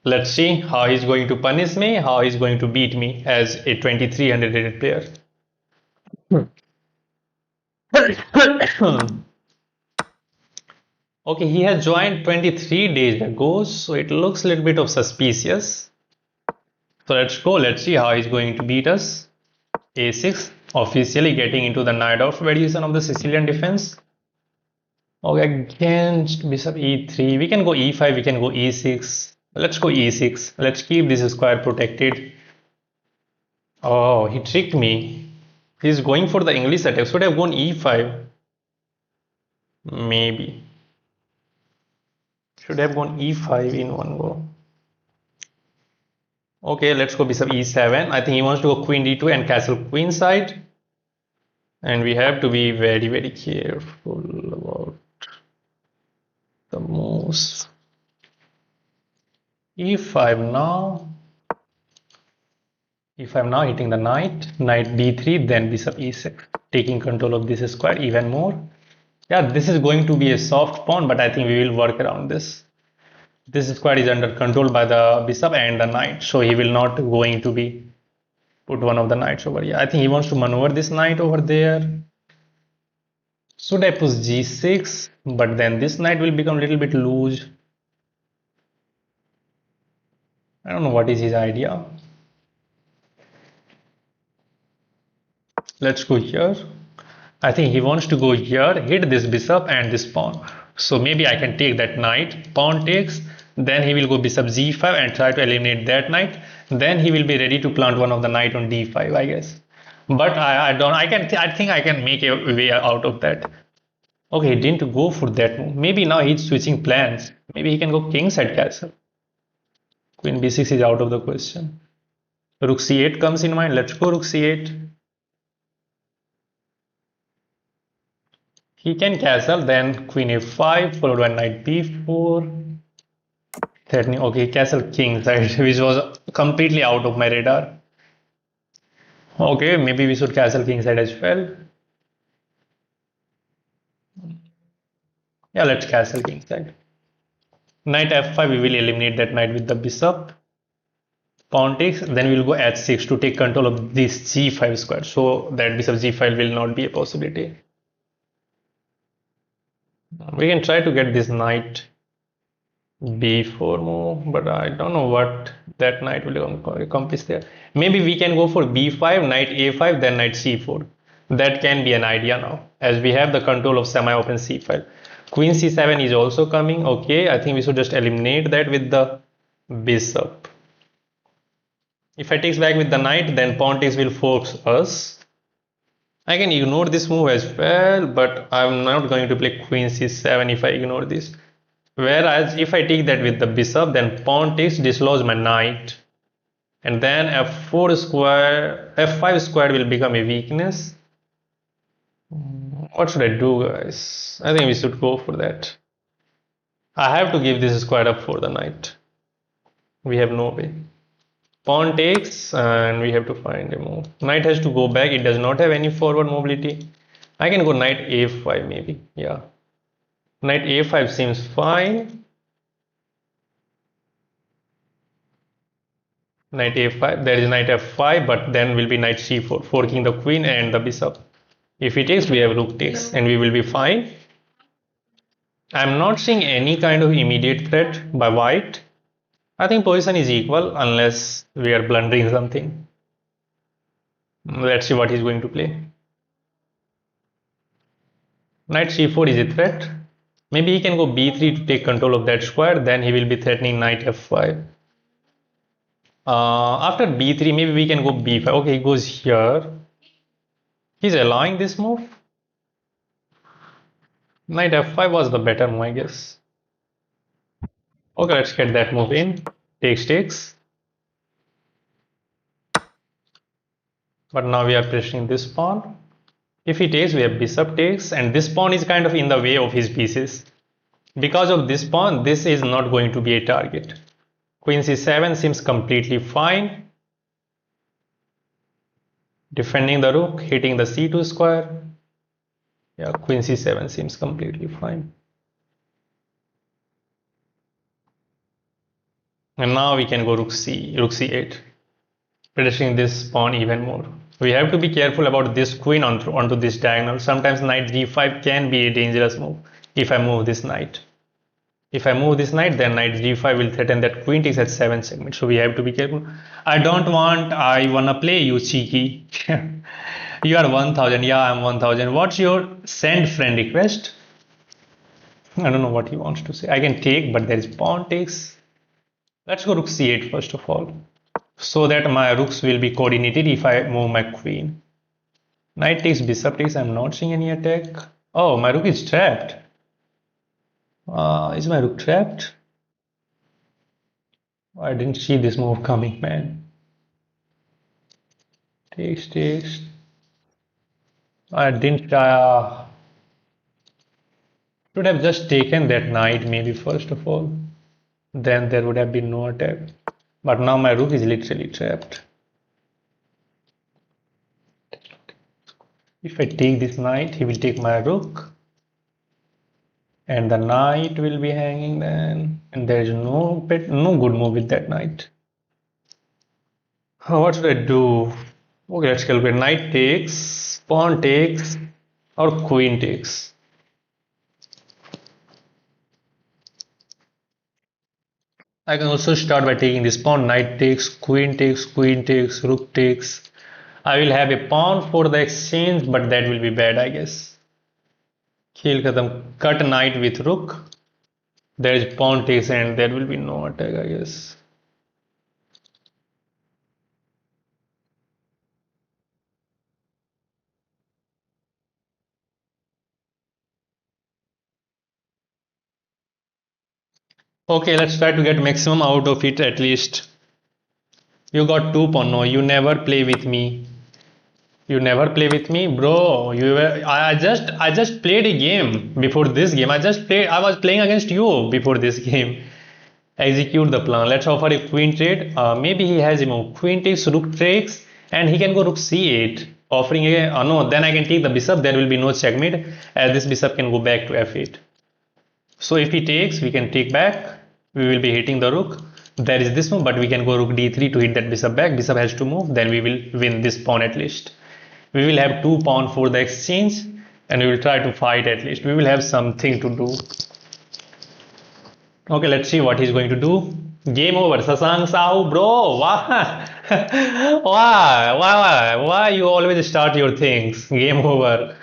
Let's see how he's going to punish me, how he's going to beat me as a 2300 rated player. Okay, he has joined 23 days ago, so it looks a little bit of suspicious. So let's go. Let's see how he's going to beat us. A6, officially getting into the Najdorf variation of the Sicilian defense. Okay, against bishop e3, we can go e5, we can go e6. Let's go e6. Let's keep this square protected. Oh, he tricked me. He's going for the English attack. Should have gone e5. Maybe. Should have gone e5 in one go. Okay, let's go bishop e7. I think he wants to go queen d2 and castle queen side. And we have to be very careful about the moves. e5 now. e5 now, hitting the knight. Knight b3, then bishop e6. Taking control of this square even more. Yeah, this is going to be a soft pawn, but I think we will work around this. This square is under control by the bishop and the knight, so he will not going to be put one of the knights over here. I think he wants to maneuver this knight over there. Should I push g6? But then this knight will become a little bit loose. I don't know what is his idea. Let's go here. I think he wants to go here, hit this bishop and this pawn. So maybe I can take that knight. Pawn takes. Then he will go bishop g5 and try to eliminate that knight. Then he will be ready to plant one of the knight on d5, I guess. But I don't. I think I can make a way out of that. Okay, he didn't go for that move. Maybe now he's switching plans. Maybe he can go kingside castle. Queen b6 is out of the question. Rook c8 comes in mind. Let's go rook c8. He can castle, then queen a5 followed by knight b4. Threatening. Okay, castle kingside, which was completely out of my radar. Okay, maybe we should castle kingside as well. Yeah, let's castle kingside. Knight f5, we will eliminate that knight with the bishop. Pawn takes, then we will go h6 to take control of this g5 square. So that bishop g5 will not be a possibility. We can try to get this knight b4 move, but I don't know what that knight will accomplish there. Maybe we can go for b5, knight a5, then knight c4. That can be an idea now, as we have the control of semi-open c5. Queen c7 is also coming. Okay, I think we should just eliminate that with the bishop. If I takes back with the knight, then pawn takes will force us. I can ignore this move as well, but I'm not going to play queen c7 if I ignore this. Whereas if I take that with the bishop, then pawn takes dislodge my knight. And then f4 square, f5 squared will become a weakness. What should I do, guys? I think we should go for that. I have to give this square up for the knight. We have no way. Pawn takes and we have to find a move. Knight has to go back. It does not have any forward mobility. I can go knight a5 maybe. Yeah. Knight a5 seems fine. Knight a5. There is knight f5, but then will be knight c4, forking the queen and the bishop. If he takes, we have rook takes and we will be fine. I'm not seeing any kind of immediate threat by white. I think position is equal unless we are blundering something. Let's see what he's going to play. Knight c4 is a threat. Maybe he can go b3 to take control of that square. Then he will be threatening knight f5. After b3, maybe we can go b5. Okay, he goes here. He's allowing this move. Knight f5 was the better move, I guess. Okay, let's get that move in. Takes. But now we are pressing this pawn. If he takes, we have bishop takes, and this pawn is kind of in the way of his pieces. Because of this pawn, this is not going to be a target. Queen c7 seems completely fine. Defending the rook, hitting the c2 square. Yeah, queen c7 seems completely fine. And now we can go rook c8, predicting this pawn even more. We have to be careful about this queen onto this diagonal. Sometimes knight g5 can be a dangerous move if I move this knight. If I move this knight, then knight g5 will threaten that queen takes at 7 segment. So we have to be careful. I wanna play you cheeky. You are 1000. Yeah, I'm 1000. What's your send friend request? I don't know what he wants to say. I can take, but there is pawn takes. Let's go rook c8 first of all, so that my rooks will be coordinated if I move my queen. Knight takes, bishop takes. I'm not seeing any attack. Oh, my rook is trapped. Is my rook trapped? I didn't see this move coming, man. Takes. I didn't. Should have just taken that knight maybe first of all. Then there would have been no attack. But now my rook is literally trapped. If I take this knight, he will take my rook. And the knight will be hanging then. And there is no good move with that knight. What should I do? Okay, let's calculate. Knight takes, pawn takes, or queen takes. I can also start by taking this pawn. Knight takes, queen takes, rook takes. I will have a pawn for the exchange, but that will be bad, I guess. Khel khatam. Cut knight with rook. There is pawn takes and there will be no attack, I guess. Okay, let's try to get maximum out of it at least. You got 2 pawn. No, you never play with me. You never play with me, bro. I just played a game before this game. I was playing against you before this game. Execute the plan. Let's offer a queen trade. Maybe he has a move. Queen takes, rook takes, and he can go rook c8. Offering a no, then I can take the bishop. There will be no checkmate, as this bishop can go back to f8. So if he takes, we can take back. We will be hitting the rook. There is this move, but we can go rook d3 to hit that bishop back. Bishop has to move. Then we will win this pawn at least. We will have 2 pawns for the exchange, and we will try to fight at least. We will have something to do. Okay, let's see what he's going to do. Game over. Sasang Sahu, bro. Why? Why you always start your things? Game over.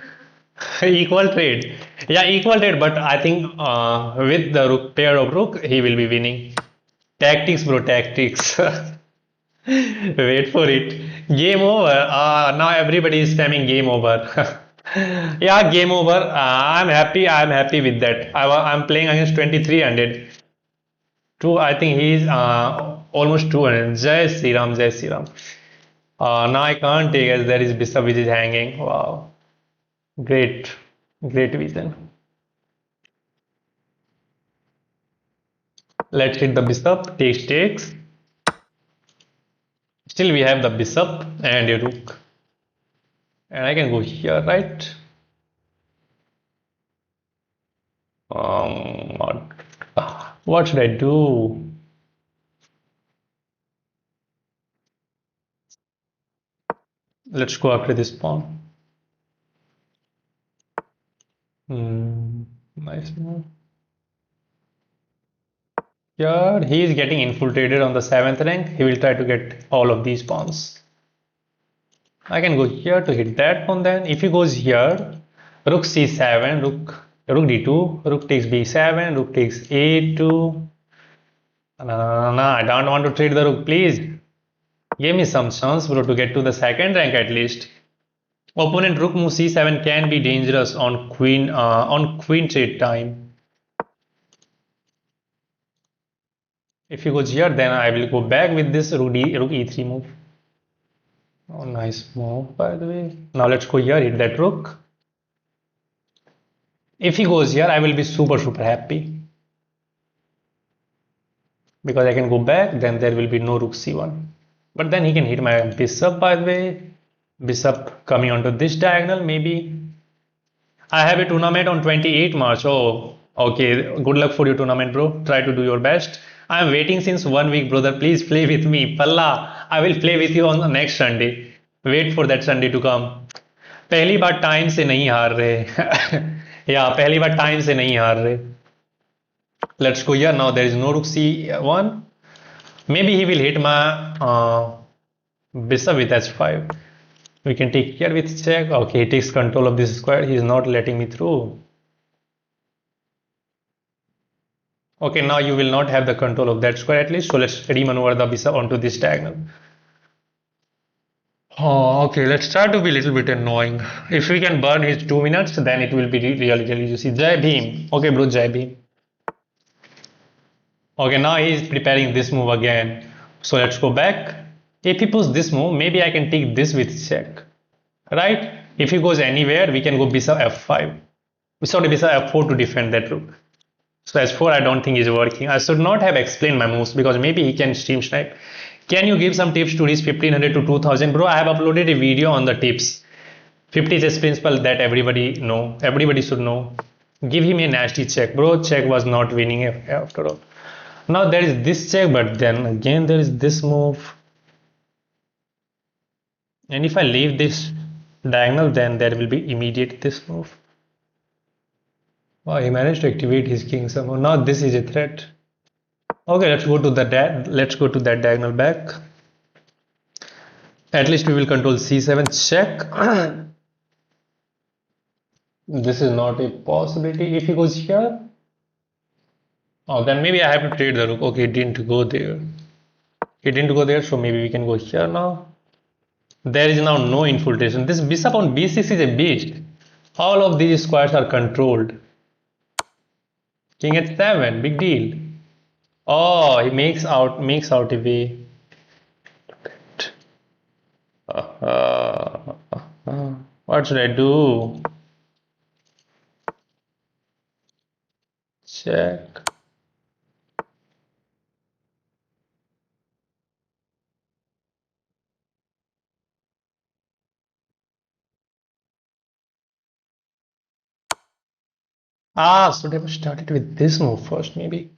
Equal trade. Yeah, equal trade, but I think with the rook, pair of rook, he will be winning. Tactics, bro, tactics. Wait for it. Game over. Now everybody is spamming game over. Yeah, game over. I'm happy. I'm happy with that. I'm playing against 2300. True, I think he's almost 200. Jai Sri Ram, Jai Sri Ram. Now I can't take as there is bishop which is hanging. Wow. Great. Great vision. Let's hit the bishop. Takes. Still we have the bishop and a rook. And I can go here, right? What should I do? Let's go after this pawn. Nice move. Here he is getting infiltrated on the 7th rank. He will try to get all of these pawns. I can go here to hit that pawn then. If he goes here, rook c7, rook d2, rook takes b7, rook takes a2. No, I don't want to trade the rook, please. Give me some chance, bro, to get to the 2nd rank at least. Opponent rook move c7 can be dangerous on queen trade time. If he goes here, then I will go back with this rook e3 move. Oh, nice move, by the way. Now let's go here, hit that rook. If he goes here, I will be super happy. Because I can go back, then there will be no rook c1. But then he can hit my bishop, by the way. Bishop coming onto this diagonal, maybe. I have a tournament on 28 March. Oh, okay. Good luck for your tournament, bro. Try to do your best. I am waiting since 1 week, brother. Please play with me. Palla, I will play with you on the next Sunday. Wait for that Sunday to come. पहली बार time से नहीं हार रहे. Yeah, पहली बार time से नहीं हार रहे. Let's go here. Now there is no rook c1. Maybe he will hit my bishop with h5. We can take here with check. Okay, he takes control of this square. He is not letting me through. Okay, now you will not have the control of that square at least. So let's remaneuver the bishop onto this diagonal. Oh, okay, let's try to be a little bit annoying. If we can burn his 2 minutes, then it will be really juicy. Jai Bhim. Okay, bro, Jai Bhim. Okay, now he is preparing this move again. So let's go back. If he pulls this move, maybe I can take this with check. Right? If he goes anywhere, we can go bishop f5. Sorry, bishop f4 to defend that rook. So h4 I don't think is working. I should not have explained my moves because maybe he can stream snipe. Can you give some tips to reach 1500 to 2000? Bro, I have uploaded a video on the tips. 50 chess principle that everybody should know. Give him a nasty check. Bro, check was not winning after all. Now there is this check, but then again there is this move. And if I leave this diagonal, then there will be immediate this move. Wow, he managed to activate his king somehow. Now this is a threat. Okay, let's go to that diagonal back. At least we will control c7 check. This is not a possibility. If he goes here, oh, then maybe I have to trade the rook. Okay, it didn't go there. It didn't go there, so maybe we can go here now. There is now no infiltration. This bishop on b6 is a beast. All of these squares are controlled. King h7, big deal. Oh, he makes out a way. Uh, what should I do? Check. Ah, so they have started with this move first, maybe.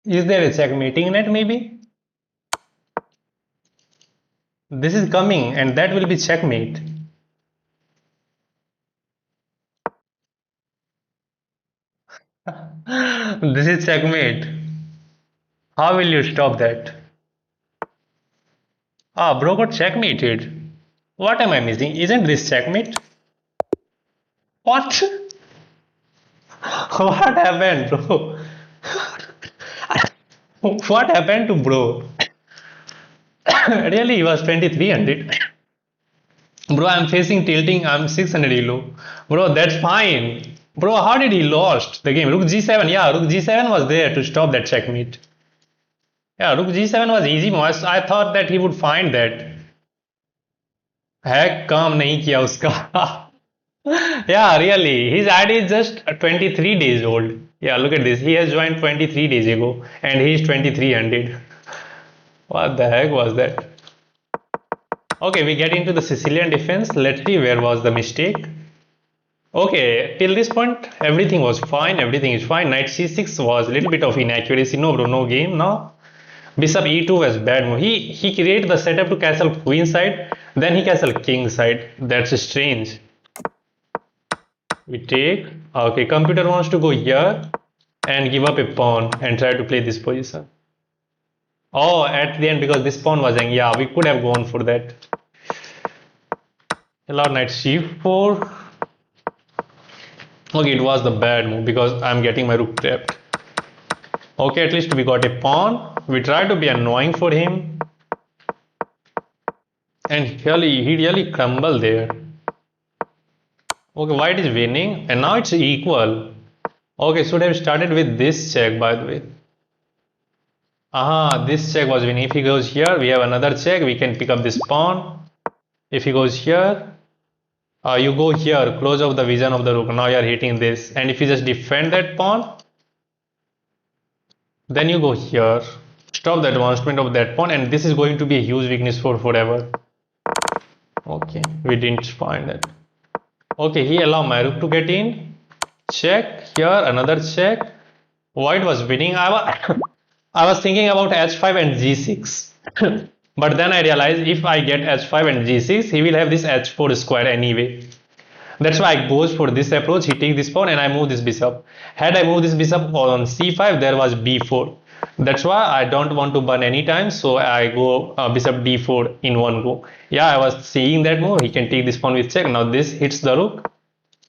Is there a checkmating net, maybe? This is coming, and that will be checkmate. This is checkmate. How will you stop that? Ah, bro got checkmated. What am I missing? Isn't this checkmate? What? What happened, bro? What happened to bro? Really, he was 2300. Bro, I'm facing tilting. I'm 600 elo. Bro, that's fine. Bro, how did he lost the game? Rook G7. Yeah, Rook G7 was there to stop that checkmate. Yeah, Rook G7 was easy. I thought that he would find that. Heck, काम नहीं किया उसका. Yeah, really. His ID is just 23 days old. Yeah, look at this. He has joined 23 days ago and he is 2300. What the heck was that? Okay, we get into the Sicilian defense. Let's see where was the mistake. Okay, till this point, everything was fine. Everything is fine. Knight c6 was a little bit of inaccuracy. No, bro, no game now. Bishop e2 was bad move. He created the setup to castle queen side, then he castle king side. That's strange. We take. Okay, computer wants to go here and give up a pawn and try to play this position. Oh, at the end, because this pawn was hanging. Yeah, we could have gone for that. Allowed knight c4. Okay, it was the bad move because I'm getting my rook trapped. Okay, at least we got a pawn. We tried to be annoying for him. And he really crumbled there. Okay, white is winning and now it's equal. Okay, should have started with this check, by the way. Aha, this check was winning. If he goes here, we have another check. We can pick up this pawn. If he goes here, you go here, close off the vision of the rook. Now you are hitting this. And if you just defend that pawn, then you go here. Stop the advancement of that pawn. And this is going to be a huge weakness for forever. Okay, we didn't find that. Okay, he allowed my rook to get in. Check. Here, another check. White was winning. I was thinking about h5 and g6. But then I realized if I get h5 and g6, he will have this h4 square anyway. That's why I goes for this approach. He takes this pawn and I move this bishop. Had I moved this bishop on c5, there was b4. That's why I don't want to burn any time. So I go bishop d4 in one go. Yeah, I was seeing that move. He can take this pawn with check. Now this hits the rook.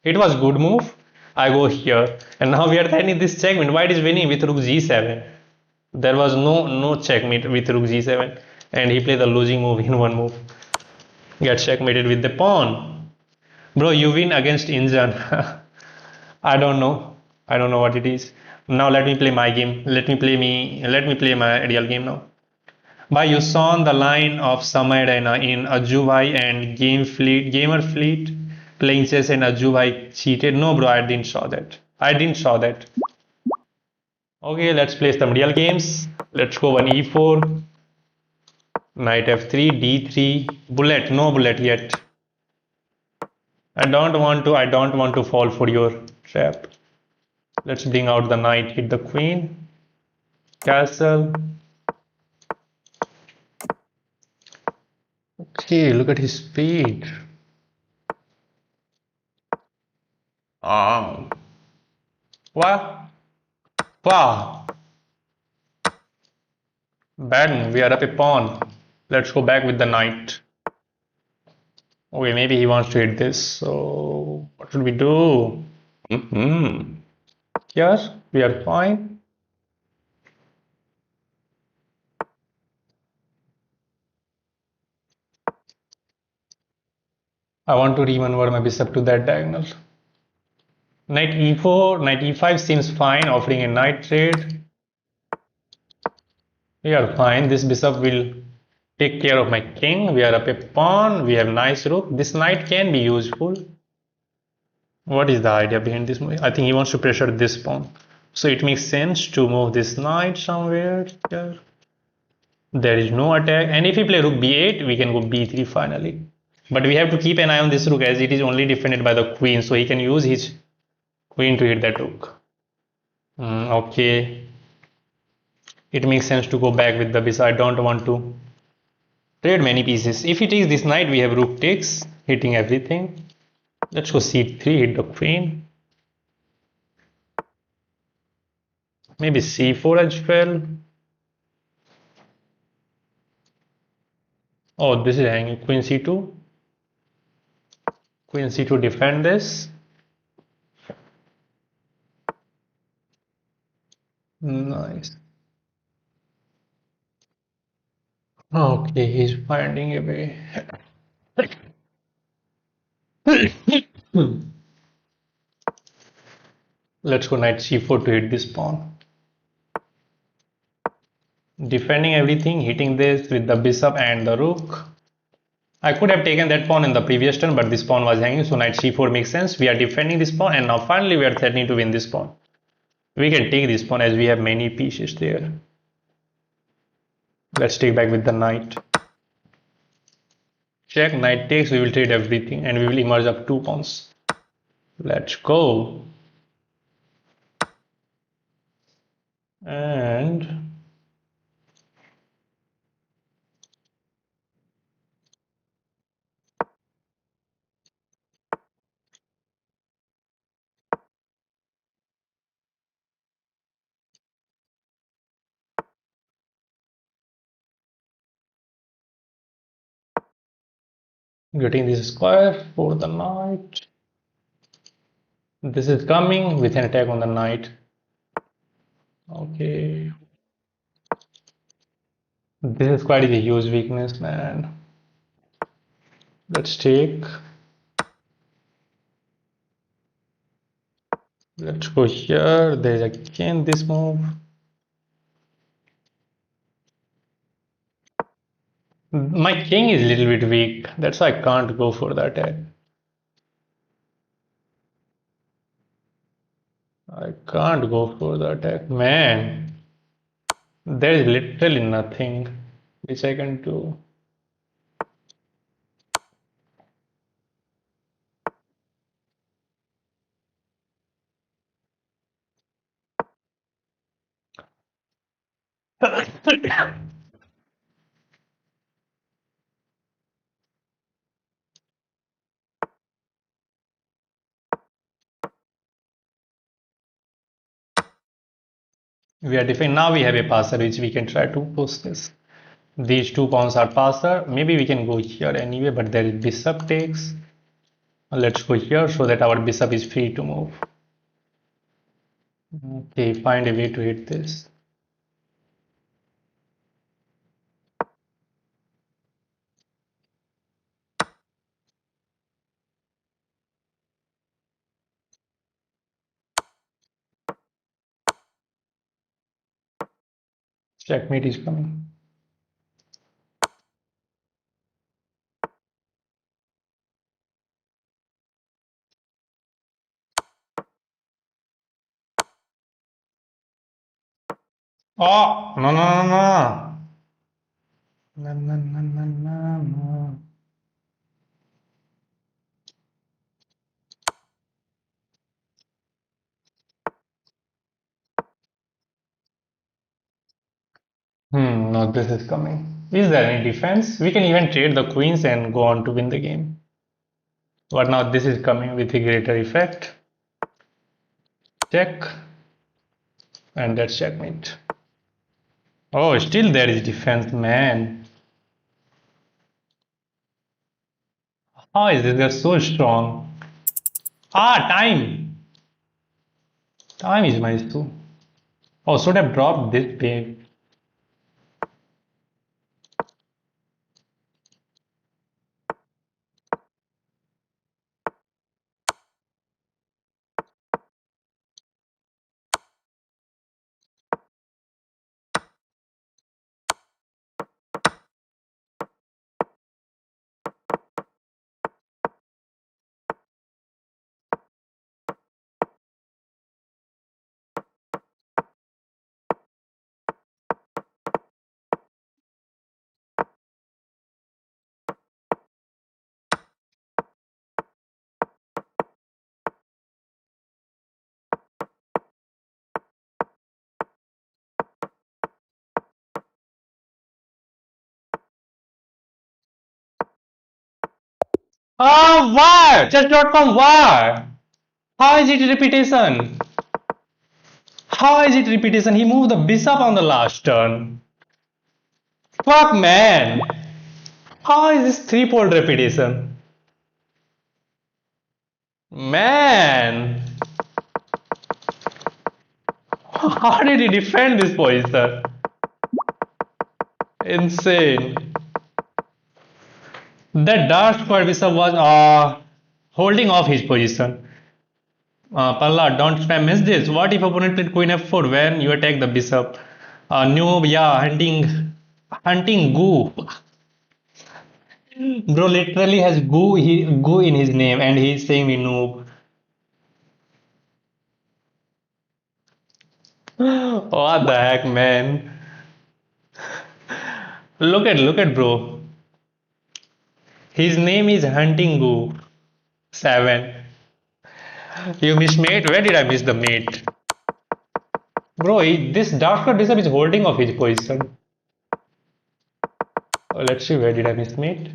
It was good move. I go here. And now we are turning this checkmate. White is winning with rook g7. There was no checkmate with rook g7. And he played the losing move in one move. Gets checkmated with the pawn. Bro, you win against Injan. I don't know. I don't know what it is. Now let me play my game. Let me play my real game now. By you saw on the line of Samay Raina in Ajuvai and Gamer Fleet playing chess and Ajuvai cheated. No bro, I didn't saw that. I didn't saw that. Okay, let's play some real games. Let's go one e4. Knight f3, d3. Bullet, no bullet yet. I don't want to fall for your trap. Let's bring out the knight, hit the queen. Castle. Okay, look at his speed. Wow. Wow. Bad move. We are up a pawn. Let's go back with the knight. Okay, maybe he wants to hit this. So what should we do? Yes, we are fine. I want to remaneuver my bishop to that diagonal. Knight e4, knight e5 seems fine, offering a knight trade. We are fine. This bishop will take care of my king. We are up a pawn. We have nice rook. This knight can be useful. What is the idea behind this move? I think he wants to pressure this pawn. So it makes sense to move this knight somewhere here. There is no attack. And if we play rook b8, we can go b3 finally. But we have to keep an eye on this rook as it is only defended by the queen. So he can use his queen to hit that rook. Okay. It makes sense to go back with the bishop. I don't want to trade many pieces. If he takes this knight, we have rook takes, hitting everything. Let's go c3, hit the queen. Maybe c4 as well. Oh, this is hanging. Queen c2. Queen c2 defend this. Nice. Okay, he's finding a way. Let's go knight c4 to hit this pawn. Defending everything, hitting this with the bishop and the rook. I could have taken that pawn in the previous turn, but this pawn was hanging, so knight c4 makes sense. We are defending this pawn, and now finally we are threatening to win this pawn. We can take this pawn as we have many pieces there. Let's take back with the knight. Check, knight takes, we will trade everything, and we will emerge up two pawns. Let's go. And getting this square for the knight. This is coming with an attack on the knight. Okay. This is quite a huge weakness, man. Let's take. Let's go here. There's again this move. My king is a little bit weak. That's why I can't go for the attack. I can't go for the attack. Man, there is literally nothing which I can do. We are defending. Now we have a passer which we can try to push this. These two pawns are passer. Maybe we can go here anyway, but there is bishop takes. Let's go here so that our bishop is free to move. Okay, find a way to hit this. Checkmate is coming. Oh, no, no, no, no. No, no, no, no, no, no. No, this is coming. Is there any defense? We can even trade the queens and go on to win the game. But now this is coming with a greater effect. Check. And that's checkmate. Oh, still there is defense, man. How is this? They're so strong. Ah, time. Time is my issue. Oh, should have dropped this page. Oh, why? Chess.com, why? How is it repetition? How is it repetition? He moved the bishop on the last turn. Fuck, man. How is this threefold repetition? Man. How did he defend this position? Insane. That dark square bishop was holding off his position. Palla, don't spam messages. What if opponent played queen f4 when you attack the bishop? Noob, yeah, hunting goo. Bro literally has goo in his name and he's saying me noob. What the heck, man? Look at bro. His name is Hunting Goo 7. You miss mate? Where did I miss the mate? Bro, this darker bishop is holding off his position. Let's see, where did I miss mate?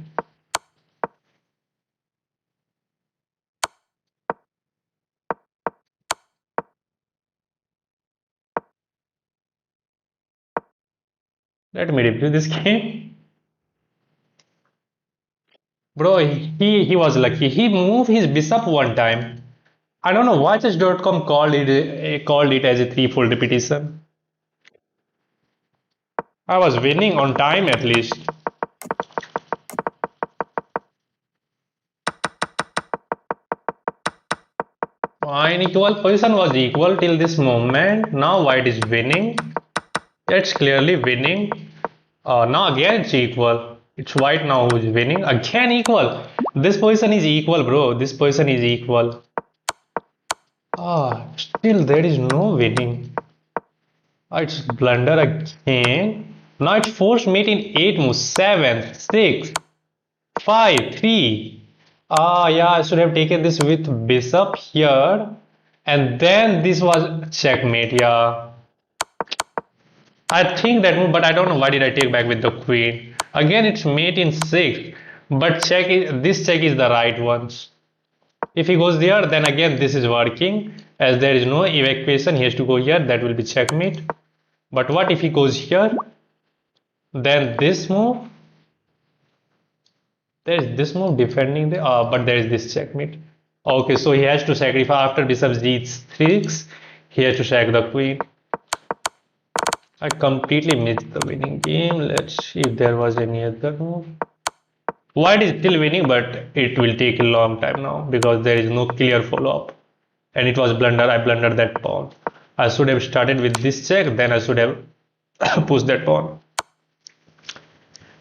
Let me review this game. Bro, he was lucky. He moved his bishop one time. I don't know why chess.com called it as a threefold repetition. I was winning on time at least. Unequal position was equal till this moment. Now white is winning. It's clearly winning. Now again it's equal. It's white now who is winning. Again equal. This position is equal, bro. This position is equal. Still there is no winning. It's blunder again. Now it's forced mate in 8 moves. 7, 6, 5, 3. Yeah, I should have taken this with bishop here. And then this was checkmate, yeah. I think that move, but I don't know why did I take back with the queen. Again, it's mate in 6. But this check is the right one. If he goes there, then again this is working. As there is no evacuation, he has to go here. That will be checkmate. But what if he goes here? Then this move. There is this move defending the but there is this checkmate. Okay, so he has to sacrifice after bishop g6. He has to sack the queen. I completely missed the winning game. Let's see if there was any other move. White is still winning, but it will take a long time now because there is no clear follow-up. And it was blunder. I blundered that pawn. I should have started with this check, then I should have pushed that pawn.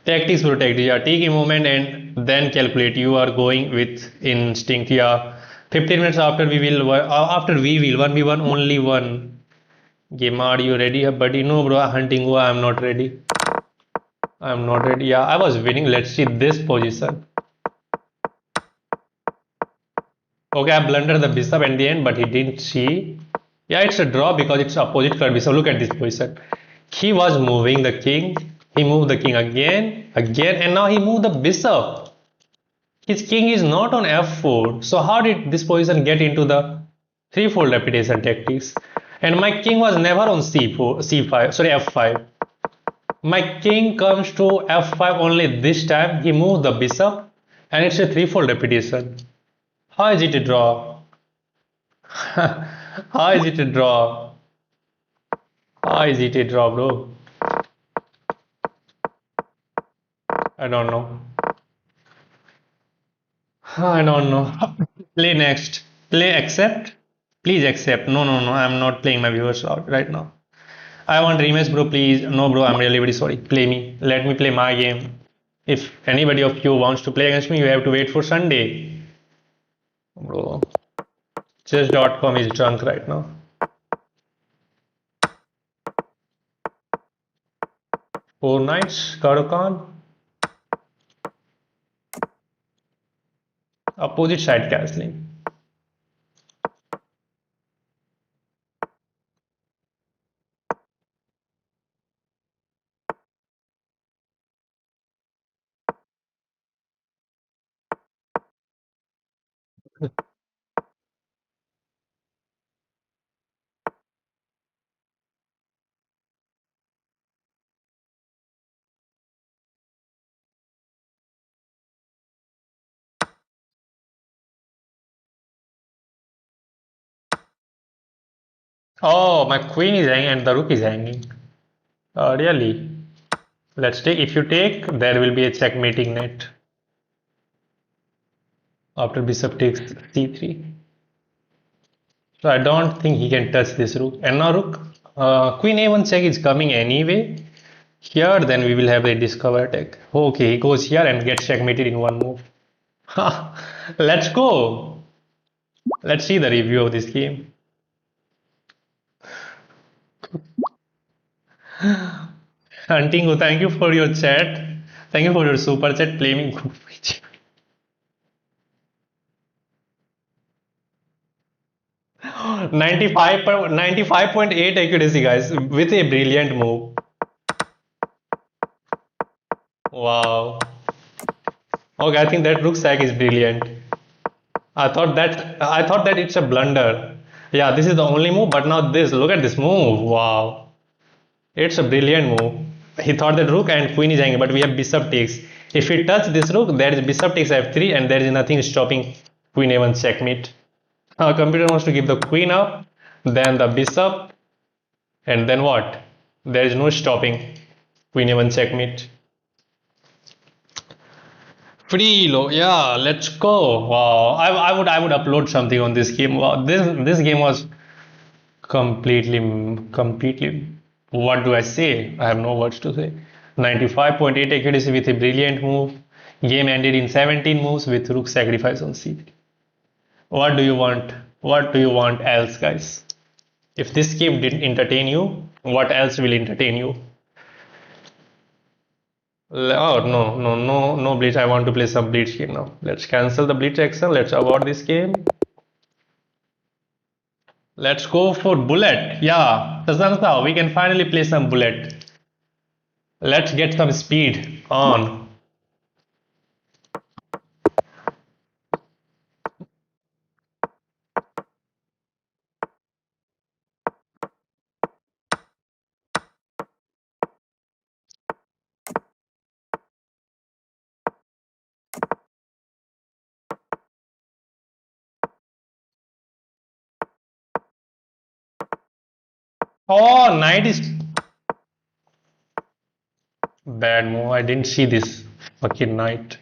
Tactics protect. Yeah, take a moment and then calculate. You are going with instinct. Yeah, 15 minutes after we will 1v1 only one game. Are you ready, buddy? No, bro. Hunting. I am not ready. I am not ready. Yeah, I was winning. Let's see this position. Okay, I blundered the bishop at the end, but he didn't see. Yeah, it's a draw because it's opposite card bishop. Look at this position. He was moving the king. He moved the king again, and now he moved the bishop. His king is not on f4. So how did this position get into the threefold repetition tactics? And my king was never on f5. My king comes to f5 only this time. He moved the bishop, and it's a threefold repetition. How is it a draw? How is it a draw? How is it a draw, bro? I don't know. I don't know. Play next. Play accept. Please accept. No, no, no. I'm not playing my viewers out right now. I want rematch, bro. Please. No, bro. I'm really very sorry. Play me. Let me play my game. If anybody of you wants to play against me, you have to wait for Sunday. Bro. Chess.com is drunk right now. Four knights. Karo Khan. Opposite side castling. Oh, my queen is hanging and the rook is hanging. Really? Let's take. If you take, there will be a checkmating net after bishop takes c3. So I don't think he can touch this rook. And now rook, queen a1 check is coming anyway. Here, then we will have a discover attack. Okay, he goes here and gets checkmated in one move. Let's go. Let's see the review of this game. Hunting, thank you for your chat. Thank you for your super chat. Play me. 95.8 accuracy, guys, with a brilliant move. Wow. Okay, I think that rook sack is brilliant. I thought that it's a blunder. Yeah, this is the only move, but now this. Look at this move. Wow. It's a brilliant move. He thought that rook and queen is hanging, but we have bishop takes. If we touch this rook, there is bishop takes f3, and there is nothing stopping queen a1 checkmate. Our computer wants to give the queen up, then the bishop, and then what? There is no stopping queen a1 checkmate. Freelo, yeah, let's go. Wow, I would upload something on this game. Wow, this game was completely. What do I say? I have no words to say. 95.8 accuracy with a brilliant move. Game ended in 17 moves with rook sacrifice on c3. What do you want? What do you want else, guys? If this game didn't entertain you, what else will entertain you? Oh no, no, no, no Bleach. I want to play some Bleach game now. Let's cancel the Bleach action. Let's avoid this game. Let's go for Bullet. Yeah, Tazangsa, we can finally play some Bullet. Let's get some speed on. Oh, knight is bad move. I didn't see this fucking knight.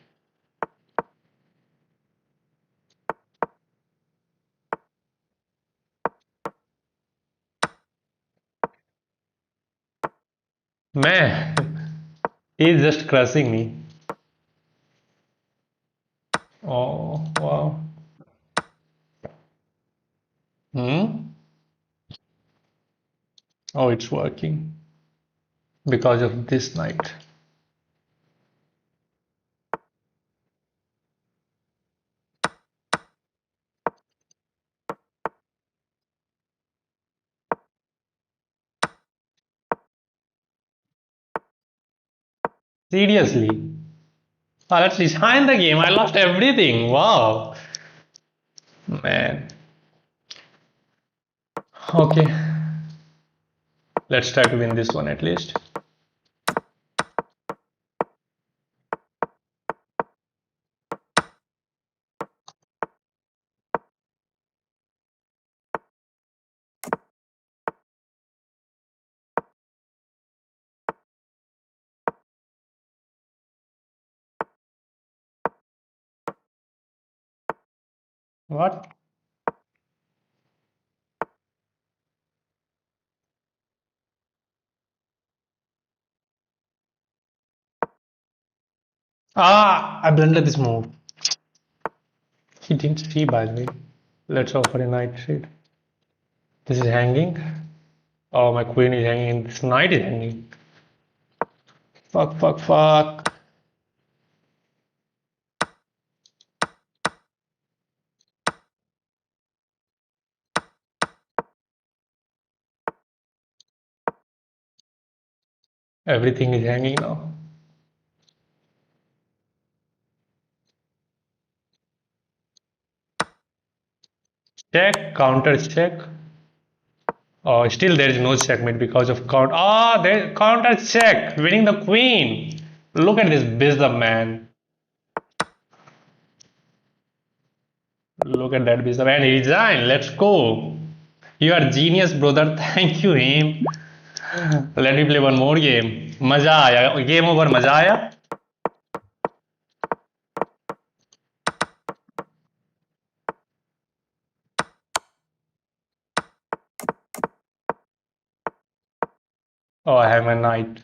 Man, he's just crushing me. Oh, wow. Hmm? Oh, it's working because of this knight. Seriously. Oh, let's resign the game. I lost everything. Wow. Man. Okay. Let's try to win this one at least. What? Ah, I blundered this move. He didn't see by the way. Let's offer a knight trade. This is hanging. Oh, my queen is hanging. This knight is hanging. Fuck, fuck, fuck. Everything is hanging now. Check, counter check. Oh, still there is no checkmate because of count. Ah, there counter check, winning the queen. Look at this bishop, man. Look at that bishop and he resigned. Let's go. You are genius, brother. Thank you, him. Let me play one more game. मजा आया. Game over. मजा आया. Oh, I have a knight.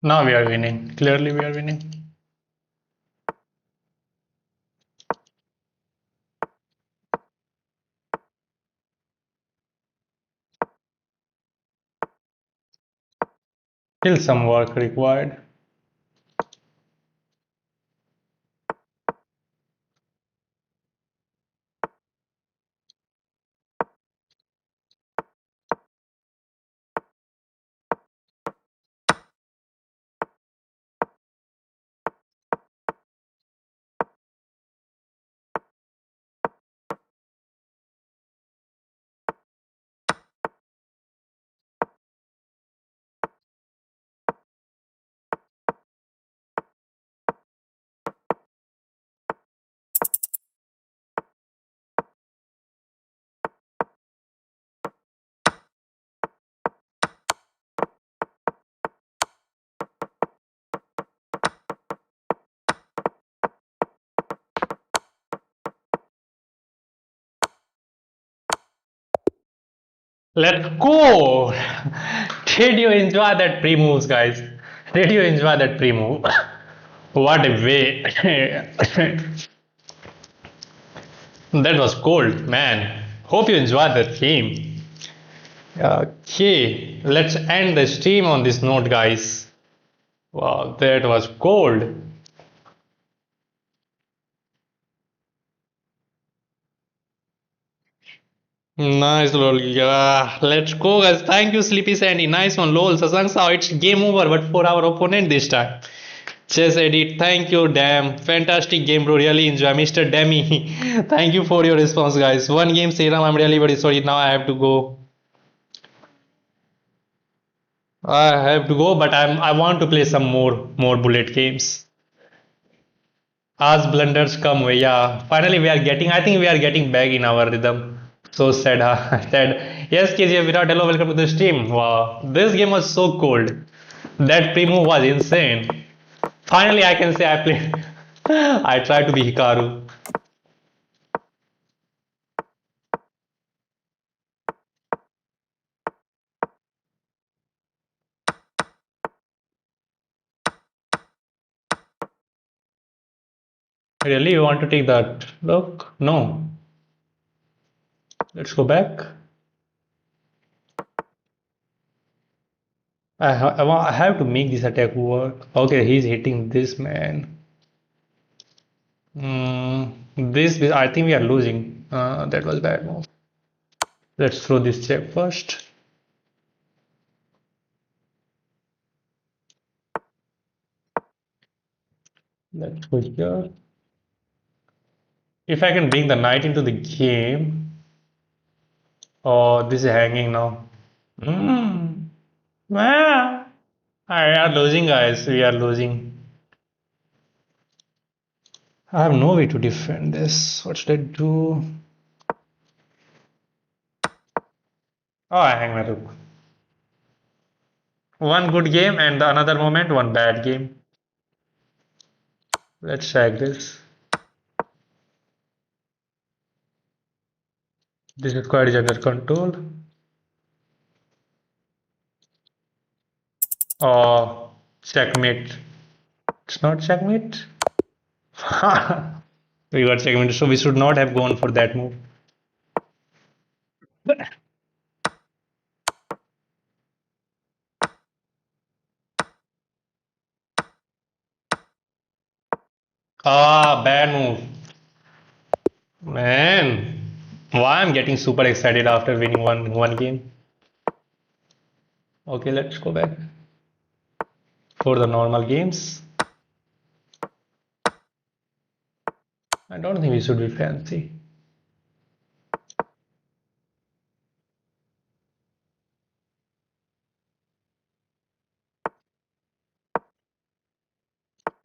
Now we are winning. Clearly, we are winning. Still some work required. Let's go! Did you enjoy that pre-moves, guys? Did you enjoy that pre-move? What a way! That was cold, man. Hope you enjoyed that game. Okay, let's end the stream on this note, guys. Wow, that was cold. Nice, lol. Yeah, let's go, guys. Thank you, Sleepy Sandy. Nice one, lol. Sasang Sao, it's game over, but for our opponent this time. Chess Edit, thank you, damn. Fantastic game, bro. Really enjoy. Mr. Demi, thank you for your response, guys. One game, Seram. I'm really very sorry. Now I have to go. I have to go, but I want to play some more bullet games. As blunders come away, yeah. Finally, we are getting. I think we are getting back in our rhythm. So sad, huh? Sad. Yes, KGF Virat, hello, welcome to the stream. Wow, this game was so cold. That pre-move was insane. Finally, I can say I played. I tried to be Hikaru. Really, you want to take that? Look, no. Let's go back. I have to make this attack work. Okay, he's hitting this man. I think we are losing. That was bad move. Let's throw this check first. Let's go here. If I can bring the knight into the game. Oh, this is hanging now. Hmm. Wow. We are losing, guys. We are losing. I have no way to defend this. What should I do? Oh, I hang my rook. One good game and the another moment, one bad game. Let's check this. This squad is under control. Oh, checkmate. It's not checkmate. We got checkmate, so we should not have gone for that move. Ah, bad move. Man, why I'm getting super excited after winning one game. Okay, let's go back for the normal games. I don't think we should be fancy.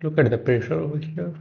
Look at the pressure over here.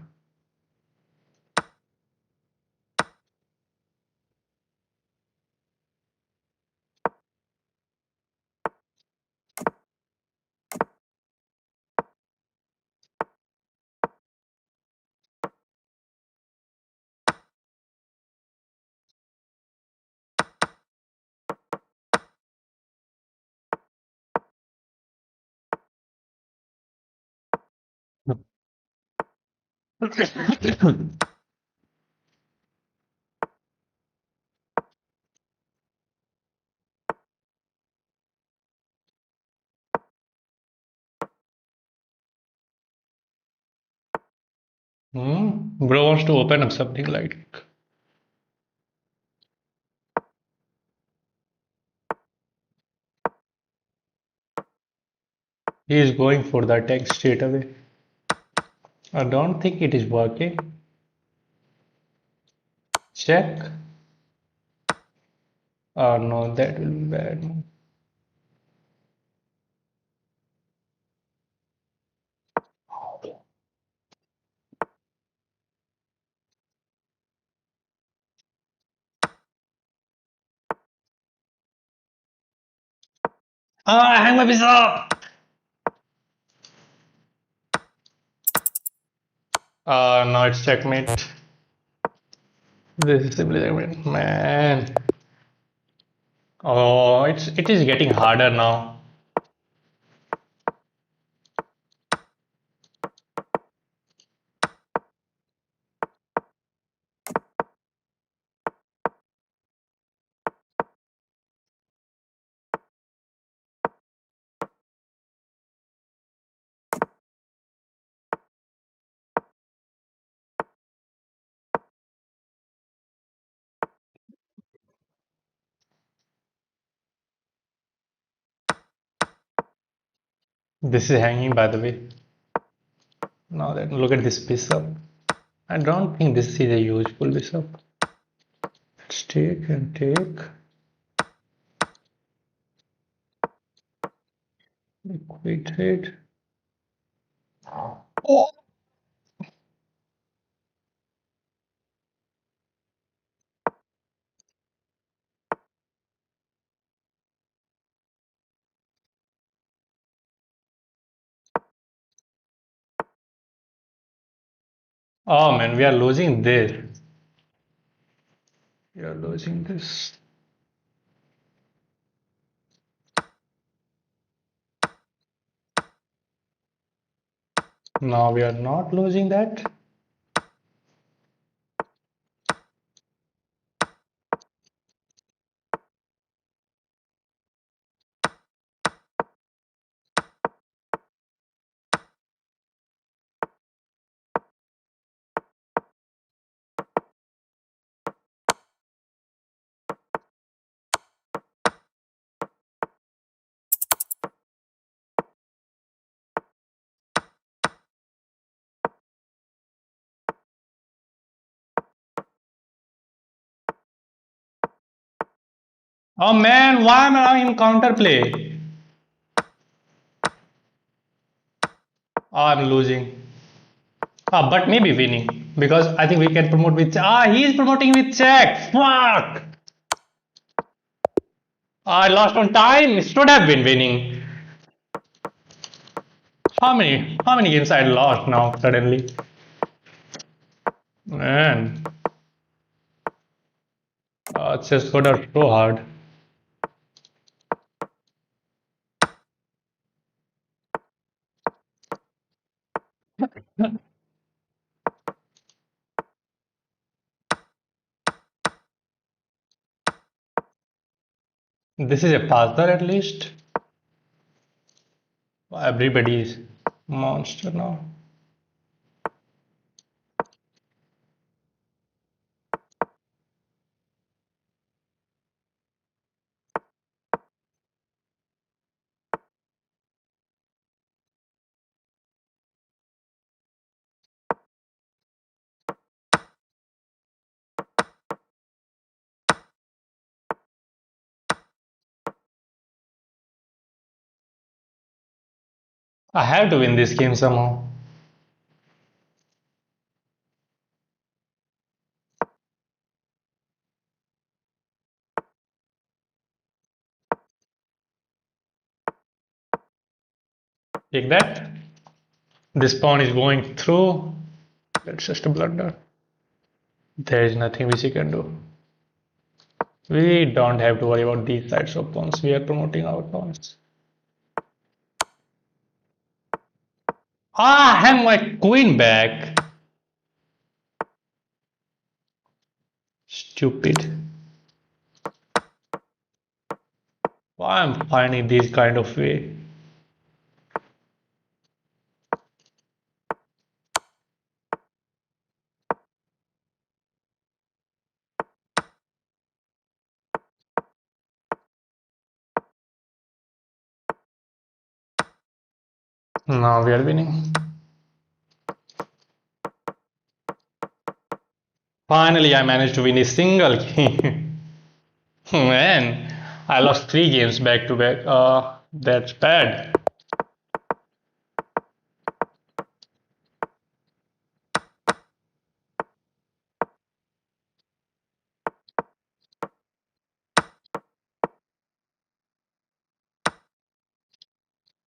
Bro wants to open up something like he is going for the attack straight away. I don't think it is working. Check. Oh no, that will be bad. Ah, hang my piece up! No, it's checkmate. This is simply checkmate. Man. Oh, it is getting harder now. This is hanging, by the way. Now then, look at this bishop. I don't think this is a useful bishop. Let's take and take. Liquidate. Oh, oh man, we are losing this. We are losing this. Now we are not losing that. Oh man, why am I allowing him counterplay? Oh, I'm losing. Ah, but maybe winning because I think we can promote with. Ah, he's promoting with check. Fuck! I lost on time. Should have been winning. How many games I lost now suddenly? Man, it's just got out so hard. This is a passer at least. Everybody's monster now. I have to win this game somehow. Take that. This pawn is going through. That's just a blunder. There is nothing which he can do. We don't have to worry about these types of pawns. We are promoting our pawns. Ah, I have my queen back. Stupid. Why I'm finding this kind of way? Now we are winning. Finally, I managed to win a single game. Man, I lost 3 games back to back. That's bad.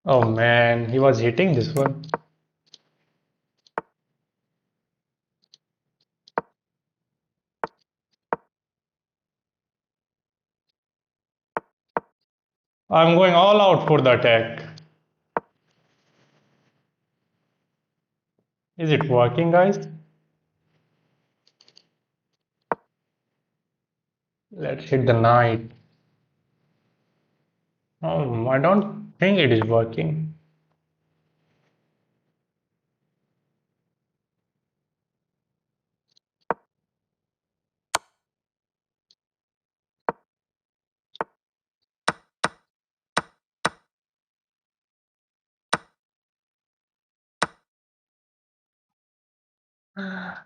Oh man, he was hitting this one. I'm going all out for the attack. Is it working, guys? Let's hit the knight. Oh, I don't think it is working.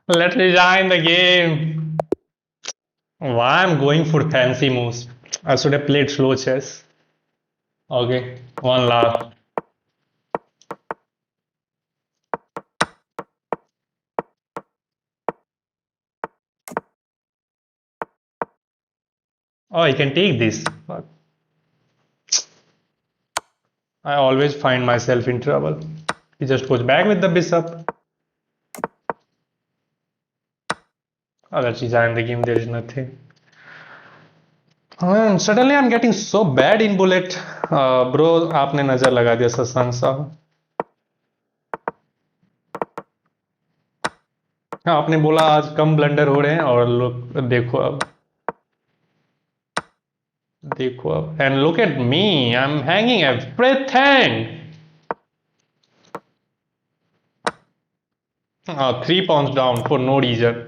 Let's resign the game. Why I'm going for fancy moves? I should have played slow chess. Okay, one last. Oh, I can take this. But I always find myself in trouble. He just goes back with the bishop. Oh, let's resign the game. There is nothing. And suddenly I'm getting so bad in bullet. Bro, आपने नजर लगा दिया सत्संग साहब. हाँ, आपने बोला आज कम ब्लंडर हो रहे हैं और लोग देखो अब. देखो अब. And look at me. I'm hanging everything. 3 pounds down for no reason.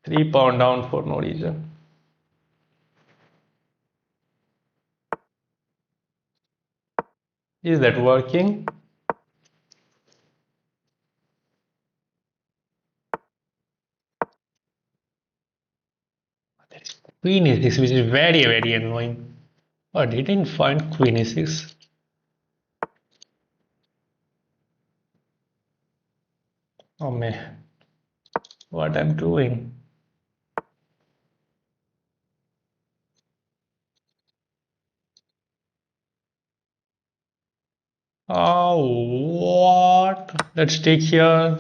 3 pound down for no reason. Is that working? Queen e6, which is very, very annoying. I didn't find queen e6. Oh man, what I'm doing? Oh, what? Let's take here.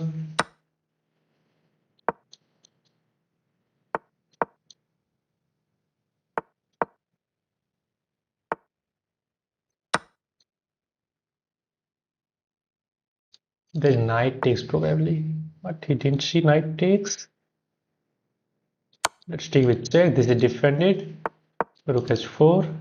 The knight takes probably, but he didn't see knight takes. Let's take with check. This is defended. Rook h4.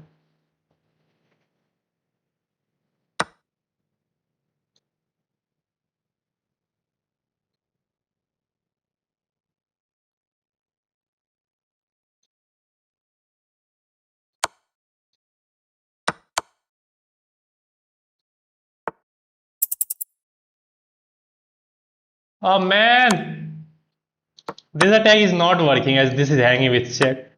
Oh man, this attack is not working as this is hanging with check.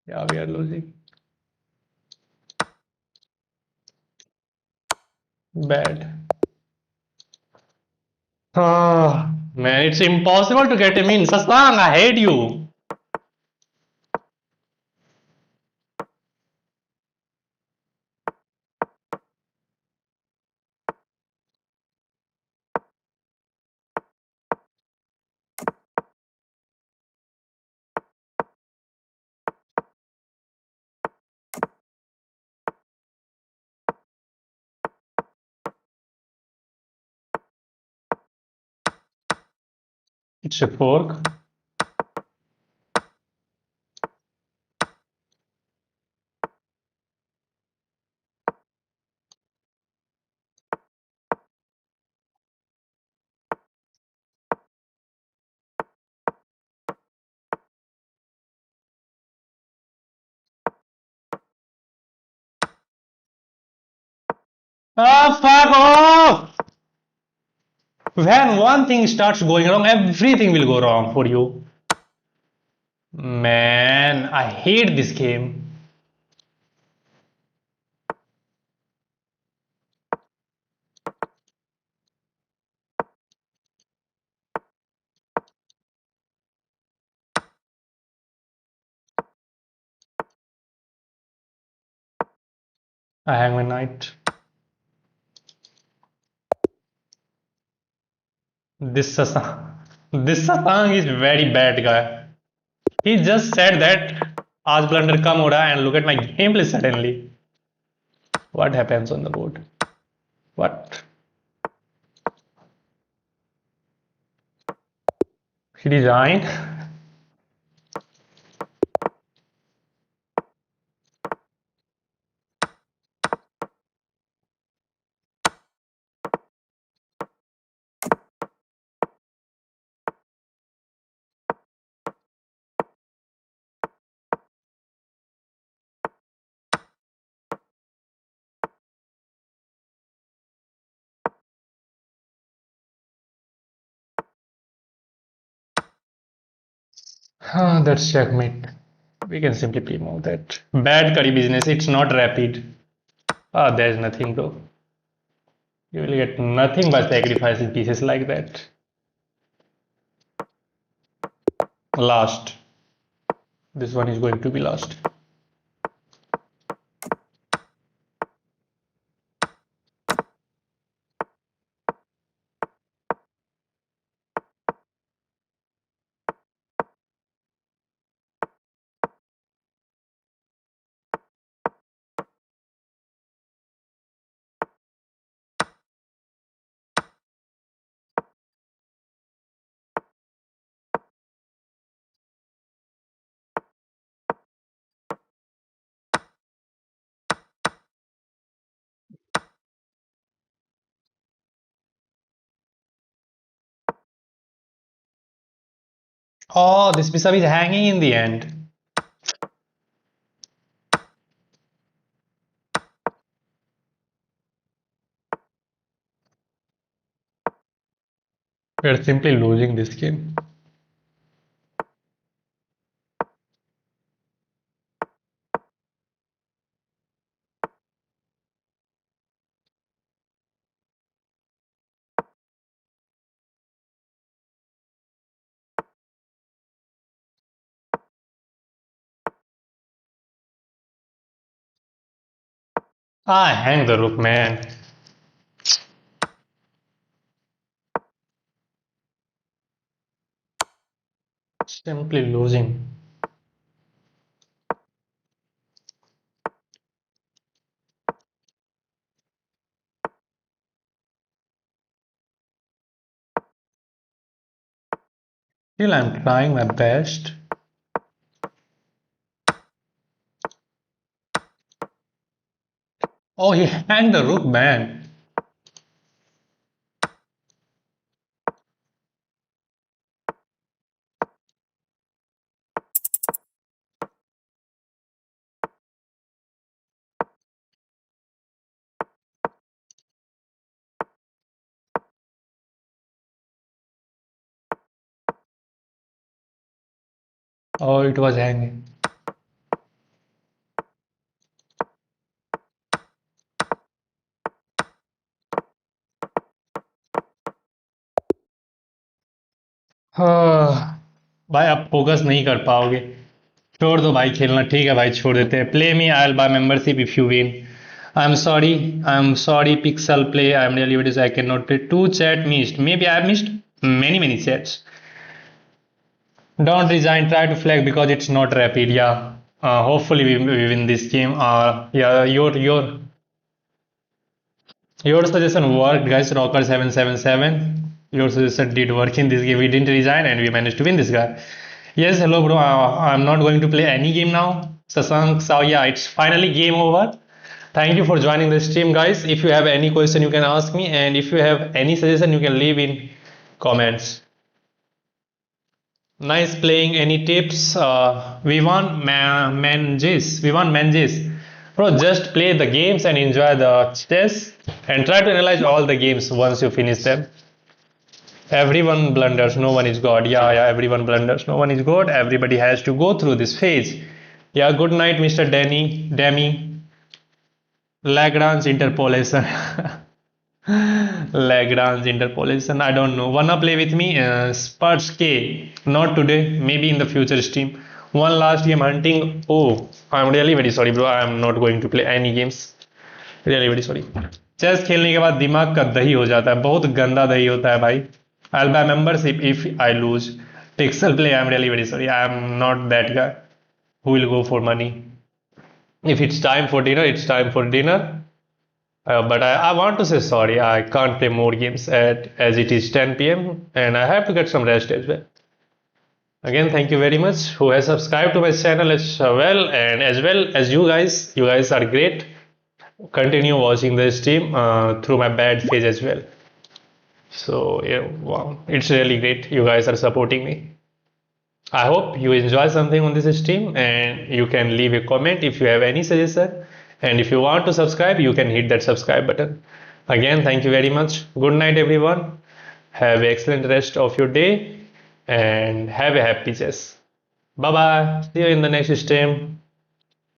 Yeah, we are losing. Bad. Ah, man, it's impossible to get him in. Sasang, I hate you. It's a fork. Ah, fuck off! When one thing starts going wrong, everything will go wrong for you. Man, I hate this game. I hang my knight. This Sasang, this Sasang is very bad guy. He just said that आज blunder कम हो रहा है and look at my gameplay suddenly. What happens on the board? What? He resigned. That's checkmate. We can simply remove that. Bad curry business. It's not rapid. Ah, there's nothing, bro. You will get nothing by sacrificing pieces like that. Last. This one is going to be last. Oh, this bishop is hanging in the end. We're simply losing this game. Ah, hang the rook, man. Simply losing. Still, I'm trying my best. Oh, he hanged the rook, man. Oh, it was hanging. हाँ, भाई आप focus नहीं कर पाओगे। छोड़ दो भाई खेलना, ठीक है भाई, छोड़ देते हैं। Play me, I will buy membership if you win. I am sorry pixel play, I am really very I can not play to chat missed, may be I missed many chats. Don't resign, try to flag because it's not rapid. Yeah, hopefully we win this game. Yeah, your suggestion worked, guys. Rocker 777. Your suggestion did work in this game. We didn't resign and we managed to win this guy. Yes, hello, bro. I'm not going to play any game now. Sasank, so yeah, it's finally game over. Thank you for joining the stream, guys. If you have any question, you can ask me, and if you have any suggestion, you can leave in comments. Nice playing. Any tips? We want manges. We want manges. Bro, just play the games and enjoy the chess and try to analyze all the games once you finish them. Everyone blunders, no one is God. Yeah, everyone blunders, no one is God. Everybody has to go through this phase. Yeah, good night, Mr. Demi. Lagrange interpolation. Lagrange interpolation. I don't know. Wanna play with me? Spurs K. Not today. Maybe in the future stream. One last game hunting. Oh, I'm really very sorry, bro. I'm not going to play any games. Really very sorry. Chess खेलने के बाद दिमाग का दही हो जाता है, बहुत गंदा दही होता है भाई. I'll buy membership if I lose. Pixel play. I'm really very sorry. I'm not that guy who will go for money. If it's time for dinner, it's time for dinner. But I want to say sorry. I can't play more games as it is 10 p.m. and I have to get some rest as well. Again, thank you very much who has subscribed to my channel as well as you guys. You guys are great. Continue watching the stream through my bad phase as well. So yeah, wow, it's really great. You guys are supporting me. I hope you enjoy something on this stream, and you can leave a comment if you have any suggestion. And if you want to subscribe, you can hit that subscribe button. Again, thank you very much. Good night, everyone. Have an excellent rest of your day and have a happy chess. Bye bye. See you in the next stream.